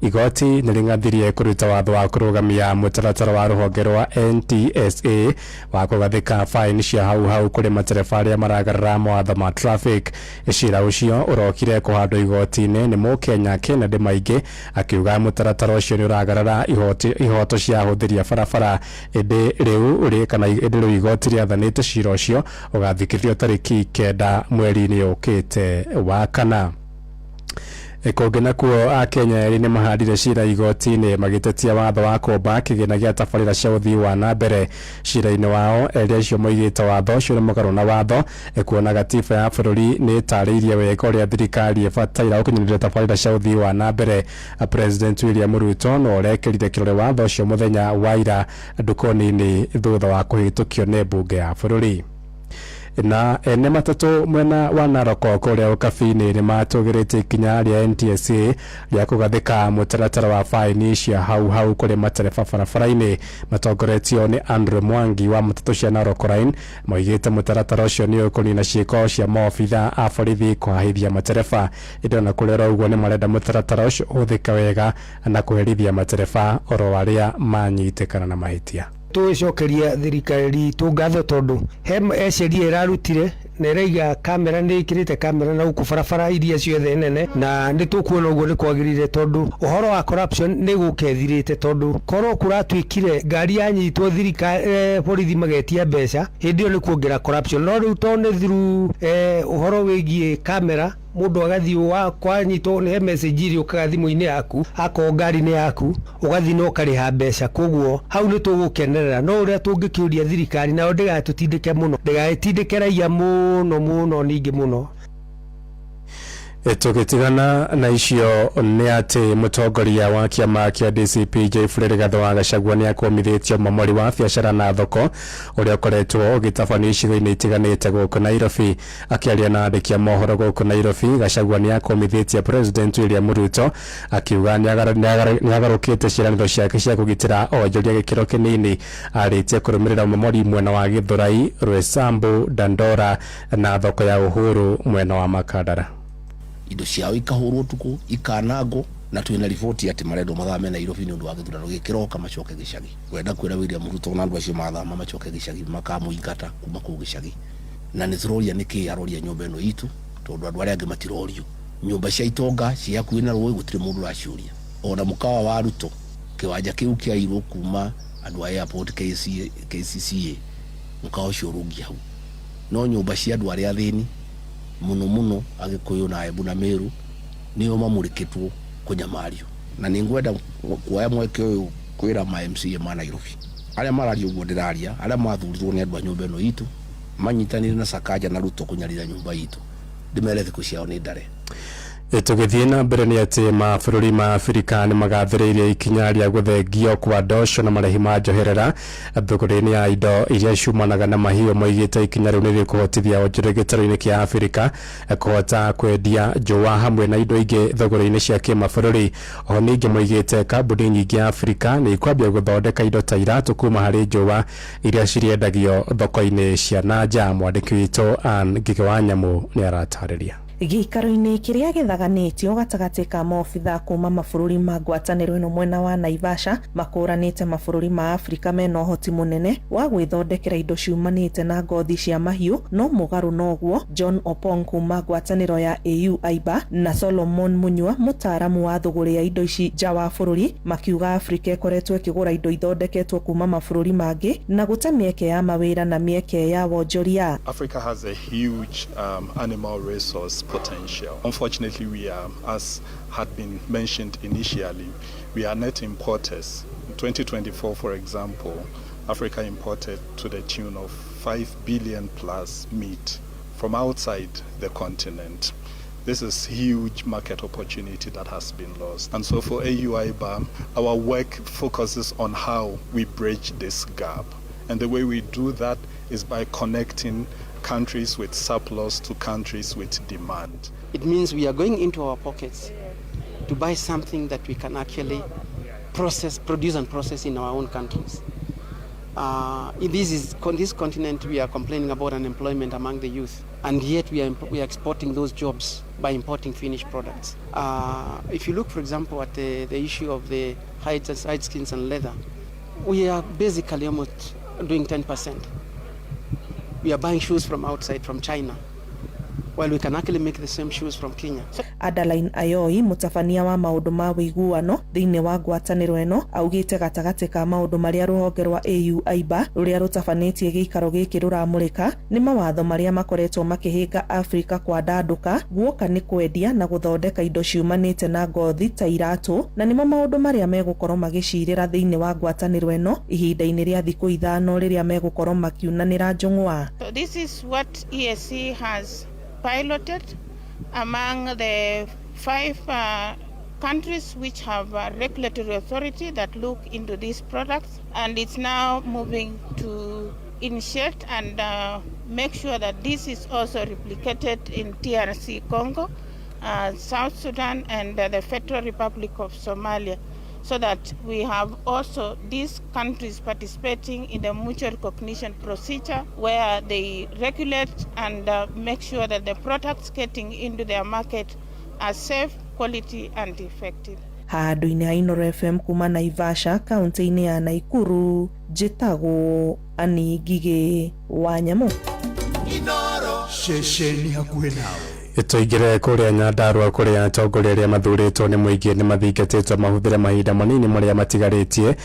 S4: Igoti nĩrĩng'athirie kũruta watho wa kũrũgamia mũtaratara wa rũhonge rwa NTSA wa kũgathĩka faini cia hau kũrĩ matereba arĩa maragarara mawatho ma traffic. Cira ũcio ũrokire kũhandwo igoti-inĩ nĩ Mũkenya Kennedy Maingĩ akiuga mũtaratara ũcio nĩ ũragarara ihoto cia ahũthĩri a barabara ĩndĩ rĩu igoti rĩathanĩte cira ũcio ũgathikĩrĩrio tarĩki 9 mweri-inĩ ũkĩte wa kana. Kũngĩ kuo a Kenya erĩ nĩ mahandire cira igoti-inĩ magĩtetia watho wa kũmba kĩgĩna gĩa tabarĩra cia ũthii wa na mbere. Cira-inĩ wao erĩ acio moigĩte watho ũcio nĩ mũgarũ na watho, kuona gatiba ya bũrũri nĩ ĩtarĩirie wega ũrĩa thirikari ĩbataire gũkinyanĩria tabarĩra cia ũthii wa na mbere. President William Ruto no ũrekĩrire kĩrore watho ũcio mũthenya wa ira ndũkũ-inĩ thutha wa kũhĩtũkio nĩ mbunge ya bũrũri. Na ene matatũ mwena wa Narok kũrĩa ũkabi-inĩ nĩ matũgĩrĩte ikinya rĩa NTSA rĩa kũgathĩka mũtaratara wa faini cia hau kũrĩ matereba barabara-inĩ. Matongoretio nĩ Andrew Mwangi wa matatũ cia Narok Line moigĩte mũtaratara ũcio nĩ ũkũnina ciĩko cia maobitha a borithi kũhahithia matereba. Ĩndĩ na kũrera ũguo nĩ marenda mũtaratara ũcio ũhũthĩke wega na kũherithia matereba oro arĩa manyitĩkana na mahĩtia.
S21: Tũcokeria thirikari tũngatho tondu eceria irarutire na ĩraiga kamera nĩ ĩkĩrĩte kamera na gũkũ barabara iria ciothe nene, na nĩ tũkuona ũguo nĩ kwagĩrĩire tondu ũhoro wa corruption nĩ gũkethirĩte tondu korwo kũratuĩkire ngari yanyitwo thirikari borithi magetia mbeca hĩndĩ ĩyo nĩ kuongerera corruption. No rĩu to nĩ through ũhoro wĩgiĩ kamera mundu agathii kwanyitwo nĩ message iri ũkaga thimũ-inĩ yaku akorwo ngari-inĩ yaku ũgathi no ũkarĩha mbeca. Koguo hau nĩ tũgũkenerera, no ũrĩa tũngĩkĩũria thirikari nao ndĩgatũtindĩke mũno, ndĩgatindĩke raia mũno ningĩ mũno. Tũgĩtigana na icio nĩ atĩ mũtongoria wa kĩama kĩa DCP J. Rigathĩ wa Gachagua nĩ akomithĩtio mamori wa biacara na thoko ũrĩa ũkoretwo ũgĩtabanio icigo-inĩ itiganĩte gũkũ Nairobi. Akĩaria na andĩki a mohoro gũkũ Nairobi, Gachagua nĩ akomithĩtie President William Ruto akiuga nĩ agarũkĩte ciĩranĩro ciake cia kũgitĩra onjoria gĩkĩro kĩnini. Arĩtie kũrũmĩrĩra mamori mwena wa Gĩthũrai, Roysambu, Dandora na thoko ya Uhuru mwena wa Makadara.
S5: Indo ciao ikahũrwo tuku ikanangwo na twina riboti ati marendo mathame Nairobi ni undu wa gĩthurano gĩkĩroka macoke gĩcagi. Kwenda kwĩra William Ruto na andũ acio mathama macoke gĩcagi makamũingata kuma kũu gĩcagi. Na nĩ tũroria nĩkĩ aroria nyũmba ĩno itu tondu andũ arĩa angĩ matirorio. Nyũmba cia itonga cia hakuhĩ na rũĩ gũtirĩ mũndũ ũraciũria. Ona mũkawa wa Ruto kĩwanja kĩu kĩairwo kuma andũ a airport KCCA mũkawa ũcio ũrũngia hau. No nyũmba cia andũ arĩa athĩni muno Agĩkũyũ na Embu na Meru nĩo mamũrĩkĩtwo kũnyamario. Na nĩ ngwenda kuoya mweke ũyũ kwĩra ma MCA ma Nairobi arĩa mararia ũguo ndĩraria, arĩa mathurirwo nĩ andũ a nyũmba ĩno itu manyitanĩre na Sakaja na Ruto kũnyarira nyũmba itu, ndĩmere thikũ ciao nĩ ndare. Tũgĩthiĩ na mbere nĩ atĩ mabũrũri ma Afrika nĩ magathĩrĩirie ikinya rĩa gũthengio kwa ndosho na marĩhi ma njoherera thũgũrĩ-inĩ ya indo iria ciumanaga na mahiũ. Moigĩte ikinya rĩu nĩ rĩkũhotithia onjoria gĩtarũ-inĩ kĩa Afrika kũhota kwendia njũa hamwe na indo ingĩ thũgũrĩ-inĩ cia kĩmabũrũri. Oho ningĩ moigĩte kambuni nyingĩ Afrika nĩ ikwambia gũthondeka indo ta iratũ kuma harĩ njũa iria ciriendagio thoko-inĩ cia nanja. Mwandĩki witũ Ann Ngigĩ wa Nyamũ nĩ aratarĩria.
S10: Gĩikaro-inĩ kĩrĩa gĩthaganĩtio gatagatĩ ka maobitha kuma mabũrũri ma ngwatanĩro ĩno mwena wa Naivasha makũranĩte mabũrũri ma Afrika mena ũhoti mũnene wa gwĩthondekera indo ciumanĩte na ngothi cia mahiũ. No mũgarũ noguo, John Opong kuma ngwatanĩro ya AU AIBA na Solomon Munyua mũtaaramu wa thũgũrĩ ya indo ici nja wa bũrũri makiuga Afrika ĩkoretwo ĩkĩgũra indo ithondeketwo kuma mabũrũri mangĩ na gũte mĩeke ya mawĩra na mĩeke ya wonjoria.
S11: Africa has a huge animal resource potential. Unfortunately, we are, as had been mentioned initially, we are net importers. In 2024, for example, Africa imported to the tune of 5 billion plus meat from outside the continent. This is huge market opportunity that has been lost. And so for AU-AIBA, our work focuses on how we bridge this gap. And the way we do that is by connecting countries with surplus to countries with demand.
S22: It means we are going into our pockets to buy something that we can actually produce and process in our own countries. In this continent, we are complaining about unemployment among the youth, and yet we are exporting those jobs by importing finished products. If you look, for example, at the issue of the hides, skins and leather, we are basically almost doing 10%. We are buying shoes from outside, from China. while we can actually make the same shoes from Kenya.
S10: Adeline Ayoi mutabania wa maundu ma wiguano thiini wa ngwataniro eno augite gatagati ka maundu maria ruhonge rwa AU AIBA ruria rutafanetie giikaro giki ruramurika ni mawatho maria makoretwo makihinga Afrika kwa ndanduka guoka ni kwendia na guthondeka indo ciumanite na ngothi ta iratu na nimo maundu maria megukorwo magicirira thiini wa ngwataniro eno ihinda-ini ria thiku ithano riria megukorwo makiunanira njung'wa.
S7: So this is what EAC has piloted among the 5 countries which have a regulatory authority that look into these products, and it's now moving to initiate and make sure that this is also replicated in TRC Congo, South Sudan and the Federal Republic of Somalia, so that we have also these countries participating in the mutual recognition procedure where they regulate and make sure that the products getting into their market are safe, quality and effective.
S10: Handu-ini ha Inoro FM kuma Naivasha, kaunti-ini ya Naikuru, njĩtagwo Ani Ngigĩ wa Nyamũ.
S2: Inoro
S1: Shesheni hakuhĩ nawe.
S4: Itoigire kuria Nyandarua kuria atongoria aria mathuritwo ni muingi ni mathingatitwo mahuthire mahinda manini maria matigaritie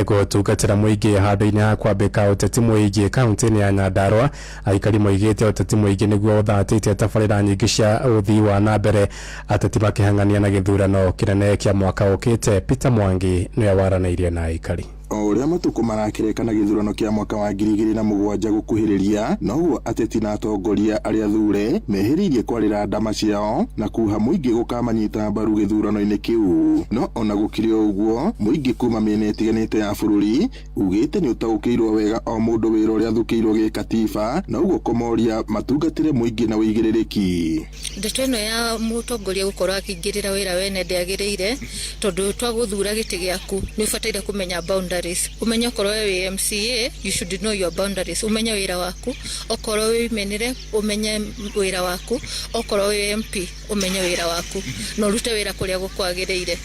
S4: gutungatira muingi handu-ini ha kwambika uteti muingi kaunti-ini ya Nyandarua. Aikari moigite uteti muingi niguo uthatĩtie tabarĩra nyingĩ cia uthii wa na mbere ateti makihang'ania na gĩthurano kinene kia mwaka ukite. Peter Mwangi niwe waranĩirie na aikari.
S9: Oria matuko marakireka na githurano kia mwaka wa 2007 gukuhiriria noguo ateti na atongoria aria thure mehiririe kwarira ndama ciao na kuha muingi gukamanyita mbaru githurano-ini kiu. No ona gukiri uguo muingi kuma miena itiganite ya bururi ugite ni utagukiirwo wega o mundu wira uria thukiirwo gikatiba na uguo komoria matungatire muingi na wigiririki.
S23: Ndeto ino ya mutongoria gukorwo akingirira wira wene ndiagiriire tondu twaguthura giti giaku ni ubataire kumenya boundaries. Umenya okorwo we MCA, you should know your boundaries. Umenya wira waku, okorwo we menire umenya wira waku, okorwo we MP umenya wira waku, no rute wira kuria gukwagiriire.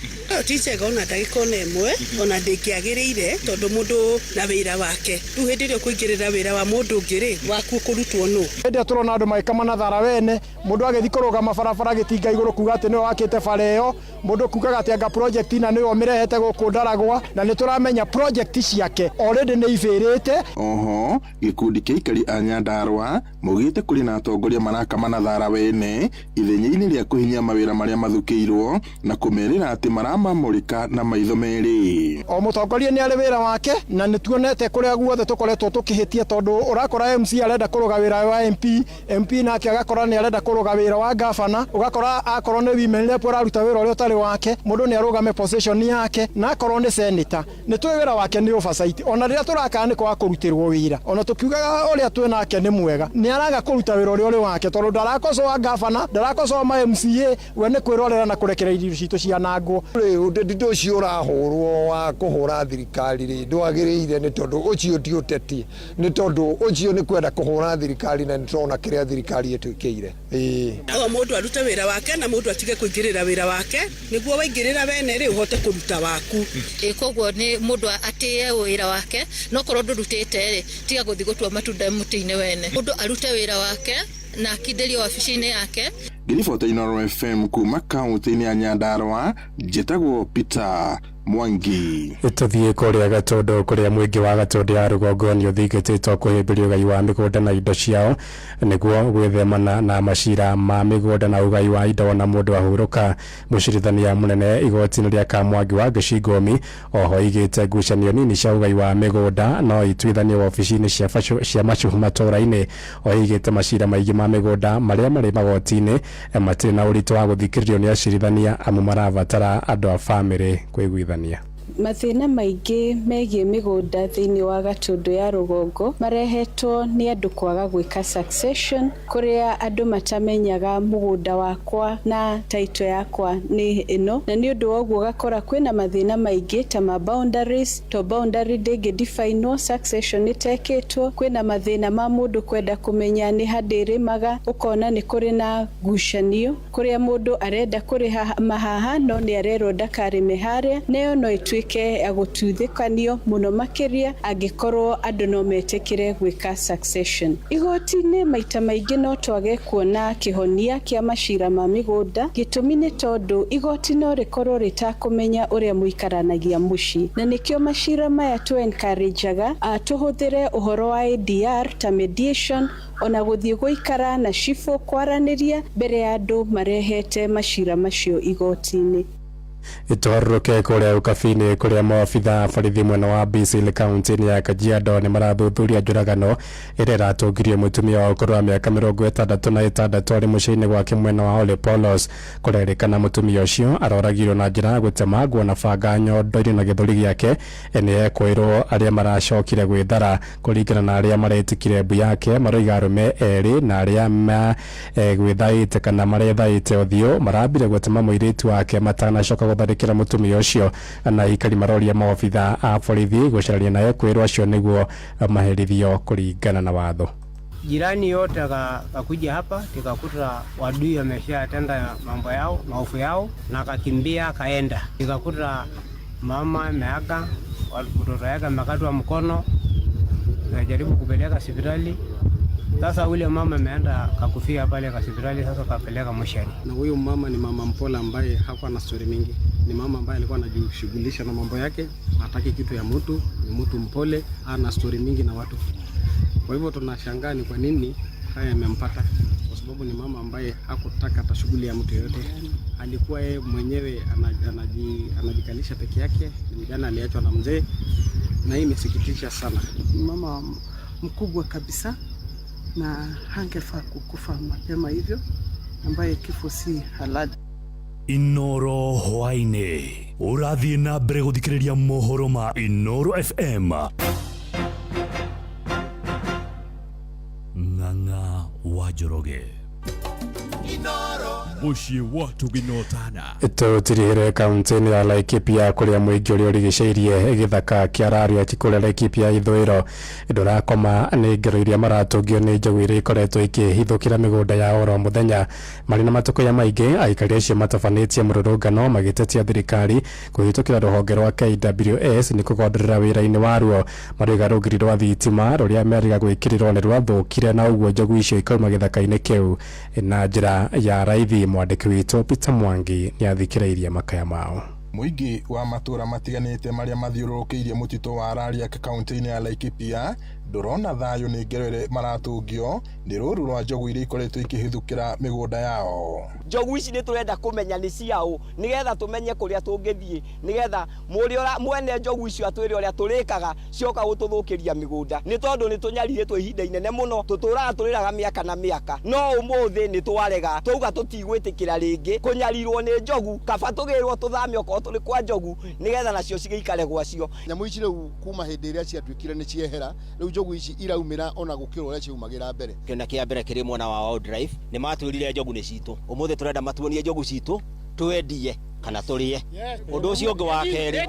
S24: Tichega ona ndagikona imwe ona ndikiagiriire tondu mundu na wira wake tu hindi rio kuingirira wira wa mundu ngiri waku kurutwo no
S21: ndi turona andu maikama na thara wene mundu agethi kurugama barabara gitinga iguru kuga ati niwe wakite bara iyo mundu kugaga ati anga project ina niwe mirehete guku Ndaragwa na nituramenya project ciake already ni ivirite.
S9: Oho gikundi kia aikari a Nyandarua mugite kuri na atongoria marakama na thara wene ithenya-ini ria kuhinya mawira maria mathukiirwo na kumerira ati maramamurika na maitho meri.
S21: O mutongoria ni ari wira wake na nituonete kuria guothe tukoretwo tukihitia tondu urakora MC arenda kuruga wira wa MP nake agakora ni arenda kuruga wira wa gavana, ugakora akorwo ni women rep araruta wira uria utari wake mundu ni arugame position yake na akorwo ni senator ni twi wira wake ni oversight. Ona riria turakana ni kwa kurutirwo wira ona tukiugaga uria twi nake ni mwega ni araga kuruta wira uria uri wake tondu ndarakoso gavana ndarakoso ma MCA we ni kwirorera na kurekereria irio citu cia nango.
S25: Uteti ucio urahurwo wa kuhura thirikari ri ndwagiriire ni tondu ucio ti uteti ni tondu ucio ni kwenda kuhura thirikari na nitona kiria thirikari etwikire.
S24: O mundu arute wira wake na mundu atige kuingirira wira wake niguo waingirira wene ri uhote kuruta waku.
S23: Koguo ni mundu atie wira wake no korwo ndurutite ri tiga guthi gutua matunda muti-ini wene mundu arute wira wake na akiderio wabici-ini yake.
S9: Ngiribota Inoro FM kuma kaunti-ini ya Nyandarua njĩtagwo Peter Mwangi.
S4: Tuthie kuria Gatondo kuria muingi wa Gatondo ya rugongo ni uthingatitwo kuhimbirio ugai wa migunda na indo ciao niguo gwithemana na macira ma migunda na ugai wa indo na mundu ahuruka. Mucirithania munene igoti-ini ria Kamwangi wa Gĩcingũmi oho igite ngucanio nini cia ugai wa migunda no itwithanio wabici-ini cia macuhu matura-ini o igite macira maingi ma migunda maria mari magoti-ini matire na uritu wa guthikiririo ni acirithania amu marabatara andu a family kwiguithania.
S16: Mathina maingĩ megiĩ mĩgũnda thĩinĩ wa Gatundu ya rũgongo marehetwo nĩ andũ kwaga gwĩka succession kũrĩa andũ matamenyaga mũgũnda wakwa na title yakwa nĩ ĩno na nĩ ũndũ wa ũguo gakora kwĩna mathĩna maingĩ ta ma boundaries to boundary ndĩngĩ define succession ĩtekĩtwo. Kwĩna mathĩna ma mũndũ kwenda kũmenya nĩ ha ndĩrĩmaga ũkona nĩ kũrĩ na ngucanio kũrĩa mũndũ arenda kũrĩha mahaha no nĩ arerwo ndakarĩme harĩa nayo no ituike ya gututhikanio muno makiria angikorwo andu no metekire gwika succession. Igoti-ini maita maingi no twage kuona kihonia kia macira ma migunda, gitumi ni tondu igoti no rikorwo ritakumenya uria muikaranagia muci, na nikio macira maya tu encourageaga tuhuthire uhoro wa ADR ta mediation ona guthii guikara na shifo kwaraniria mbere ya andu marehete macira macio igoti-ini.
S4: Itwaruke kuria ukabini kuria maabitha borithi mwena wa Busia kaunti ya Kajiado ni marathuthuria njuragano iria iratungirio mutumia wa ukuru wa miaka 66 ari muciini gwake mwena wa Ole Polos. Kurerikana mutumia ucio aroragirwo na njira gutemagwo na banga nyondo-ini na githuri giake ni ekwirwo aria maracokire gwithara. Kuringana na aria maretikire mbu yake maroiga arume eri na aria gwithaite kana marethaite uthio marambire gutema muiritu wake matanacoka gutharikira mutumia ucio, na ikari maroria maobitha a borithi gucararia naye kwirwo acio niguo maherithio kuringana na watho.
S21: Jirani yote akakuja hapa tikakuta wadui ameshatenda mambo yao maovu yao na akakimbia akaenda. Tikakuta mama ameaga, mtoto yake amekatwa mkono, najaribu kupeleka hospitali. Sasa ule mama ameenda kakufia pale hospitali, sasa kapeleka moshari.
S13: Na huyo mama ni mama mpole ambaye hakuwa na story mingi. Ni mama ambaye alikuwa anajishughulisha na mambo yake, hataki kitu ya mtu, ni mtu mpole, hana story mingi na watu. Kwa hivyo tunashangaa ni kwa nini haya yamempata, kwa sababu ni mama ambaye hakutaka hata shughuli ya mtu yote. Alikuwa yeye mwenyewe anajikalisha peke yake, ni mjana aliachwa na mzee, na hii imesikitisha sana.
S24: Mama mkubwa kabisa na hangefaa kukufa mapema hivyo, ambaye kifo si halali.
S1: Inoro hwaine urathie na mbere guthikiriria mohoro ma Inoro FM. Ng'ang'a wa Njoroge
S15: muciĩ watu ginotana
S4: tutirihire kaunti-ini ya Laikipia kuria muingi uria urigiceirie githaka kia Rariat kuria Laikipia ithwiro ndurakoma ni ngero iria maratungio ni njogu iria ikoretwo ikihithukira migunda ya oro muthenya. Mari na matuko maingi aikari acio matabanitie mururungano magitetia thirikari kuhitukira ruhonge rwa KWS ni kugonderera wira-ini waruo. Mariga rugiri rwa thitima ruria meriga gwikirirwo ni rwathukire na uguo njogu icio ikauma githaka-ini kiu na njira ya raithi. Mwandiki witu Peter Mwangi ni athikireirie makaya mao.
S9: Muingi wa matura matiganite maria mathiururukiirie mutito wa Rariat kaunti-ini ya Laikipia ndurona thayo ni ngerere maratungio ni ruru rwa njogu iria ikoretwo ikihithukira migunda yao.
S6: Njogu ici ni turenda kumenya ni ciao nigetha tumenye kuria tungithie, nigetha muria mwene njogu icio atwire uria turikaga cioka gututhukiria migunda, ni tondu ni tunyariritwo ihinda inene muno, tuturaga turiraga miaka na miaka, no umuthi ni twarega tuga tutigwitikira ringi kunyarirwo ni njogu, kaba tugirwo tuthamio ko tuli kwa njogu nigetha nacio cigeikare gwacio.
S18: Nyamu ici riu kuma hindi iria ciatwikire ni ciehera, riu njogu ici iraumira ona gukirwo uria ciumagira mbere.
S6: Kena kia mbere kiri mwena wa Wildlife ni matwirire njogu ni citu, umuthi turenda matuonie njogu citu twendie kana turie. Undu ucio ungi wa keri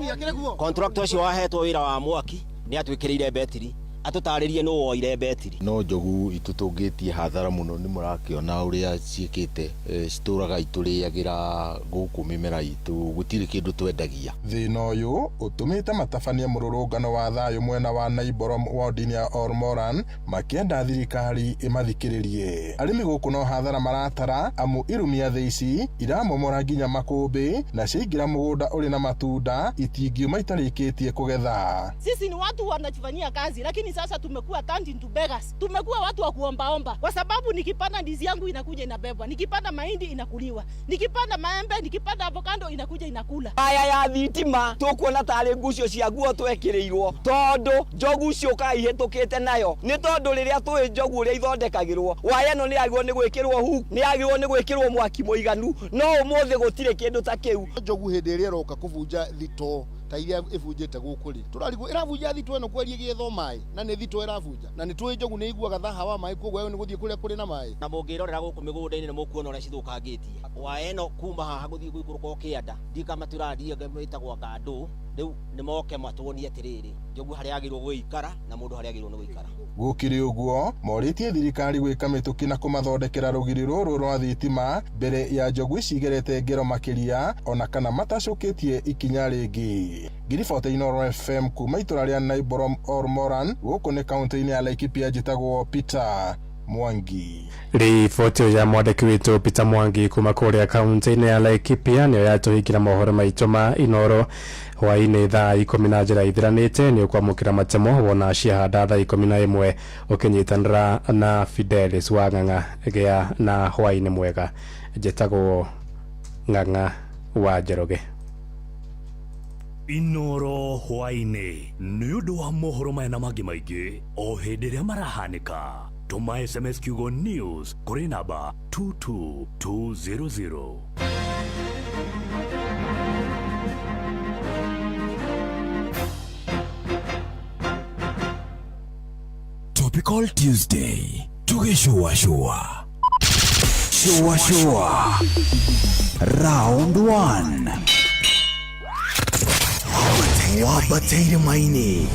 S6: contractor ucio wahetwo wira wa mwaki ni atwikireire betiri atutaririe no woire betiri.
S19: No njogu itutungitie hathara muno ni murakiona uria ciikite cituraga ituriagira guku mimera itu gutiri kindu twendagia.
S9: Thina uyu utumite matabania mururungano wa thayo mwena wa Naiborom ward-ini ya Ormoran makienda thirikari imathikiririe. Arimi guku no hathara maratara amu irumia theici iramomora nginya makumbi na ciingira mugunda uri na matunda itingiuma itarikitie kugetha.
S20: Sisi ni watu wanajifanyia kazi, lakini sasa tumekuwa turned into beggars. Tumekuwa watu wa kuombaomba kwa sababu nikipanda ndizi yangu inakuja inabebwa, nikipanda mahindi inakuliwa, nikipanda maembe, nikipanda avocado inakuja inakula.
S6: Aya ya thitima tukuona tari ngucio cia guo twekirirwo tondu njogu cio kaihitukite nayo, ni tondu riria tui njogu ria ithondekagirwo waya no ni agirwo ni gwikirwo hu, ni agirwo ni gwikirwo mwaki muiganu, no umuthi gutire kindu ta kiu.
S18: Njogu hindi iria roka kubunja thito ta iria ibunjite guku ri turarigwo irabunja thito eno kwerie gietho mai na ni thito irabunja na ni twi njogu ni iguaga thaha wa mai koguo wewe ni guthie kuria kuri na mai
S6: na mungirorera guku migunda-ini ni mukuona uria cithukangitie wa eno kuma haha guthie gwikuruka kianda ndikama turathie ngemetagwa ngandu riu ni moke matuonie atiriri njogu hari agirwo guikara na mundu hari agirwo ni guikara
S9: gukiri uguo moritie thirikari gwika mituki na kumathondekera rugiri ruru rwa thitima mbere ya njogu icigerete ngero makiria ona kana matacukitie ikinya ringi. Ngiriboti Inooro FM kuma itura ria Naiborom Ormoran guku ni kaunti-ini ya Laikipia njitagwo Peter Mwangi.
S4: Riboti ya mwandiki witu Peter Mwangi kuma kuria kaunti-ini ya Laikipia niyo yatuhikira mohoro maitu ma Inooro hwaini thaa 11 ithiranite ni ukwamukira matemo wona ciahanda thaa 11 ukinyitanira na Fidelis wa Ng'ang'a gea na hwaini mwega njitagwo Ng'ang'a wa Njoroge.
S1: Inooro hwaini ni undu wa mohoro maya na mangi maingi o hindi ria marahanika. Tuma SMS kiugo news kuri namba 22200.
S15: Topical Tuesday. Shua. Round 1. Wabateire maini.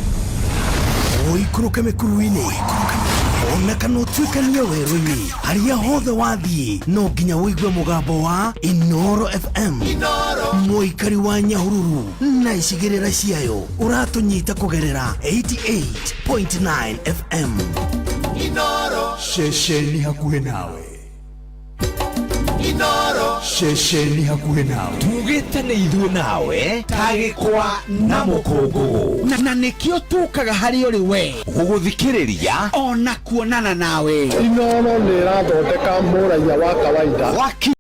S15: Oikuruke mekuruini. Ona kano twikania weruni. Haria hothe wathie no nginya wigue mugambo wa Inooro FM. Muikari wa Nyahururu na icigirira ciayo uratunyita kugerera 88.9 FM.
S2: Inooro
S15: Shesheni hakuhe nawe.
S2: Inooro
S15: Shesheni hakuhe nawe. Tugitane ithuĩ nawe tagĩkwa na mũkũngũ
S3: na nĩkĩo tukaga harĩ ũrĩ we
S15: gũgũthikĩrĩria
S3: ona kuonana nawe.
S25: Inooro nĩ ĩrathondeka mũraia wa kawaida.